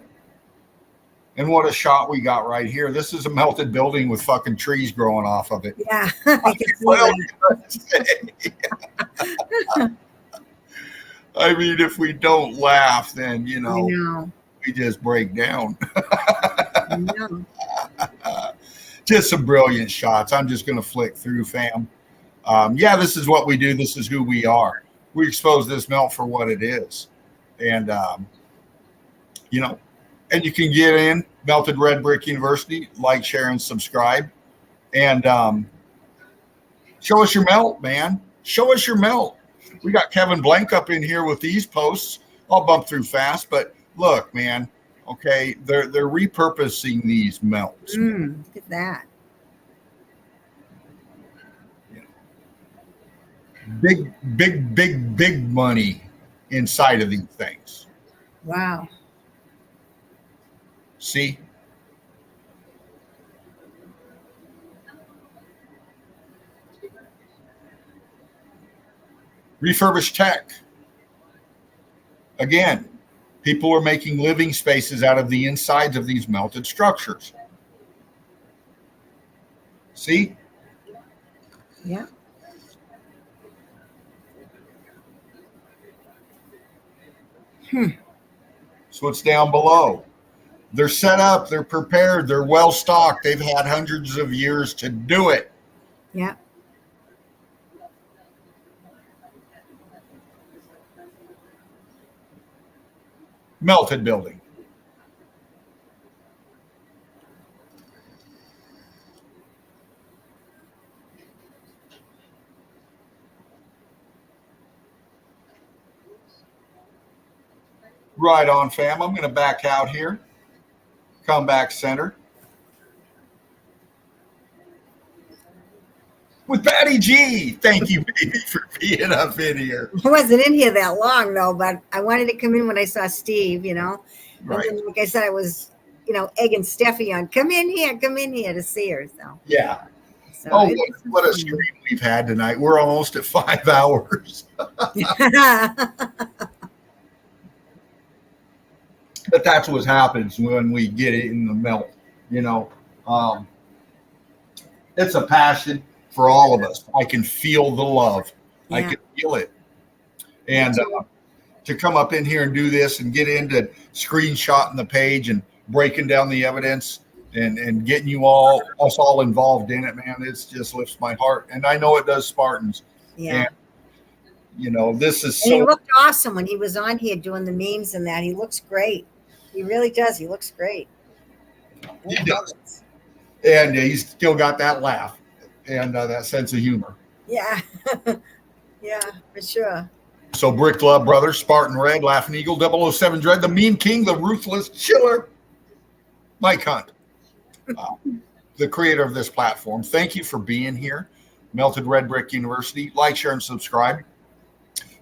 And what a shot we got right here. This is a melted building with fucking trees growing off of it. Yeah. I can see that. I mean, if we don't laugh, then, I know. we just break down. I know. Just some brilliant shots. I'm just going to flick through, fam. This is what we do. This is who we are. We expose this melt for what it is. And, and you can get in Melted Red Brick University, like, share, and subscribe. And show us your melt, man. Show us your melt. We got Kevin Blank up in here with these posts. I'll bump through fast, but look, man. Okay, they're repurposing these melts. Look at that. big money inside of these things. Wow. See? Refurbished tech. Again, people are making living spaces out of the insides of these melted structures. See? Yeah. So it's down below. They're set up, they're prepared, they're well stocked. They've had hundreds of years to do it. Yeah. Melted building. Right on, fam. I'm going to back out here. Come back center. With Patty G. Thank you, baby, for being up in here. I wasn't in here that long though, but I wanted to come in when I saw Steve, you know. Right. And then, like I said, I was, you know, egging Steffi on, come in here to see her. So Yeah. so Oh, it's what a fun. stream we've had tonight. We're almost at 5 hours. But that's what happens when we get it in the melt, you know. It's a passion for all of us. I can feel the love. I Yeah. can feel it. And to come up in here and do this and get into screenshotting the page and breaking down the evidence and getting us all involved in it, man, it just lifts my heart. And I know it does Spartans. Yeah. And, you know, this is And he so looked awesome when he was on here doing the memes and that. He looks great. He really does. He looks great. He does. And he's still got that laugh and that sense of humor. Yeah. Yeah, for sure. So Bricklove Brothers, Spartan Red, Laughing Eagle, 007 Dread, the Mean King, the Ruthless Chiller, Mike Hunt, the creator of this platform. Thank you for being here. Melted Red Brick University. Like, share, and subscribe.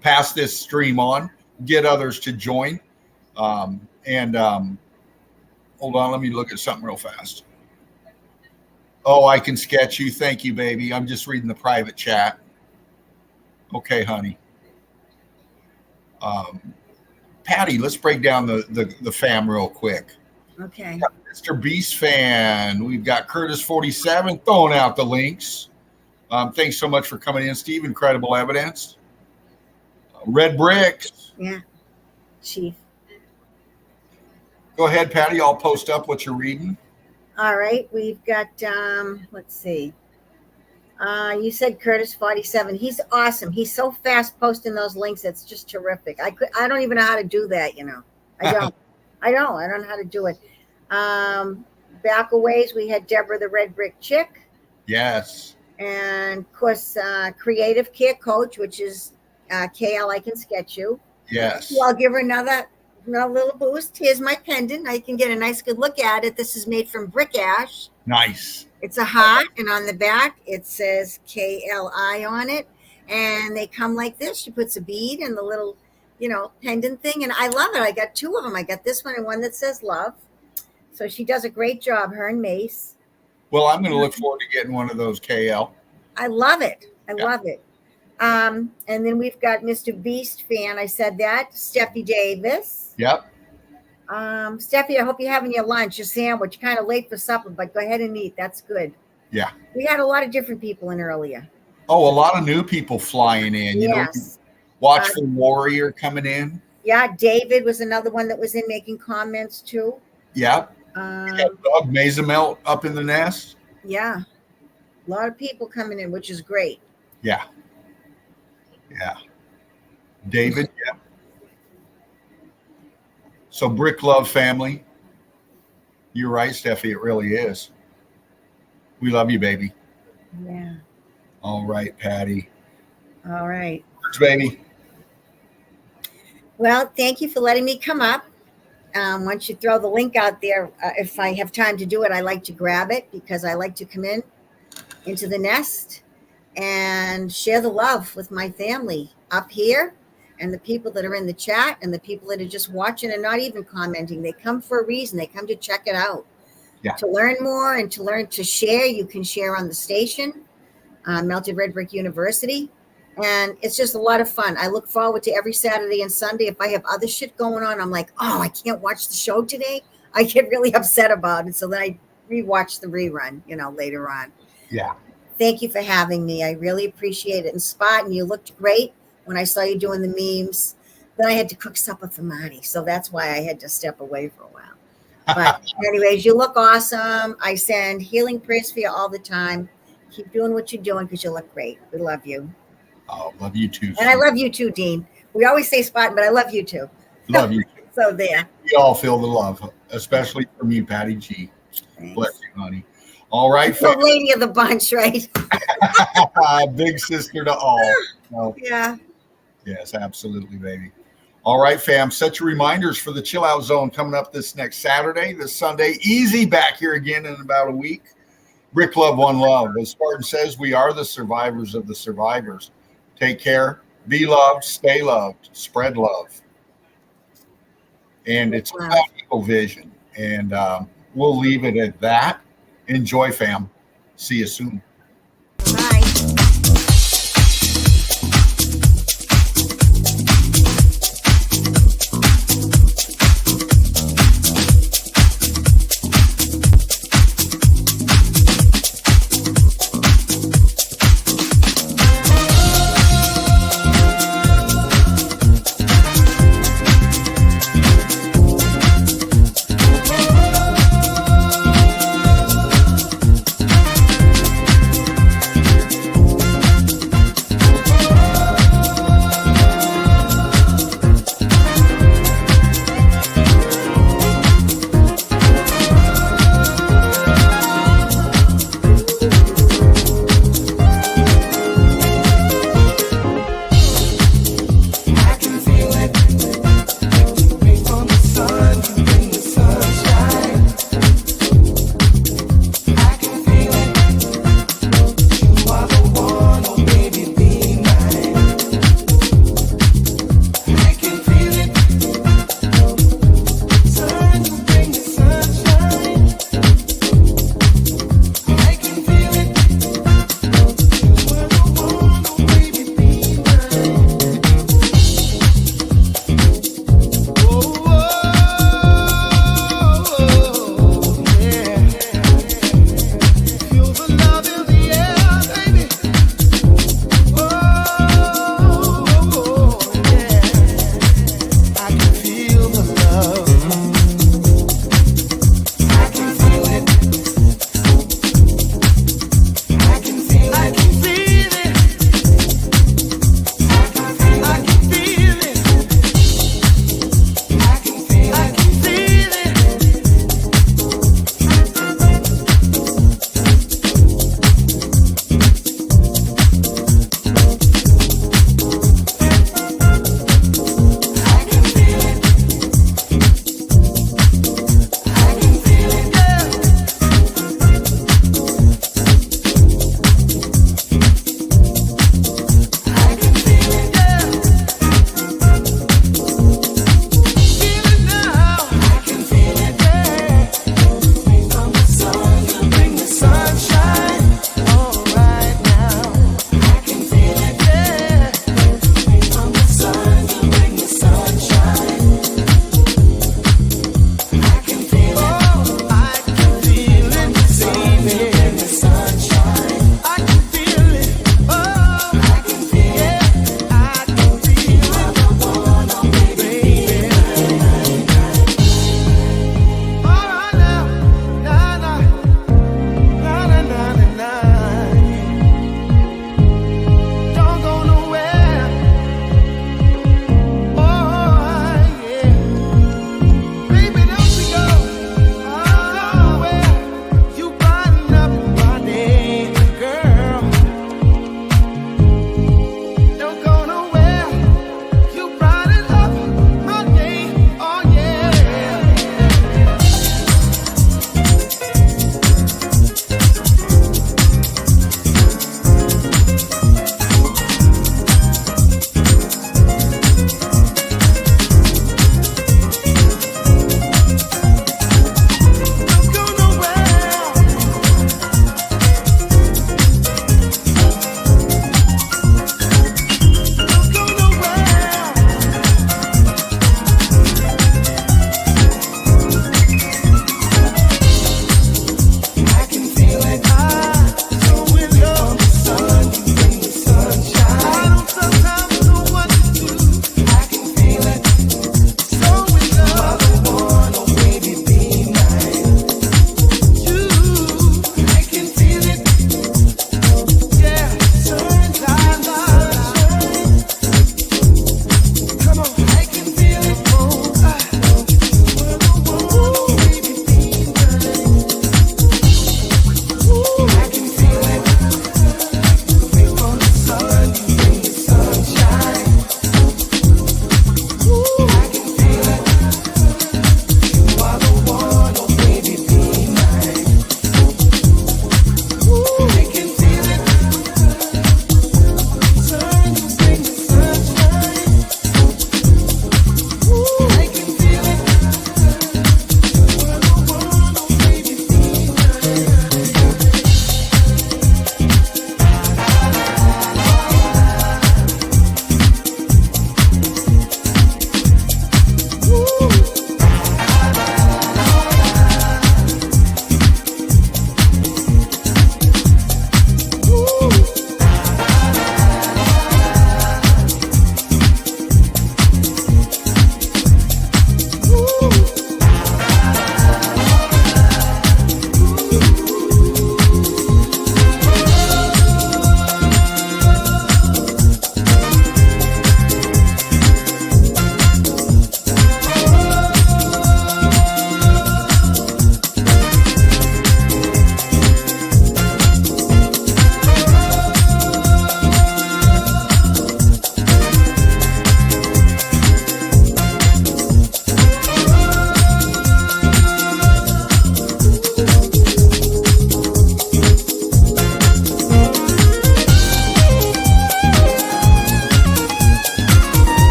Pass this stream on. Get others to join. Hold on, let me look at something real fast. Oh, I can sketch you. Thank you, baby. I'm just reading the private chat. Okay, honey. Patty, let's break down the fam real quick. Okay. Mr. Beast fan. We've got Curtis 47 throwing out the links. Thanks so much for coming in, Steve. Incredible evidence. Red Bricks. Yeah. Chief. Go ahead, Patty. I'll post up what you're reading. All right. We've got let's see. You said Curtis 47. He's awesome. He's so fast posting those links. It's just terrific. I don't even know how to do that, you know. I don't know how to do it. Back a ways, we had Deborah the Red Brick Chick. Yes. And of course, Creative Care Coach, which is KL, I Can Sketch You. Yes. So I'll give her another little boost. Here's my pendant. I can get a nice good look at it. This is made from brick ash. Nice. It's a heart, and on the back it says KLI on it, and they come like this. She puts a bead and the little, you know, pendant thing, and I love it. I got two of them. I got this one and one that says love. So she does a great job, her and Mace. Well, I'm going to look forward to getting one of those, KL. I love it. I love it. And then we've got Mr. Beast fan. I said that. Steffi Davis. Yep. Steffi, I hope you're having your lunch, your sandwich. Kind of late for supper, but go ahead and eat. That's good. Yeah. We had a lot of different people in earlier. Oh, a lot of new people flying in. You know, Watchful Warrior coming in. Yeah, David was another one that was in making comments too. Yep. We got Doug Mazamelt up in the nest. Yeah. A lot of people coming in, which is great. Yeah. Yeah. David, yeah. So Bricklove family. You're right, Steffi. It really is. We love you, baby. Yeah. All right, Patty. All right. Thanks, baby. Well, thank you for letting me come up. Once you throw the link out there, if I have time to do it, I like to grab it because I like to come into the nest and share the love with my family up here and the people that are in the chat and the people that are just watching and not even commenting. They come for a reason. They come to check it out. Yeah. To learn more and to learn to share. You can share on the station, Melted Red Brick University. And it's just a lot of fun. I look forward to every Saturday and Sunday. If I have other shit going on, I'm like, oh, I can't watch the show today. I get really upset about it. So then I rewatch the rerun, later on. Yeah. Thank you for having me. I really appreciate it. And Spot, and you looked great when I saw you doing the memes. Then I had to cook supper for Marty. So that's why I had to step away for a while. But anyways, you look awesome. I send healing prayers for you all the time. Keep doing what you're doing because you look great. We love you. Oh, love you too. And I love you too, Dean. We always say Spot, but I love you too. Love you too. So there. We all feel the love, especially from you, Patty G. Thanks. Bless you, honey. All right, The lady of the bunch, right? big sister to all. So, Yeah. yes, absolutely, baby. All right, fam. Set your reminders for the Chill Out Zone coming up this next Saturday, this Sunday. Easy back here again in about a week. Bricklove Onelove. As Spartan says, we are the survivors of the survivors. Take care. Be loved. Stay loved. Spread love. And it's about equal vision. And we'll leave it at that. Enjoy, fam. See you soon.